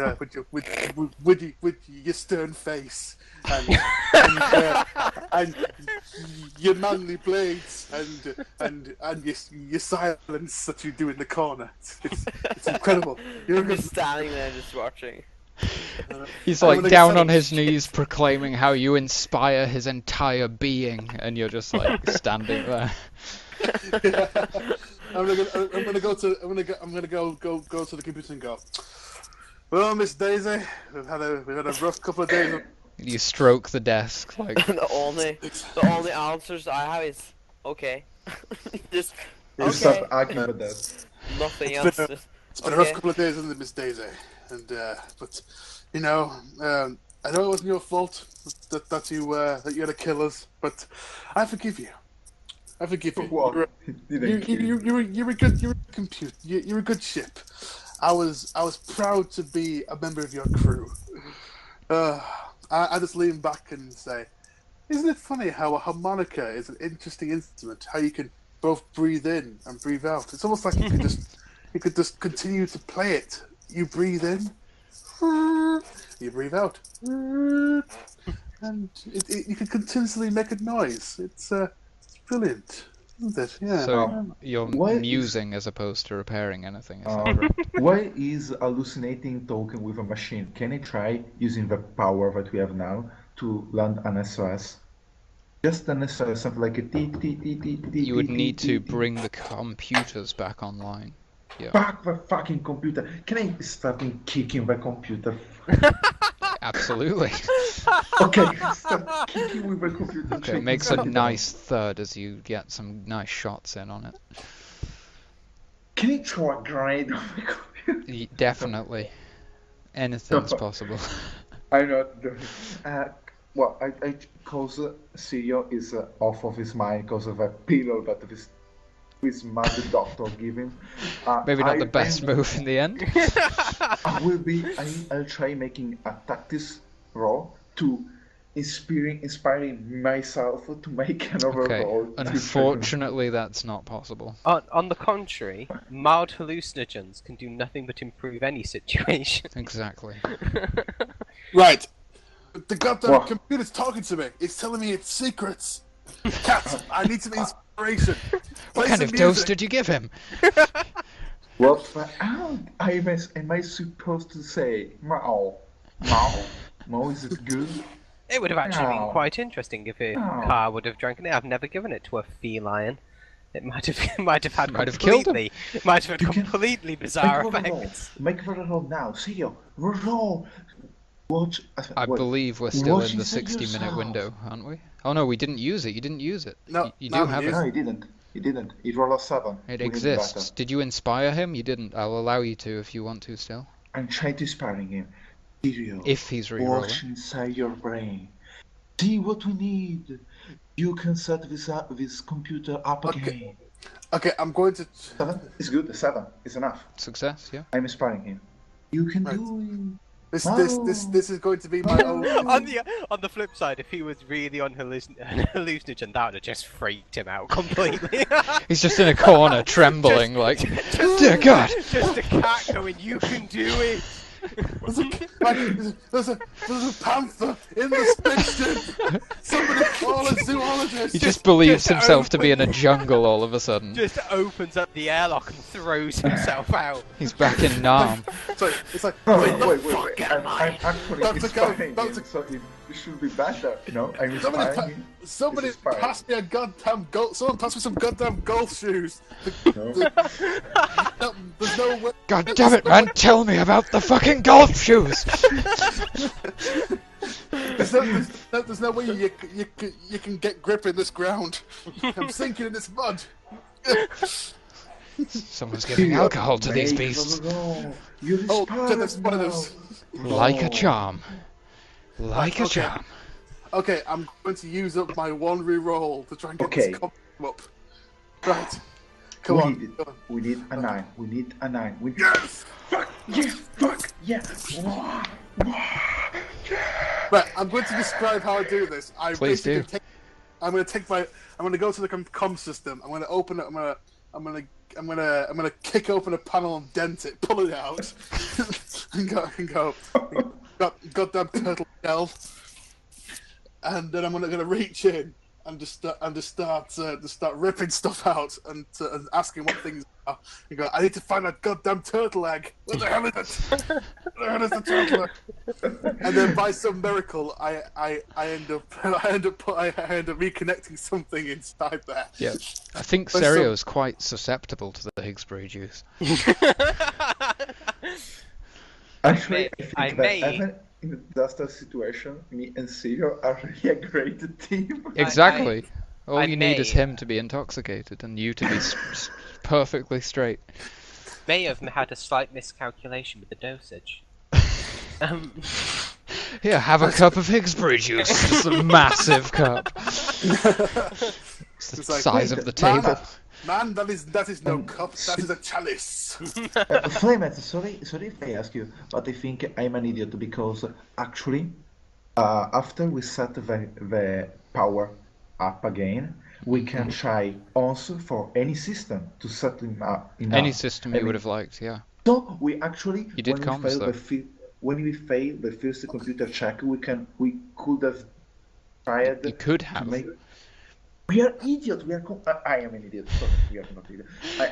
your stern face and your manly blades and your silence that you do in the corner. It's incredible. You're a I'm good just standing there just watching. He's I'm like gonna down say on his shit. knees proclaiming how you inspire his entire being, and you're just like standing there. I'm gonna go to the computer and go. Well, Miss Daisy, we've had a rough couple of days. You stroke the desk like, the only answers I have is okay. just You okay. stop arguing with that. Nothing It's else. been Just, It's been a okay. rough couple of days, isn't it, Miss Daisy? And but you know, I know it wasn't your fault that you had to kill us, but I forgive you. I forgive you. What? You're a good ship. I was proud to be a member of your crew. I just lean back and say, isn't it funny how a harmonica is an interesting instrument? How you can both breathe in and breathe out. It's almost like you could just continue to play it. You breathe in, you breathe out, and you can continuously make a noise. It's brilliant, isn't it? Yeah. so you're What is- musing as opposed to repairing anything. Is that correct? Why is hallucinating talking with a machine? Can I try using the power that we have now to land an SOS? Just an SOS, something like a t. You would need to bring the computers back online. Fuck the fucking computer. Can I start kicking the computer? Absolutely. Okay, start kicking with the computer. Okay, it makes a nice thud as you get some nice shots in on it. Can you throw a grenade on the computer? Definitely. Anything's possible. I'm not doing well, I cause Serio is off of his mind because of a pillow that his mother doctor gave him. Maybe not the best move in the end. I'll try making a tactics roll to inspiring myself to make another Okay. roll. Unfortunately, that's not possible. On the contrary, mild hallucinogens can do nothing but improve any situation. Exactly. Right. The goddamn What? computer's talking to me. It's telling me its secrets. Cat, I need some inspiration. What kind of dose did you give him? What? How am I supposed to say? Mao. Mao. Mao, is it good? It would have actually been No. quite interesting if a No. car would have drunk it. I've never given it to a feline. It might have had Might have killed him. It might have had You can- completely bizarre Make a roll. effects. Make a roll now. Serio. Roll. Watch. I wait. believe we're still Watch in the it 60-minute yourself. window, aren't we? Oh no, we didn't use it. You didn't use it. No, you no, do have you it. No, he didn't. He didn't. It rolled a 7. It We need exists. better. Did you inspire him? You didn't. I'll allow you to if you want to still. I'm trying to inspire him. Serio. If he's Watch rerolling. inside your brain. See what we need. You can set this computer up Okay. again. Okay, I'm going to. 7 is good. 7 is enough. Success, yeah. I'm inspiring him. You can Right. do it. This is going to be my own. On the flip side, if he was really on hallucinogen, that would have just freaked him out completely. He's just in a corner, trembling, like, dear God! Just a cat going, "You can do it." There's a panther in the spaceship. Somebody call a zoologist. He just believes just himself to be in a open- jungle all of a sudden. Just opens up the airlock and throws himself out. He's back in Nam. It's like. Oh, wait, wait. I'm actually That's a inspiring go- him, that's so it should be better. No, I'm inspiring him. Somebody It's inspiring. pass me a goddamn golf. Someone pass me some goddamn golf shoes. No. There's no way. God damn it, man! Tell me about the fucking golf shoes! There's no way you can get grip in this ground. I'm sinking in this mud. Someone's giving alcohol to these beasts. No, you're Oh, inspired that's one of those. Like a charm. Like a Okay. charm. Okay, I'm going to use up my one reroll to try and get Okay. this comp up. Right. Come on. We need a 9. We need a 9. Yes! Yes! Fuck! Yeah! Right, I'm going to describe how I do this. Please do. I'm going to go to the com system. I'm going to open it. I'm going to kick open a panel and dent it, pull it out, and go. Goddamn turtle shell. And then I'm going to reach in and just start ripping stuff out and asking what things are. And go, I need to find that goddamn turtle egg. Where the hell is it? Where the hell is the turtle egg? And then by some miracle, I end up reconnecting something inside there. Yeah. I think But Serio is quite susceptible to the Higgsbury juice. Actually, I I think may- that even in a disaster situation, me and Serio are really a great team. Exactly. All I you need is may- him to be intoxicated and you to be perfectly straight. May have had a slight miscalculation with the dosage. Here, have a cup of Higgsbury juice. Just a massive cup. It's the It's like, size of the table. Man, that is no cup. That is a chalice. Flamet, sorry if I ask you, but I think I'm an idiot because actually, after we set the power up again, we can try also for any system to set them up. Any system you would have liked, yeah. So we actually, You did comms, though. when we fail the first computer check, we could have tried. You could to have. make. We are idiots. I am an idiot. Sorry, we are not idiots.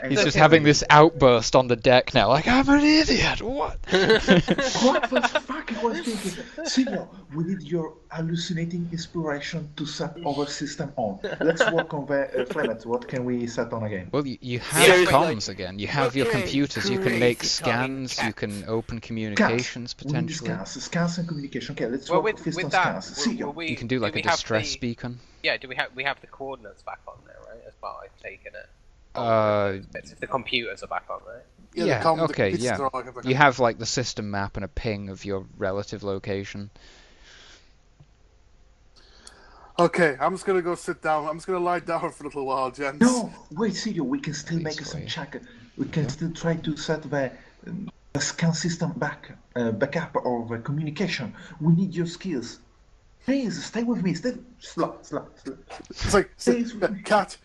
He's just having this outburst on the deck now, like, I'm an idiot, what? What the fuck I was thinking? Serio, we need your hallucinating inspiration to set our system on. Let's work on the Clement. What can we set on again? Well, you have Seriously, comms again, you have your okay, computers, you can make crazy talking scans, you cat. can open communications We need potentially. scans and communication. Okay, let's Well, work with, first on with that, scans. Serio. You can do like a distress beacon. Yeah, we have the coordinates back on there, right? As well, I've taken it. The computers are back on, right? Yeah, the okay, pieces yeah. are all like- You have like the system map and a ping of your relative location. Okay, I'm just gonna go sit down. I'm just gonna lie down for a little while, gents. No, wait, Serio. We can still Please, make some wait. check. We can still try to set the scan system backup or the communication. We need your skills. Please stay with me. Stay. Slow. It's like, Please. cat.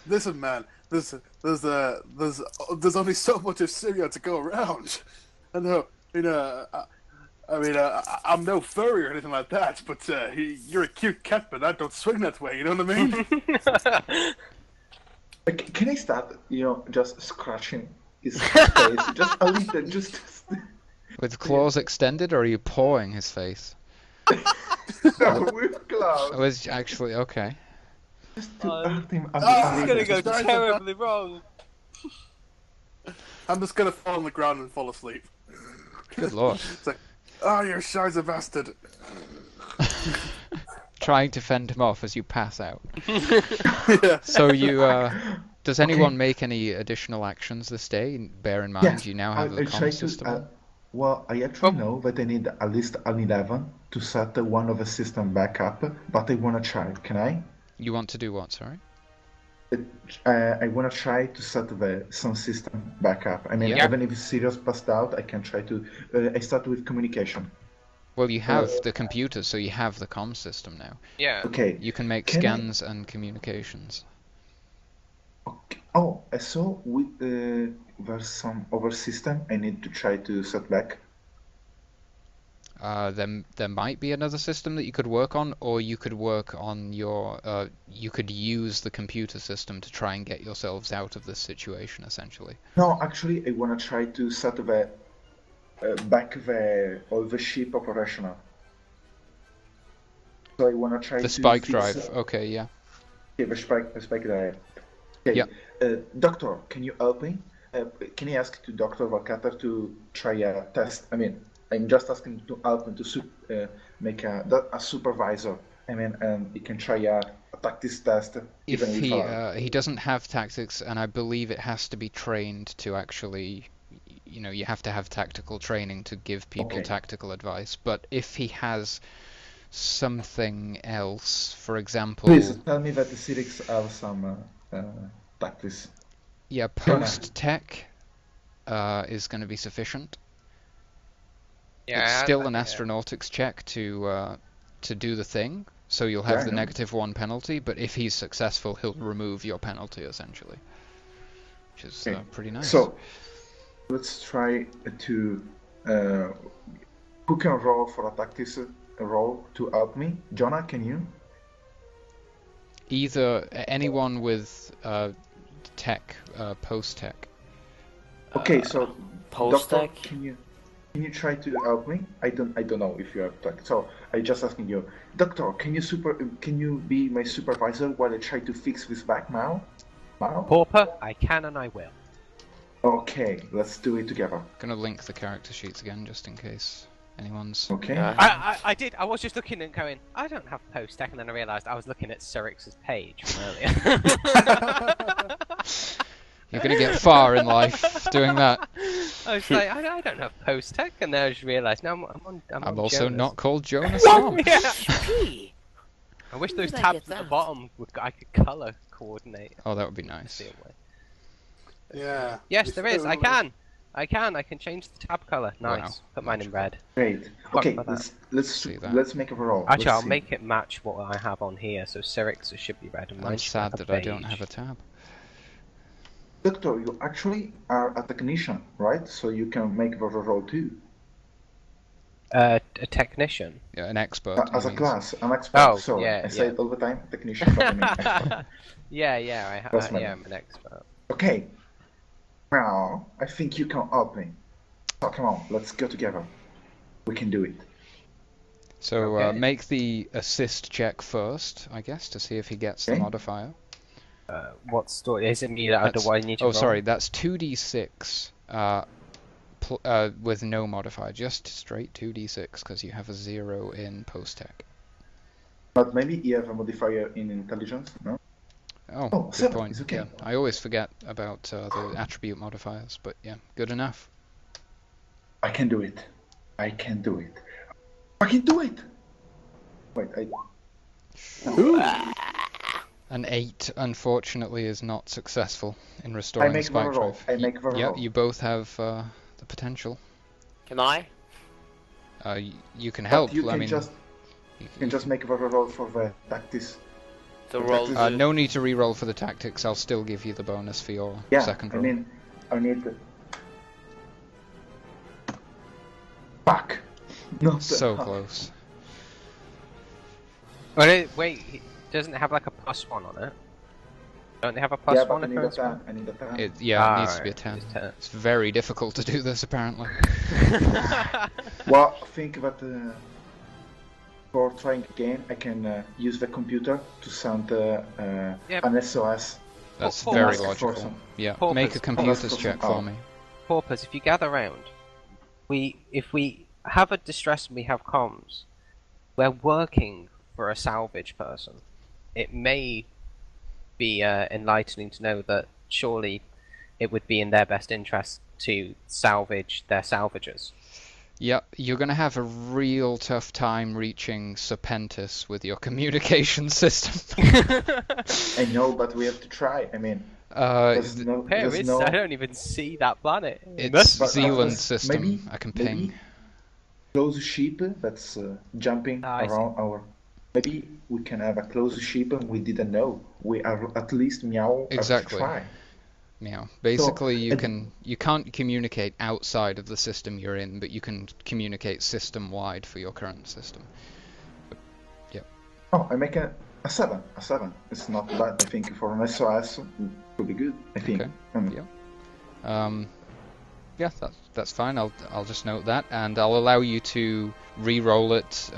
Listen, man. There's only so much of Syria to go around. I know. I mean, I'm no furry or anything like that, but you're a cute cat, but I don't swing that way. You know what I mean? Can I start, just scratching his face? Just a little, just... With claws extended, or are you pawing his face? With claws. Oh, it's actually okay. Just to hurt him. This is gonna go terribly wrong. I'm just gonna fall on the ground and fall asleep. Good lord. It's like, oh, you're shy as a bastard. Trying to fend him off as you pass out. Yeah. So you, does anyone make any additional actions this day? Bear in mind, you now have the comm system. Well, I actually know that I need at least an 11 to set one of the system back up, but I want to try. Can I? You want to do what, sorry? I want to try to set the some system back up. I mean, even if Sirius passed out, I can try to... I start with communication. Well, you have the computer, so you have the comm system now. Yeah. Okay. You can make scans and communications. Okay. Oh, I saw there's some other system I need to try to set back. There might be another system that you could work on, or you could work on your... you could use the computer system to try and get yourselves out of this situation, essentially. No, actually, I want to try to set the back all the ship operational. So I want to try the to spike fix, drive. Okay, yeah. Okay, the spike drive. Okay. Yeah. Doctor, can you help me? Can you ask to Dr. Valcutter to try a test? I mean, I'm just asking to help him to make a supervisor. I mean, and he can try a tactics test. If he doesn't have tactics, and I believe it has to be trained to actually, you have to have tactical training to give people tactical advice. But if he has something else, for example... Please tell me that the Cirix have some tactics. Yeah, post-tech is going to be sufficient. Yeah, it's still an astronautics check to do the thing, so you'll have the -1 penalty, but if he's successful, he'll remove your penalty, essentially. Which is pretty nice. So, let's try to... who can roll for a tactics roll to help me? Jonah, can you? Either anyone with tech, post-tech. Okay, so post-tech. Doctor, can you try to help me? I don't know if you have tech. So I just asking you, Doctor, can you be my supervisor while I try to fix this back now? Pauper, I can and I will. Okay, let's do it together. Gonna link the character sheets again, just in case anyone's... Okay. I did. I was just looking and going, I don't have post-tech, and then I realised I was looking at Cirix's page from earlier. You're gonna get far in life doing that. I was like, I don't have post-tech, and then I just realised, no, I'm also Jonas. not called Jonas. No. Yeah. Hey, I wish those did I tabs get at the that? bottom I could colour coordinate. Oh, that would be nice. Yeah. Yes, there is. I can change the tab colour. Nice. Wow. Put mine in red. Great. Fuck Okay, for that. let's make a roll. Actually, Let's I'll see. make it match what I have on here. So Cirix should be red, and mine I'm should sad have that I don't beige. have a tab. Doctor, you actually are a technician, right? So you can make the roll too. A technician. Yeah, an expert. As a means. class, an expert. Oh, so yeah, I say yeah. it all the time, technician, but I mean expert. Yeah, That's my- I'm an expert. Okay. Now, I think you can help me. So come on, let's go together. We can do it. So Okay. make the assist check first, I guess, to see if he gets the Okay. modifier. What story is it? Me that That's- do I need to Oh, roll? sorry, that's 2d6 with no modifier, just straight 2d6 because you have a 0 in post-tech. But maybe you have a modifier in intelligence, no? Oh, Oh, good 7 point. is okay. Yeah, I always forget about the attribute modifiers, but yeah, good enough. I can do it. I can do it. I can do it! Wait, An 8, unfortunately, is not successful in restoring the make spike the roll. drive. I make the Yeah, roll. you both have the potential. can I? You can But help. you I can mean, just you can just make the roll for the tactics. The The roll. tactics- no need to re-roll for the tactics. I'll still give you the bonus for your Yeah, second I roll. mean, I need the... Fuck! Not So close. Wait, doesn't it have like a +1 on it? Don't they have a +1 but I if need a it's 10. I need a 10. It needs to be a 10. It's 10. It's very difficult to do this, apparently. Well, think that for trying again, I can use the computer to send an SOS. That's Paul, very Paul, logical. Paul, Yeah, Paul, make a Paul, computer's Paul, check Paul. for me. Porpoise, if you gather round, if we have a distress and we have comms, we're working for a salvage person. It may be enlightening to know that surely it would be in their best interest to salvage their salvagers. Yeah, you're going to have a real tough time reaching Serpentis with your communication system. I know, but we have to try. I mean, It's Paris, I don't even see that planet. But, Zealand just system. maybe- I can maybe ping. close ship that's jumping I see. around our. Maybe we can have a closed ship and we didn't know. We are at least meow. Exactly. Have to try. Yeah. Basically, and- you can't communicate outside of the system you're in, but you can communicate system-wide for your current system. Oh, I make a 7. A 7. It's not bad. I think for an SOS it could be good. I think. Okay. Yeah, that's fine. I'll just note that, and I'll allow you to re-roll it.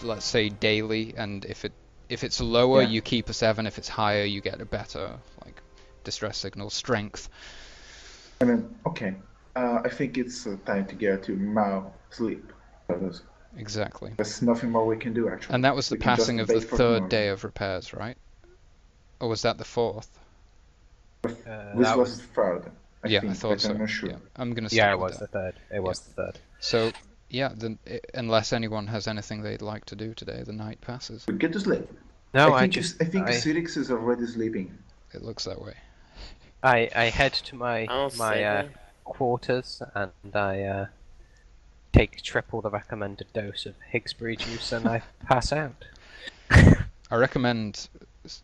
Let's say daily, and if it's lower, Yeah. you keep a 7. If it's higher, you get a better distress signal strength. I mean, okay. I think it's time to get to Mao sleep. Exactly. There's nothing more we can do actually. And that was the We can just passing of the wait for third tomorrow. day of repairs, right? Or was that the fourth? This that was the third. I Yeah, think, I thought but so. I'm not sure. Yeah, I'm gonna. Yeah, stick it with was that. the third. It was the third. So, yeah, unless anyone has anything they'd like to do today, the night passes. We get to sleep. No, I think I Cirix is already sleeping. It looks that way. I head to my I'll say quarters and I take triple the recommended dose of Higsbury juice and I pass out. I recommend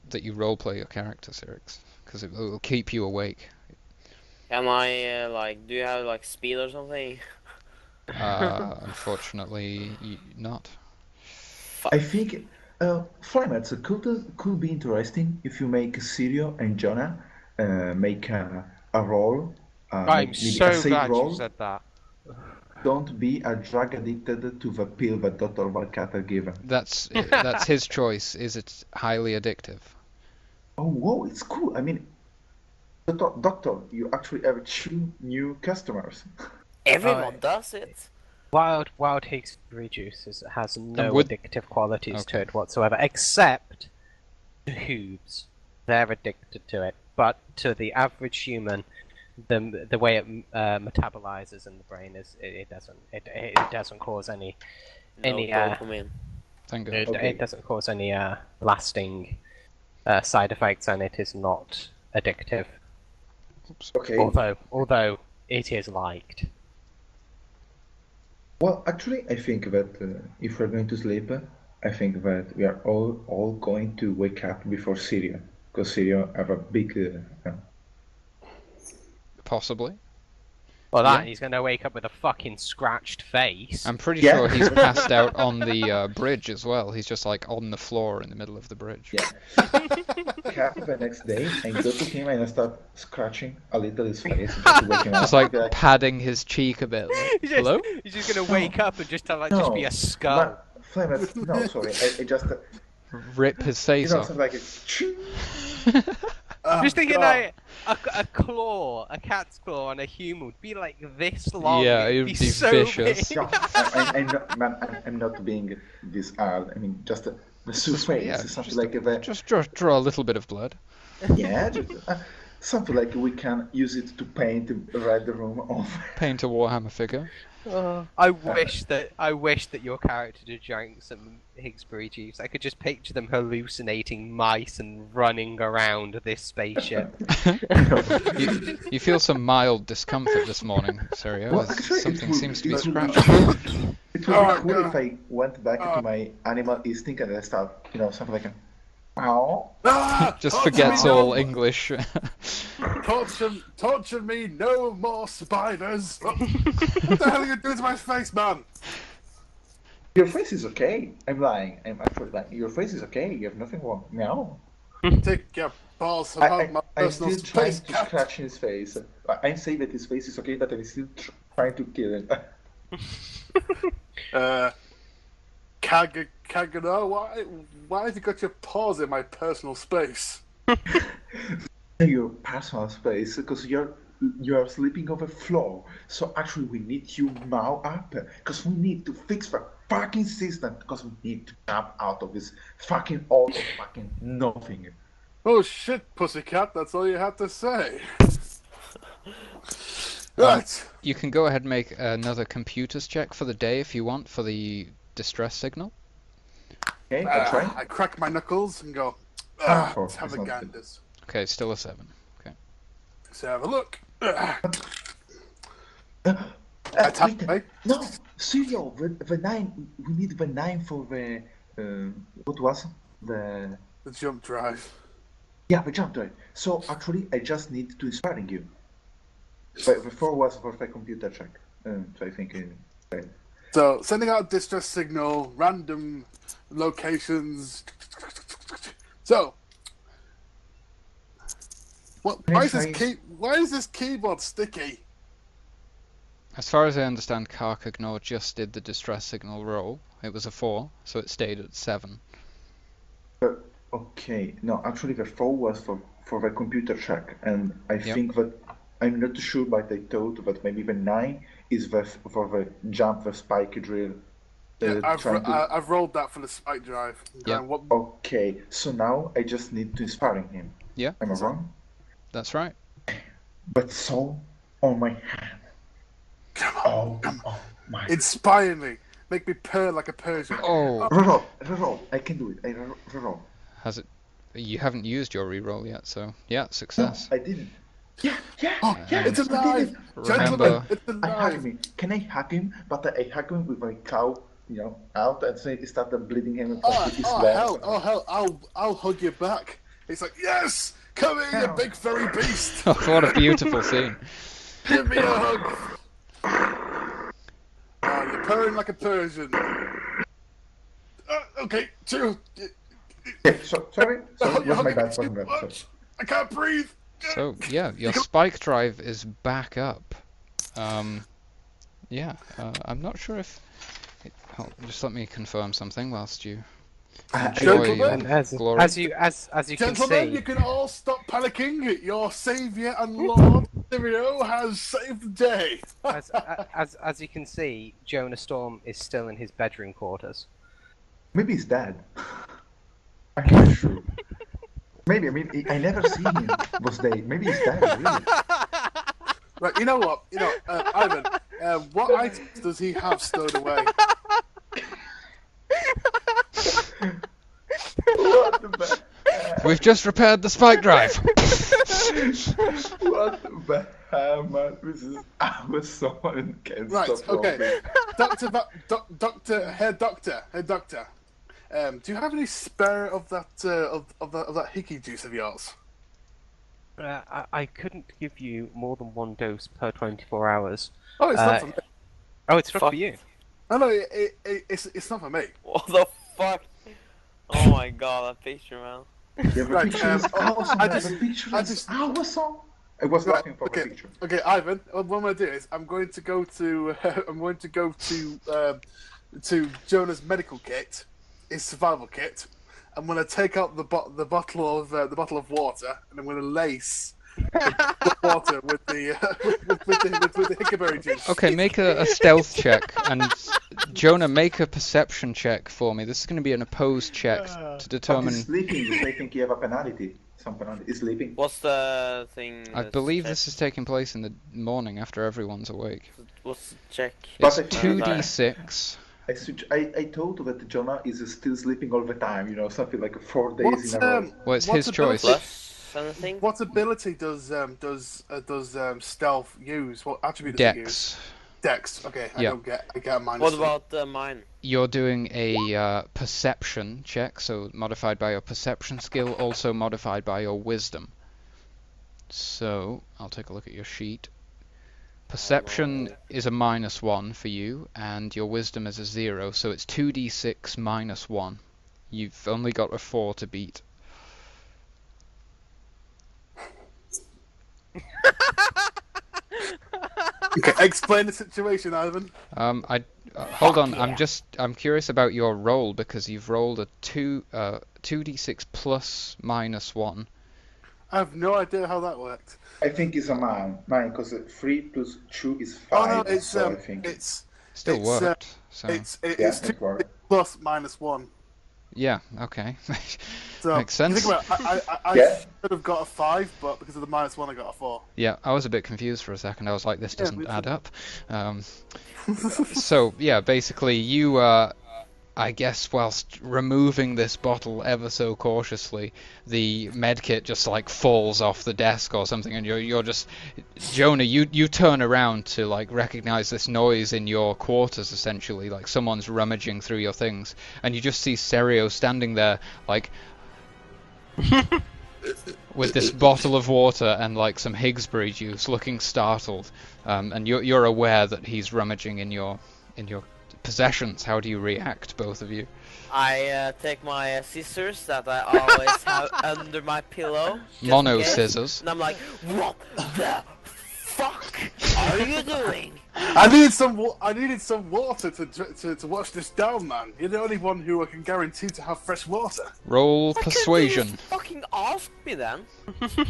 that you roleplay your character, Cirix, because it will keep you awake. Am I do you have like speed or something? Unfortunately, not. I think Flymates could be interesting if you make Serio and Jonah make a roll. I'm maybe so a save glad roll. you said that. Don't be a drug addicted to the pill that Dr. Valcutter gave him. That's his choice. Is it highly addictive? Oh, whoa, it's cool. I mean, Doctor, you actually have 2 new customers. Everyone does it. Wild Higsbury juice has no would- addictive qualities to Okay. it whatsoever, except the hoobs. They're addicted to it, but to the average human, the way it metabolizes in the brain is it doesn't cause any No Any, dopamine. Thank God. Okay. it doesn't cause any lasting side effects, and it is not addictive. Okay. Although it is liked. Well, actually, I think that if we're going to sleep, I think that we are all going to wake up before Syria, because Syria have a big. Possibly. Well, Yeah. he's going to wake up with a fucking scratched face. I'm pretty Yeah. sure he's passed out on the bridge as well. He's just like on the floor in the middle of the bridge. Yeah. Cap the next day and go to him and start scratching a little his face just to wake him up. Just like Okay. padding his cheek a bit. Like, He's hello? just going to wake up and just just No. be a skull. Flamet, no, sorry, I just Rip his face off. something like a. Just thinking God. like a claw, a cat's claw on a human would be like this long. Yeah, it'd it'd be so vicious. big. No, I'm not, man, I'm not being this hard. I mean, just the surface, yeah, something just like that. Just draw a little bit of blood. Yeah, just, something like we can use it to paint the red room on. Paint a Warhammer figure. I wish that your character had drank some Higsbury juice. I could just picture them hallucinating mice and running around this spaceship. You feel some mild discomfort this morning, Serio. Well, as actually, something it would- seems to be it would- scratching. It would Oh, be cool no. if I went back to my animal instinct and I start, something like a. Ow. Ah, Just torture forgets me no all more. English. Torture me, no more spiders. What the hell are you doing to my face, man? Your face is okay. I'm lying. I'm actually lying. Your face is okay. You have nothing wrong. No. Take your balls about my I'm personal still trying space, to cat. scratch his face. I'm saying that his face is okay, but I'm still trying to kill him. Kagnor, why have you got your paws in my personal space? Your personal space, because you're sleeping on the floor. So actually, we need you now up, because we need to fix the fucking system, because we need to jump out of this fucking auto fucking nothing. Oh shit, pussycat, that's all you had to say. Right. You can go ahead and make another computers check for the day if you want for the distress signal. Okay, I'll try. I crack my knuckles and go, let's have a it's not ganders. Okay, still a 7. Okay. Let's have a look. Wait, no, Serio, the 9, we need the 9 for the, what was the... The jump drive. Yeah, the jump drive. So actually, I just need to inspiring you. But the 4 was for the computer check. So I think... So, sending out distress signal, random locations. So, why is this keyboard sticky? As far as I understand, Kagnor just did the distress signal roll. It was a 4, so it stayed at 7. Okay, no, actually the 4 was for the computer check, and I think that I'm not sure, but I thought that maybe the 9 is for the jump, the spike drill. I've rolled that for the spike drive. Yeah. Okay, so now I just need to inspiring him. Yeah. Am I wrong? That's right. But so on my hand. Come on. My. Inspire me. Make me purr like a Persian. Oh. Reroll. I can do it. Reroll. Has it? You haven't used your reroll yet, so yeah, success. No, I didn't. Yeah. It's alive! Remember, Gentlemen, it's I hack alive! him. Can I hack him? But I hack him with my cow, out and say it started bleeding him. Hell, I'll hug you back. It's like, yes! Come here, you big furry beast! what a beautiful scene. Give me a hug! Oh, you're purring like a Persian. Okay, two. Sorry, it was my bad. Sorry. I can't breathe! So yeah, your spike drive is back up. Yeah, I'm not sure if. Just let me confirm something whilst you enjoy your glory. As you can Gentlemen, see, you can all stop panicking. Your saviour and Lord Serio has saved the day. as you can see, Jonah Storm is still in his bedroom quarters. Maybe he's dead. I'm not sure. Maybe, I never seen him those days. Maybe he's dead, really. Right, you know what? Ivan, what items does he have stowed away? What the We've just repaired the spike drive. What the hell, man? I was so intense. Right, okay. Head doctor. Do you have any spare of that of that hickey juice of yours? I couldn't give you more than 1 dose per 24 hours. Oh, it's not for me. Oh, it's not for you. No, it's not for me. What the fuck? Oh my god, that picture, man. Yeah, the Right, picture is awesome. I The just- picture I is just- awesome. I was laughing for the picture. Okay, Ivan. What I'm going to do is I'm going to go to Jonah's medical kit, his survival kit. I'm going to take out the bottle of water, and I'm going to lace the water with the hickory juice. Okay, make a stealth check, and Jonah, make a perception check for me. This is going to be an opposed check to He's determine. sleeping. I think you have a penalty. Some penalty. He's sleeping. What's the thing? I believe this is taking place in the morning after everyone's awake. What's the check? It's But I- 2d6. I told that Jonah is still sleeping all the time. Something like 4 days in a row. Well, it's what's his choice. Plus anything? What ability does stealth use? What attribute does it use? Dex. Dex. Okay, I Yeah. get a minus. What about mine? You're doing a perception check, so modified by your perception skill, also modified by your wisdom. So, I'll take a look at your sheet. Perception is a -1 for you, and your wisdom is a 0, so it's 2d6 -1. You've only got a 4 to beat. Okay, explain the situation, Ivan. Hold on. I'm curious about your roll because you've rolled a 2d6 plus -1. I have no idea how that worked. I think it's a 9, because 3 plus 2 is 5. Oh no, it's so I think Still worked. So it's yeah, 2 it worked. plus -1. yeah, okay, So makes sense. You think about it, I Yeah. should have got a 5, but because of the -1, I got a 4. Yeah, I was a bit confused for a second. I was like, this doesn't me add too. up. So yeah, basically you, I guess, whilst removing this bottle ever so cautiously, the medkit just like falls off the desk or something, and you're just, Jonah, you turn around to like recognize this noise in your quarters, essentially, like someone's rummaging through your things, and you just see Serio standing there like with this bottle of water and like some Higsbury juice, looking startled, and you're aware that he's rummaging in your possessions. How do you react, both of you? I take my scissors that I always have under my pillow. just in Mono case, scissors. And I'm like, what the fuck are you doing? I needed some water to wash this down, man. You're the only one who I can guarantee to have fresh water. Roll Why couldn't you persuasion. just fucking ask me then?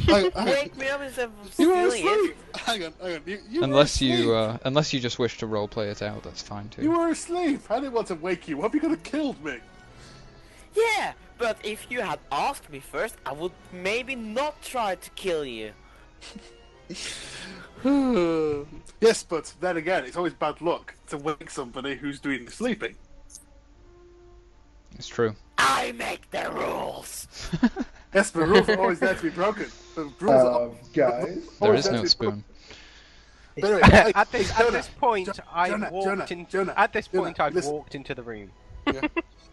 Hang Wake me up instead of You were stealing it. asleep. Hang on. You were Unless asleep. unless you just wish to roleplay it out, that's fine too. You were asleep. I didn't want to wake you up. You could have killed me. Yeah, but if you had asked me first, I would maybe not try to kill you. Yes, but then again, it's always bad luck to wake somebody who's doing the sleeping. It's true. I make the rules. Yes, but rules are always there to be broken. The rules are Guys, There always is there no to be spoon. broken. Anyway, At this point, Jonah, I Jonah, walked Jonah, in. Jonah, At this Jonah, point, I've listen. walked into the room.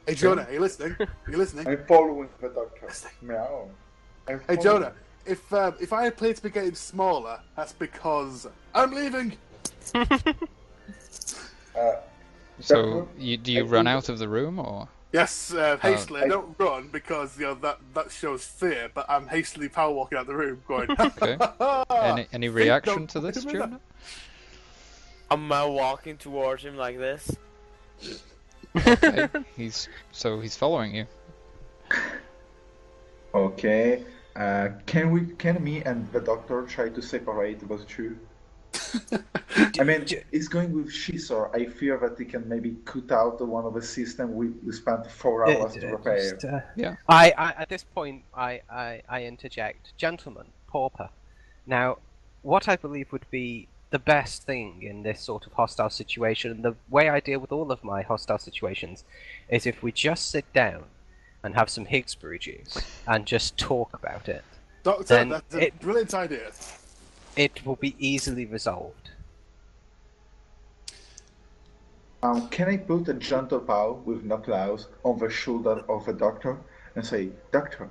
Hey, Jonah, are you listening? Are you listening? I'm following the doctor. Meow. I'm Hey, following. Jonah, if I play to be getting smaller, that's because I'm leaving. So do you I run think- out of the room or? Yes, hastily. I don't run because that shows fear, but I'm hastily power walking out the room, going. Okay. Any reaction to this, Jonah? Jonah? I'm walking towards him like this. Okay. He's following you. Okay. Can me and the doctor try to separate those two? I mean, it's going with Scissor. I fear that he can maybe cut out one of the system we spent 4 hours to repair. Yeah. I at this point, I interject, gentlemen, pauper. Now, what I believe would be the best thing in this sort of hostile situation, and the way I deal with all of my hostile situations, is if we just sit down and have some Higsbury juice and just talk about it. Doctor, Then that's a brilliant idea. It will be easily resolved. Can I put a gentle paw with no claws on the shoulder of the doctor and say, Doctor,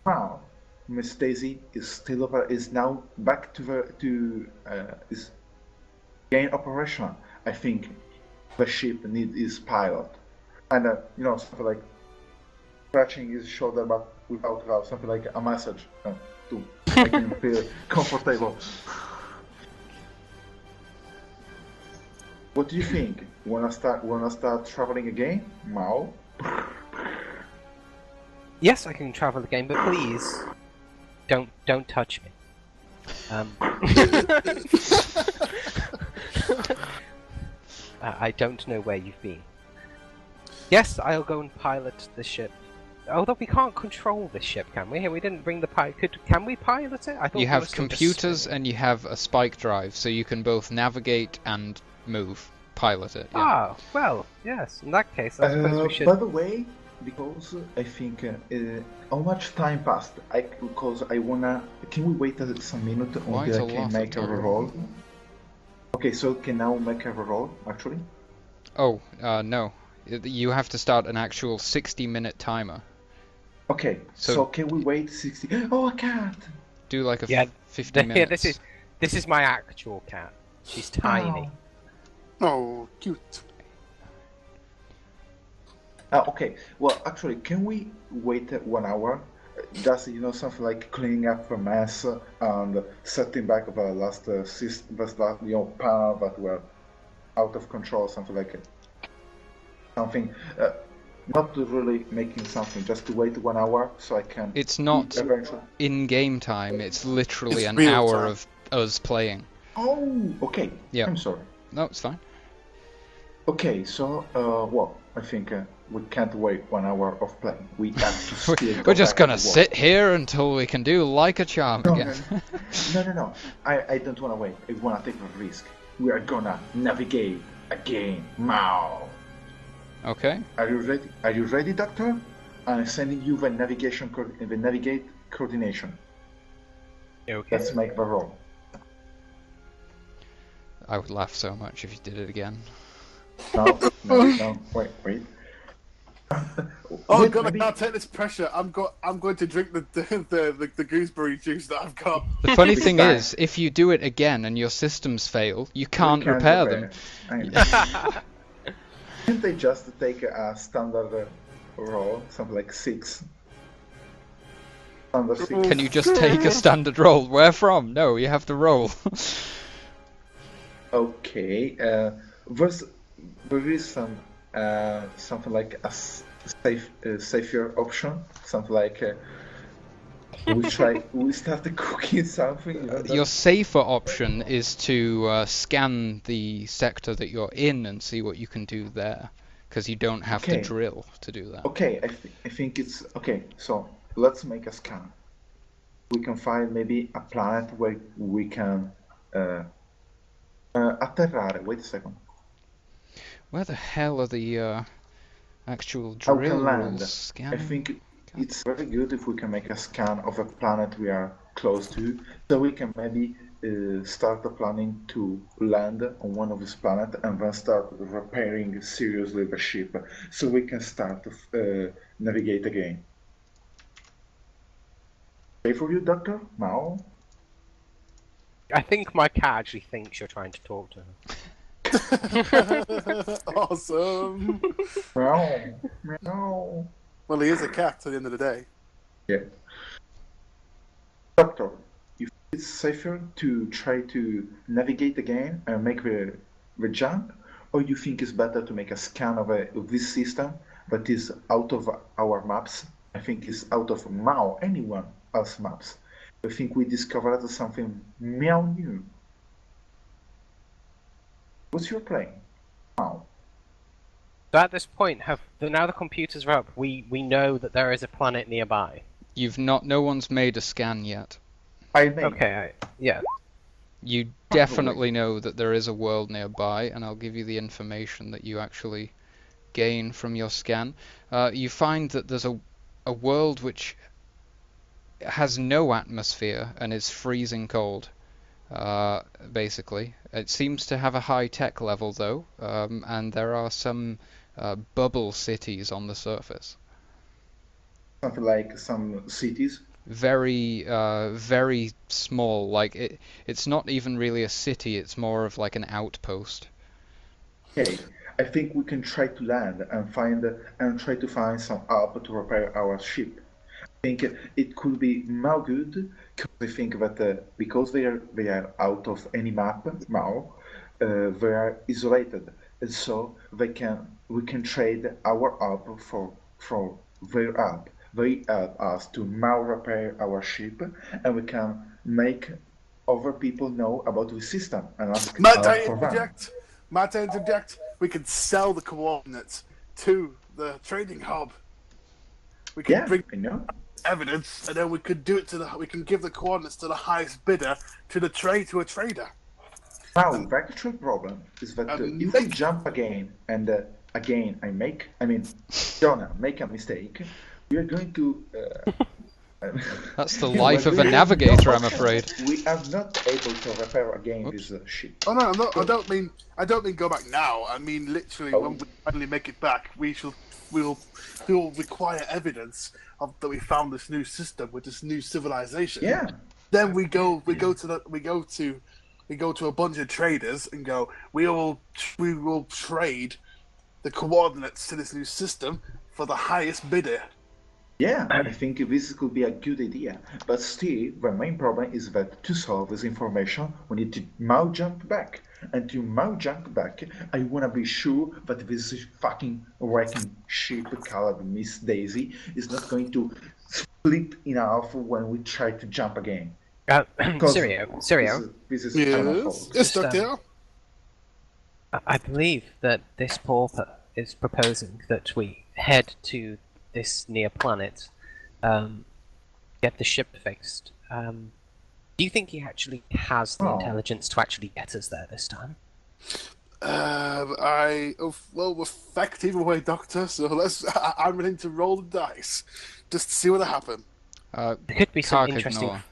wow, Miss Daisy is still is now back is gain operation. I think the ship needs his pilot, and something like scratching his shoulder, but without claws, something like a massage to make him feel comfortable. What do you think? Wanna start traveling again? Mao? Yes, I can travel again, but please don't touch me. I don't know where you've been. Yes, I'll go and pilot the ship. Although we can't control this ship, can we? We didn't bring the pilot. Can we pilot it? I thought You we have were still just computers spinning. and you have a spike drive, so you can both navigate and pilot it. Yeah. Ah, well, yes. In that case, I suppose we should. By the way, because I think how much time passed? Because I wanna. Can we wait some minute Quite until a I can lot make of a time. roll? Okay, so can now make a roll actually. Oh, no. You have to start an actual 60-minute timer. Okay, So- so can we wait 60? Oh, I can't. Do like a Yeah, 50 minutes. Yeah, this is my actual cat. She's tiny. Oh, cute. Okay. Well, actually, can we wait 1 hour? Just something like cleaning up a mess and setting back the last panel that were out of control, something like it. Something. Not really making something, just to wait 1 hour so I can. It's not eventually. in-game time. It's literally It's an real hour time. of us playing. Oh, okay. Yeah. I'm sorry. No, it's fine. Okay, so well, I think we can't wait 1 hour of playing. We have to still. We're just gonna to work. sit here until we can do like a charm No, again. no. I don't wanna wait. I wanna take a risk. We are gonna navigate again. Mao. Okay. Are you ready? Are you ready, Doctor? I'm sending you the navigate coordination. Okay. Let's make the roll. I would laugh so much if you did it again. No. Wait. Oh Wait, god, maybe- I can't take this pressure. I'm going to drink the gooseberry juice that I've got. The funny It's thing fine. is, if you do it again and your systems fail, you can't We repair them. Can't they just take a standard roll, something like 6? Standard 6. Can you just take a standard roll? Where from? No, you have to roll. Okay. There is something like a safer option. Something like we start cooking something. Your safer option is to scan the sector that you're in and see what you can do there, because you don't have to Okay. drill to do that. Okay, I think it's okay. So let's make a scan. We can find maybe a planet where we can atterrare. Wait a second. Where the hell are the actual How can drill land? rules? I Scanning? think it's very good if we can make a scan of a planet we are close to, so we can maybe start the planning to land on one of these planets and then start repairing seriously the ship, so we can start to navigate again. Okay for you, Doctor Mao? I think my cat actually thinks you're trying to talk to her. Awesome. Meow, meow. Well, he is a cat at the end of the day. Yeah. Doctor, you think it's safer to try to navigate again and make the jump, or you think it's better to make a scan of this system that is out of our maps? I think it's out of Mao, anyone else's maps. I think we discovered something meow new. What's your plan? Mao. So at this point, now the computers are up. We know that there is a planet nearby. No one's made a scan yet. I made. Okay, yeah. You definitely know that there is a world nearby, and I'll give you the information that you actually gain from your scan. You find that there's a world which has no atmosphere and is freezing cold. Basically, it seems to have a high tech level though, and there are some bubble cities on the surface. Something like some cities. Very small. Like it's not even really a city. It's more of like an outpost. Okay, I think we can try to land and try to find some help to repair our ship. I think it could be now good, because I think that because they are out of any map now, they are isolated, and so we can trade our help for their help. They help us to now repair our ship, and we can make other people know about the system and ask Might I help for them. interject? Might I interject? We can sell the coordinates to the trading hub. We can Yeah, bring I know. evidence, and then we could do it we can give the coordinates to the highest bidder to a trader. Now, the actual problem is that if we jump again, and Jonah make a mistake, we are going to. That's the life of a navigator, I'm afraid. We are not able to repair again this ship. Oh no, I don't mean go back now. I mean literally when we finally make it back, we will require evidence of that we found this new system with this new civilization. Yeah, Then we go to a bunch of traders and go, we will trade the coordinates to this new system for the highest bidder. Yeah, I think this could be a good idea. But still, the main problem is that to solve this information, we need to now jump back. And to now jump back, I wanna be sure that this fucking wrecking ship called Miss Daisy is not going to split in half when we try to jump again. Serio. This is kind of fault. Yes, Doctor. I believe that this pauper is proposing that we head to this near planet, get the ship fixed. Do you think he actually has the intelligence to actually get us there this time? We'll affect either way, Doctor. So I'm willing to roll the dice just to see what happens. There could be some interesting. Kagnor,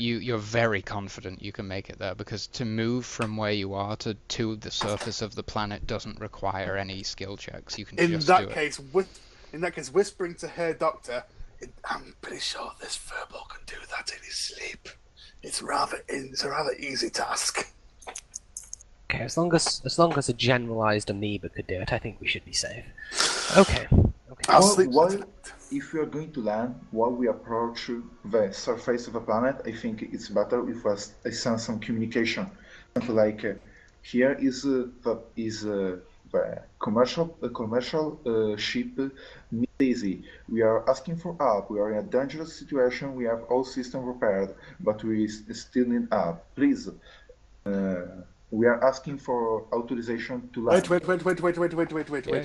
you're very confident you can make it there, because to move from where you are to the surface of the planet doesn't require any skill checks. You can just do it. In that case, whispering to her Doctor, I'm pretty sure this furball can do that in his sleep. It's a rather easy task. Okay, as long as a generalized amoeba could do it, I think we should be safe. Okay. If we are going to land, while we approach the surface of the planet, I think it's better if I send some communication. Something like, here is the commercial ship Miss Daisy. We are asking for help. We are in a dangerous situation. We have all systems repaired, but we still need help. Please. We are asking for authorization to land. Wait. Yeah,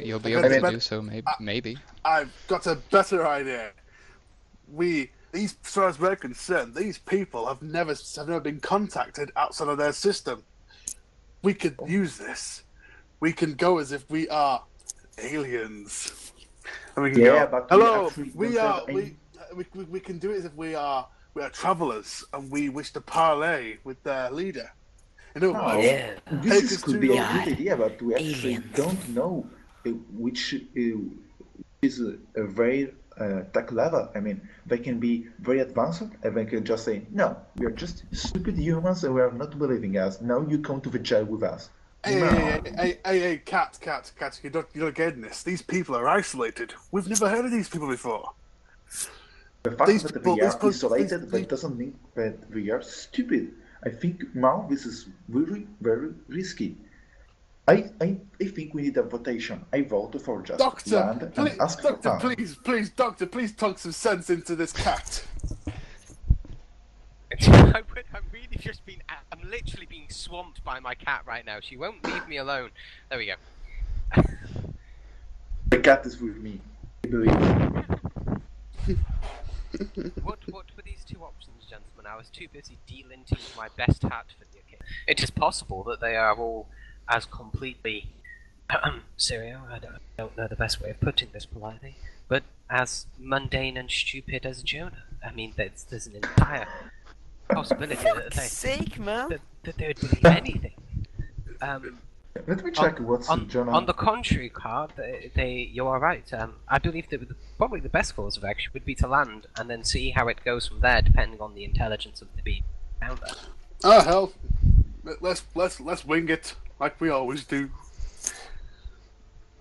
you'll be able to do so, maybe. I've got a better idea. As far as we're concerned, these people have never been contacted outside of their system. We could use this. We can go as if we are aliens. And we can go, but hello, we can do it as if we are travelers and we wish to parley with their leader. This could be a good idea, but we actually don't know which is a very tech level. I mean, they can be very advanced, and they can just say, "No, we are just stupid humans, and we are not believing us. Now you come to the jail with us." Hey, cat! You're not getting this. These people are isolated. We've never heard of these people before. The fact that we are isolated, that doesn't mean that we are stupid. I think now this is very, very risky. I think we need a votation. I vote for just land and ask for help. Doctor, please talk some sense into this cat. I'm literally being swamped by my cat right now. She won't leave me alone. There we go. The cat is with me. I believe. What were these two options, gentlemen? I was too busy delinting my best hat for the occasion. It is possible that they are all as completely Serio, I don't know the best way of putting this politely, but as mundane and stupid as Jonah. I mean, there's an entire possibility that they would believe anything. Let me check what's Jonah. On the contrary, Card, you are right. I believe that probably the best course of action would be to land and then see how it goes from there, depending on the intelligence of the bee down there. Oh hell, let's wing it like we always do.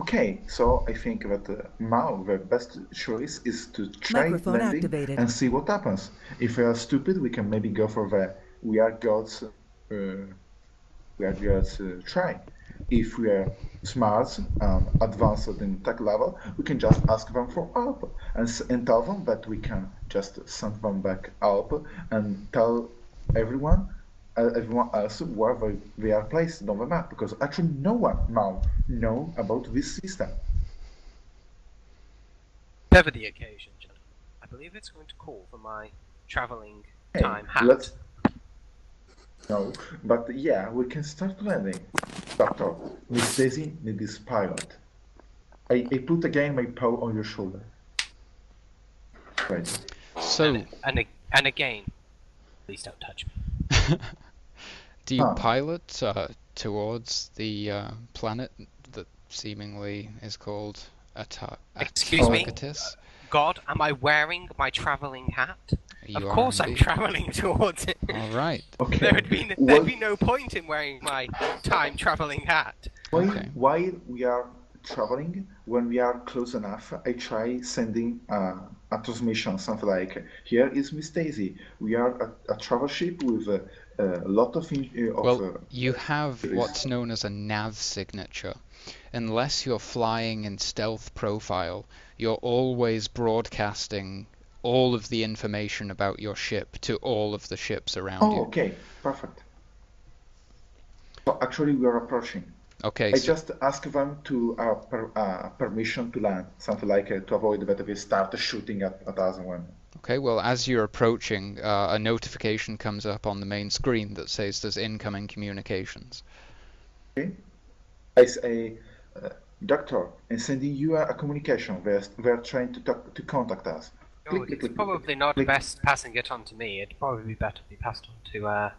Okay, so I think that now the best choice is to try landing and see what happens. If we are stupid, we can maybe go for the we are gods try. If we are smart and advanced in tech level, we can just ask them for help and tell them that we can just send them back help and tell everyone else where they are placed on the map, because actually no one now knows about this system. Whatever the occasion, gentlemen, I believe it's going to call for my travelling time hat. No, but yeah, we can start landing. Doctor, Miss Daisy needs pilot. I put again my paw on your shoulder. Right. So and again, please don't touch me. Do you pilot towards the planet that seemingly is called Excuse me? God, am I wearing my travelling hat? You Of are course I'm indeed. travelling towards it. All right. Okay. There'd be no point in wearing my time travelling hat. Okay. While we are traveling, when we are close enough, I try sending a transmission, something like, "Here is Miss Daisy. We are a travel ship with a lot of." Well, you have what's known as a nav signature. Unless you're flying in stealth profile, you're always broadcasting all of the information about your ship to all of the ships around you. Okay, perfect. So actually, we are approaching. Okay, I so just ask them to permission to land, something like to avoid that we start shooting at us when. okay, well, as you're approaching, a notification comes up on the main screen that says there's incoming communications. Okay. I say, Doctor, I'm sending you a communication. They're trying to contact us. Oh, Click, it's click, click, probably click, not click. best passing it on to me. It'd probably be better to be passed on to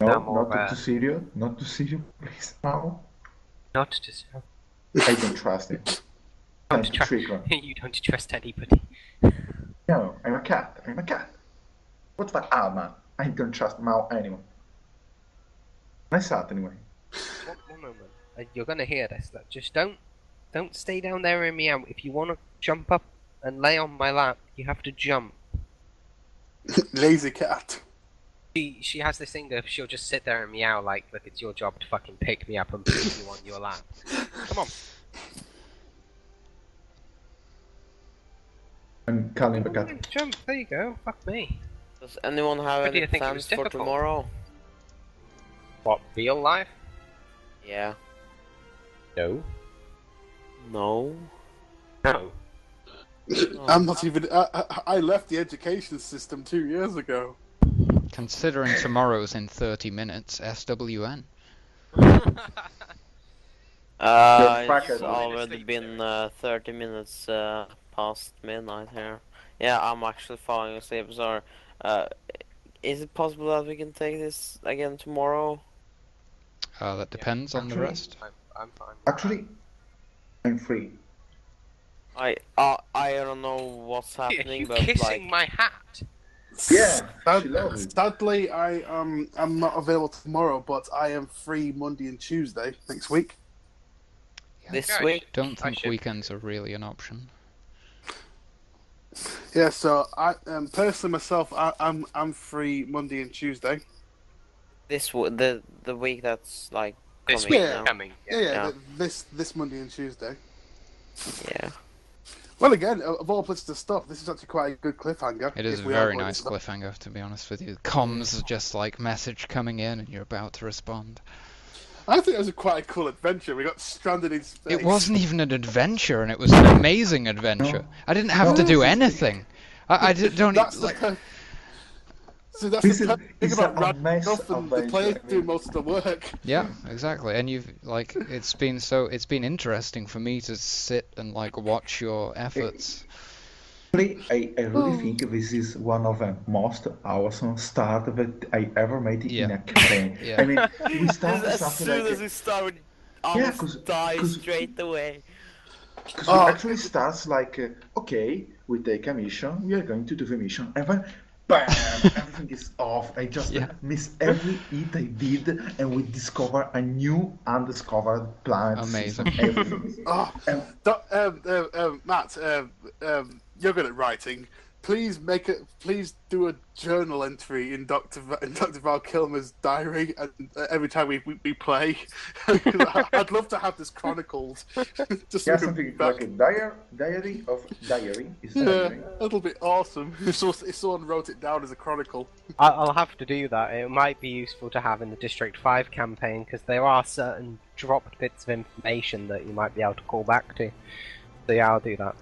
No, now more, not to Serio. Not to Serio, please. No. not to Serio. I don't trust him. Time Don't to try- trick her. You don't trust anybody. No, I'm a cat. I'm a cat. What's that? Ah, man. I don't trust Mao anyone. Nice hat, anyway. One moment. You're gonna hear this. Look, just don't stay down there and meow. If you want to jump up and lay on my lap, you have to jump. Lazy cat. She has this thing that she'll just sit there and meow like it's your job to fucking pick me up and put you on your lap. Come on. I'm calling the cat. Jump. There you go. Fuck me. Does anyone have What do any you think it plans was for difficult? tomorrow? What, real life? Yeah. No. No. No. I'm not even. I left the education system 2 years ago. Considering tomorrow's in 30 minutes, SWN. back It's at already been 30 minutes past midnight here. Yeah, I'm actually falling asleep. So, is it possible that we can take this again tomorrow? That depends on the Actually- rest. I'm fine. Actually, I'm free. I don't know what's Are happening, you but kissing like, my hat? Yeah, she loves it. Sadly, I'm not available tomorrow, but I am free Monday and Tuesday next week. this Gosh. week. Don't I think should- weekends are really an option. Yeah, so I personally myself, I'm free Monday and Tuesday. The week that's like This coming week Yeah. now. coming. Yeah, Yeah. this Monday and Tuesday. Yeah. Well, again, of all places to stop, this is actually quite a good cliffhanger. It is a if we are very going nice to stop. cliffhanger, to be honest with you. Comms are just like message coming in and you're about to respond. I think it was quite a cool adventure. We got stranded in space. It wasn't even an adventure, and it was an amazing adventure. I didn't have to do anything. Don't That's like. the. See, that's This the is- thing it's about a random mess stuff, and the adventure, players I do mean. most of the work. Yeah, exactly. And you've like it's been interesting for me to sit and like watch your efforts. Actually, I really think this is one of the most awesome start that I ever made in Yeah. a campaign. Yeah. I mean, we started As something soon like as we start, Yeah, almost 'cause- die 'cause- straight away. because Oh. it actually starts like, okay, we take a mission, we are going to do the mission, and then bam, everything is off. I just Yeah. miss every hit I did, and we discover a new undiscovered planet. Amazing. system, everything. Oh, Matt, you're good at writing. Please please do a journal entry in Dr. Val Kilmer's diary, and every time we play. I'd love to have this chronicled. Just Yeah, so we something can back- like a diary of diary. Is Yeah, diary. that'll be awesome. If someone wrote it down as a chronicle. I'll have to do that. It might be useful to have in the District 5 campaign because there are certain dropped bits of information that you might be able to call back to. So yeah, I'll do that.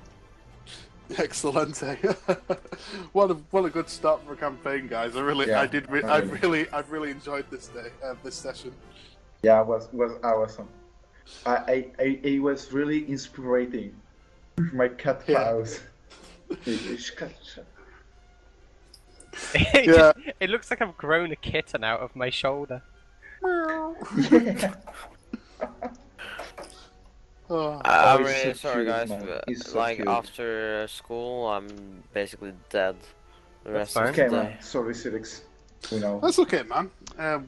Excellent. What a good start for a campaign, guys. I've really enjoyed this day, this session. Yeah, it was awesome. It was really inspiring. My cat Yeah. house. Yeah. It looks like I've grown a kitten out of my shoulder. Oh. I'm he's really so sorry, cute, guys. man. But, He's so like cute. after school, I'm basically dead. the That's rest of fine. the Okay, day. man. Sorry, Cirix. We know. That's okay, man.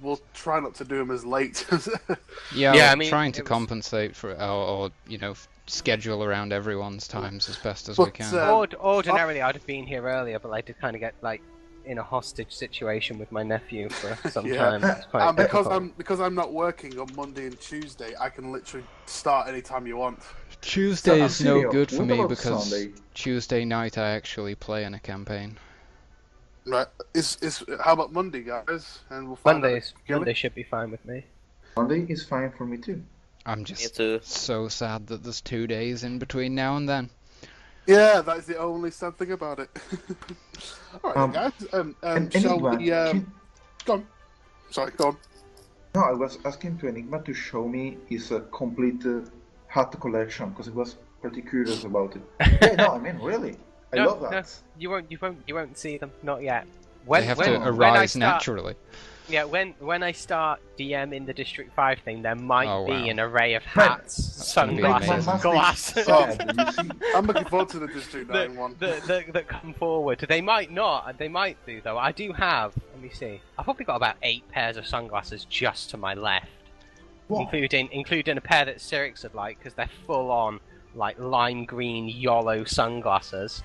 We'll try not to do them as late. Yeah, Yeah, we're I mean, trying to it was- compensate for or schedule around everyone's times as best as we But, can. Ordinarily, I'd have been here earlier, but I did kind of get in a hostage situation with my nephew for some Yeah. time. It's quite And difficult. because I'm not working on Monday and Tuesday, I can literally start anytime you want. Tuesday So, is no Serio, good for what me about because Sunday? Tuesday night I actually play in a campaign. Right. How about Monday, guys? And we'll find out. Monday should be fine with me. Monday is fine for me too. I'm Me just too. so sad that there's 2 days in between now and then. Yeah, that's the only sad thing about it. All right, guys. And Shall Enigma, we? Go on. Sorry, go on. no, I was asking to Enigma to show me his complete hat collection because I was pretty curious about it. Yeah, no, I mean really, I love that. You won't see them. Not yet. They have to arise naturally. Yeah, when I start DM in the District 5 thing, there might Oh, be wow. an array of Man, hats, gonna be sunglasses, amazing. glasses You see? I'm looking forward to the District 9 one. that come forward. They might not. They might do though. I do have. Let me see. I've probably got about 8 pairs of sunglasses just to my left, Wow. including a pair that Cirix would like because they're full on like lime green YOLO sunglasses.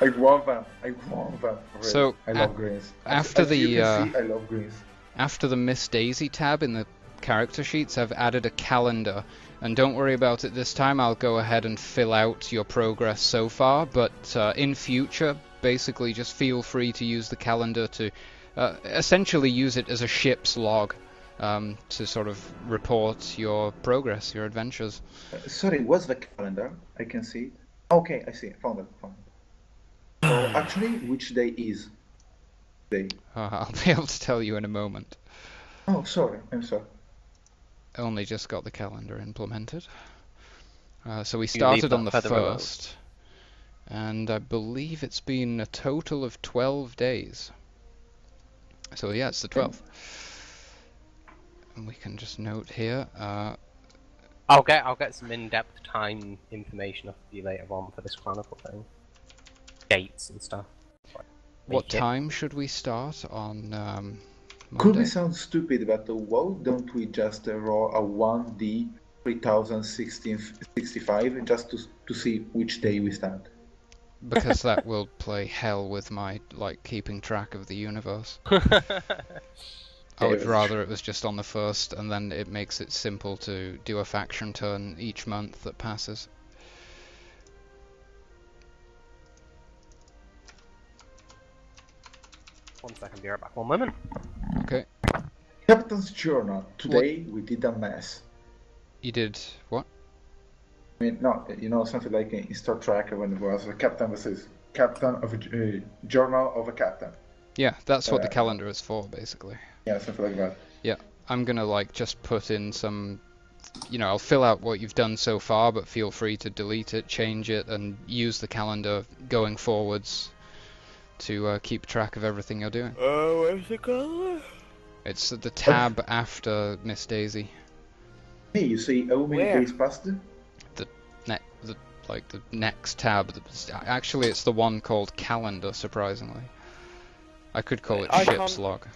I want them. Really. So, I love greens. after as you the, can see, I love greens. After the Miss Daisy tab in the character sheets, I've added a calendar. And don't worry about it this time, I'll go ahead and fill out your progress so far, but in future, basically just feel free to use the calendar to essentially use it as a ship's log to sort of report your progress, your adventures. Sorry, what's the calendar? I can see it. Okay, I see it. Found it. So actually, which day is day? I'll be able to tell you in a moment. Oh, sorry. I'm sorry. Only just got the calendar implemented. So we leave started that on the for the remote. 1st, and I believe it's been a total of 12 days. So yeah, it's the 12th. And we can just note here, I'll get some in-depth time information off of you later on for this chronicle thing, dates and stuff. what Make it- time should we start on Could Monday? we sound stupid, but why don't we just roll a 1D 3065 just to see which day we start? Because that will play hell with my keeping track of the universe. I would Yeah, rather it was just on the 1st, and then it makes it simple to do a faction turn each month that passes. One second, be right back. 1 moment. Okay. Captain's Journal. Today we did a mess. You did what? I mean, no, something like in Star Trek when it was a captain versus captain of a journal of a captain. Yeah, that's what the Uh, calendar is for, basically. Yeah, something like that. Yeah, I'm gonna just put in some, I'll fill out what you've done so far, but feel free to delete it, change it, and use the calendar going forwards to keep track of everything you're doing. Where's the color? It's the tab after Miss Daisy. Hey, you see how many Where? days passed? The next tab. Actually, it's the one called calendar, surprisingly. I could call it I ship's can't- log.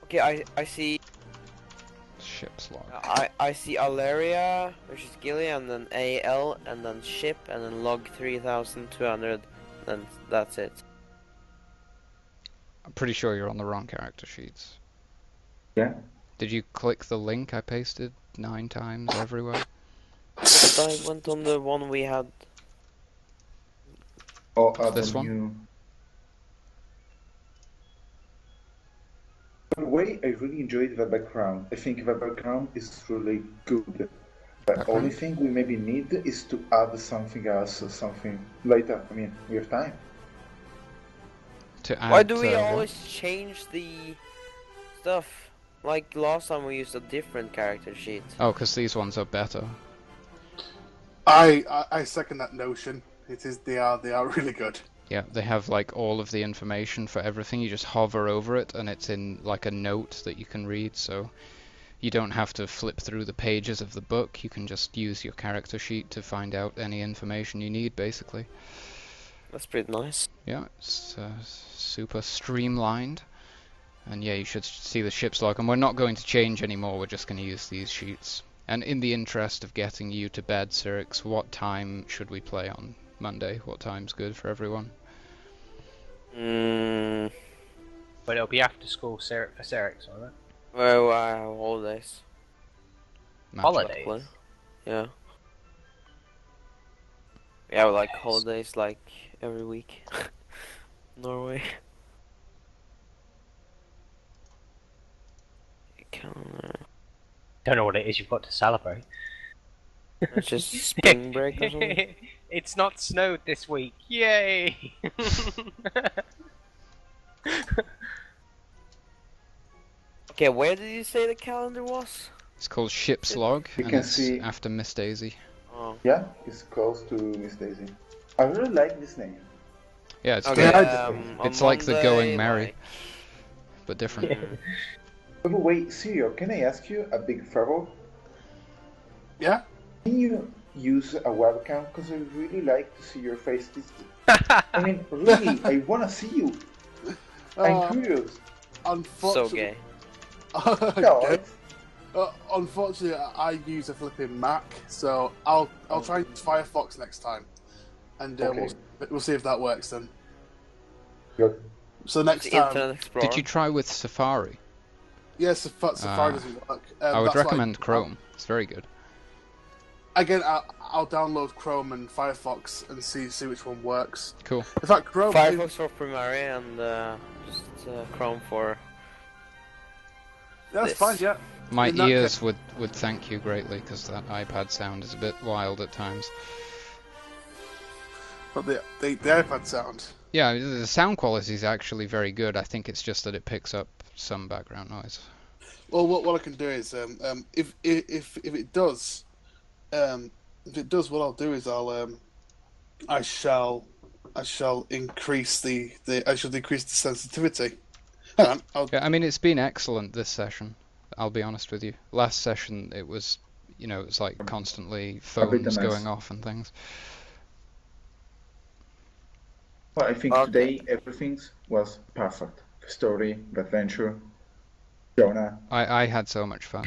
Okay, I see. Ship's log. I see Alaria, which is Gilly, and then AL, and then ship, and then log 3200, and that's it. I'm pretty sure you're on the wrong character sheets. Yeah. Did you click the link I pasted 9 times everywhere? But I went on the one we had. Or This other one? new. By the way, I really enjoyed the background. I think the background is really good. The Background? only thing we maybe need is to add something else, something later. I mean, we have time. To add, Why do we what? always change the stuff? Like last time we used a different character sheet. Oh, because these ones are better. I second that notion. They are really good. Yeah, they have all of the information for everything. You just hover over it and it's in a note that you can read, so you don't have to flip through the pages of the book. You can just use your character sheet to find out any information you need, basically. That's pretty nice. Yeah, it's super streamlined. And yeah, you should see the ship's log. And we're not going to change anymore, we're just going to use these sheets. And in the interest of getting you to bed, Cirix, what time should we play on Monday? What time's good for everyone? But it'll be after school for Cirix, won't it? Well, I have holidays. Match Holidays? up. Yeah. We have like holidays like every week. Norway. Calendar. Don't know what it is you've got to celebrate. It's just spring break or something. It's not snowed this week. Yay! Okay, where did you say the calendar was? It's called Ship's Log, You and can it's see- after Miss Daisy. Oh. Yeah, it's close to Miss Daisy. I really like this name. Yeah, it's Okay, good. on It's like the Monday, Going Merry, like- but different. By the way, Serio, can I ask you a big favor? Yeah? Can you use a webcam? Because I really like to see your face. I mean, really, I want to see you. I'm curious. So Unfortunately, gay. No, Okay. it's- Unfortunately, I use a flipping Mac, so I'll try and use Firefox next time, and Okay. we'll see if that works then. Good. So next The time, Internet Explorer. Did you try with Safari? yes, Safari doesn't work. I would That's why- recommend Chrome. It's very good. Again, I'll download Chrome and Firefox and see which one works. Cool. In fact, Chrome. Firefox for Primary and just Chrome for. That's this. fine. Yeah. My In that ears case- would thank you greatly, because that iPad sound is a bit wild at times. But the iPad sound. Yeah, the sound quality is actually very good. I think it's just that it picks up some background noise. Well, what I can do is, if it does, what I'll do is I shall increase decrease the sensitivity. Hang on, Yeah, I mean, it's been excellent this session. I'll be honest with you. Last session, it was, it was like constantly phones nice. going off and things. Well, I think Okay. today everything was perfect. The story, the adventure, Jonah. I had so much fun.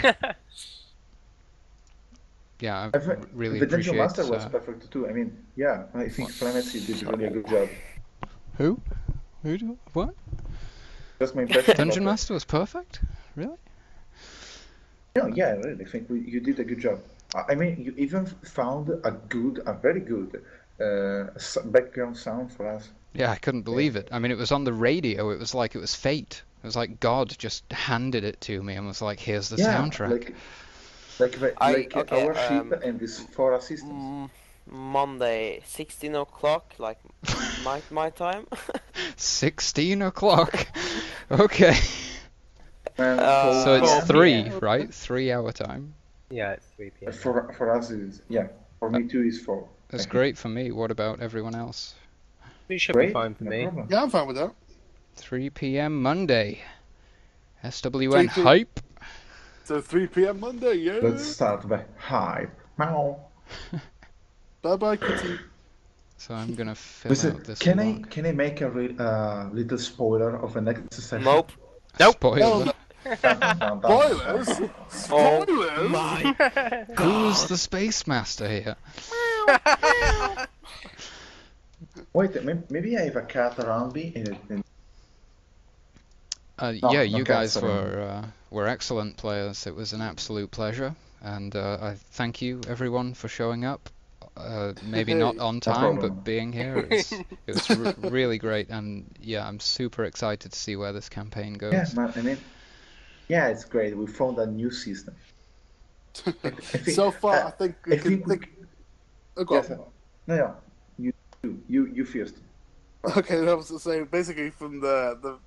Yeah, I I really the Dungeon appreciate. Master was perfect too. I mean, yeah, I think Frenesy did really a good job. Who? What? That's my impression. Dungeon of it. Master was perfect? Really? No, yeah, I really think you did a good job. I mean, you even found a very good background sound for us. Yeah, I couldn't believe it. I mean, it was on the radio. It was like it was fate. It was like God just handed it to me and was like, "Here's the Yeah, soundtrack." our ship and these four assistants. Monday, 16 o'clock, like my time. 16 o'clock. Okay. And So it's Oh, 3, yeah. right? 3-hour time. Yeah, it's 3 p.m. for us is for me too is 4. That's great for me. What about everyone else? It should be Great, fine for no me. problem. yeah, I'm fine with that. 3 p.m. Monday. SWN 3 hype. So 3 p.m. Monday, yeah. Let's start the hype. Meow. Bye bye, Kitty. So I'm gonna fill Listen, out this can log. I make a little spoiler of the next session? Nope. Spoiler. Dun, dun, dun, dun. Spoilers. Oh Spoilers. my. Who's the space master here? Wait, maybe I have a cat around me. And No, Yeah, no you cats guys around. were excellent players. It was an absolute pleasure, and I thank you everyone for showing up. Maybe not on time, problem. but being here. It was really great, and yeah, I'm super excited to see where this campaign goes. yeah, man, I mean, yeah, it's great. We found a new system. I think, So far, I think we I can think we. think. Oh, go on. Yes, no, you first. Okay, I was saying basically from the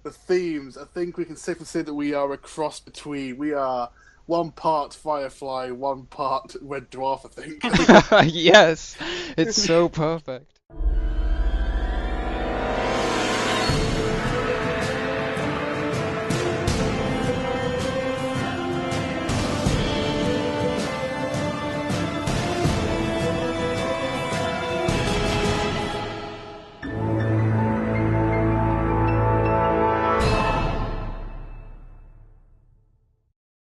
themes, I think we can safely say that we are a cross between. We are one part Firefly, one part Red Dwarf. I think. Yes, it's so perfect.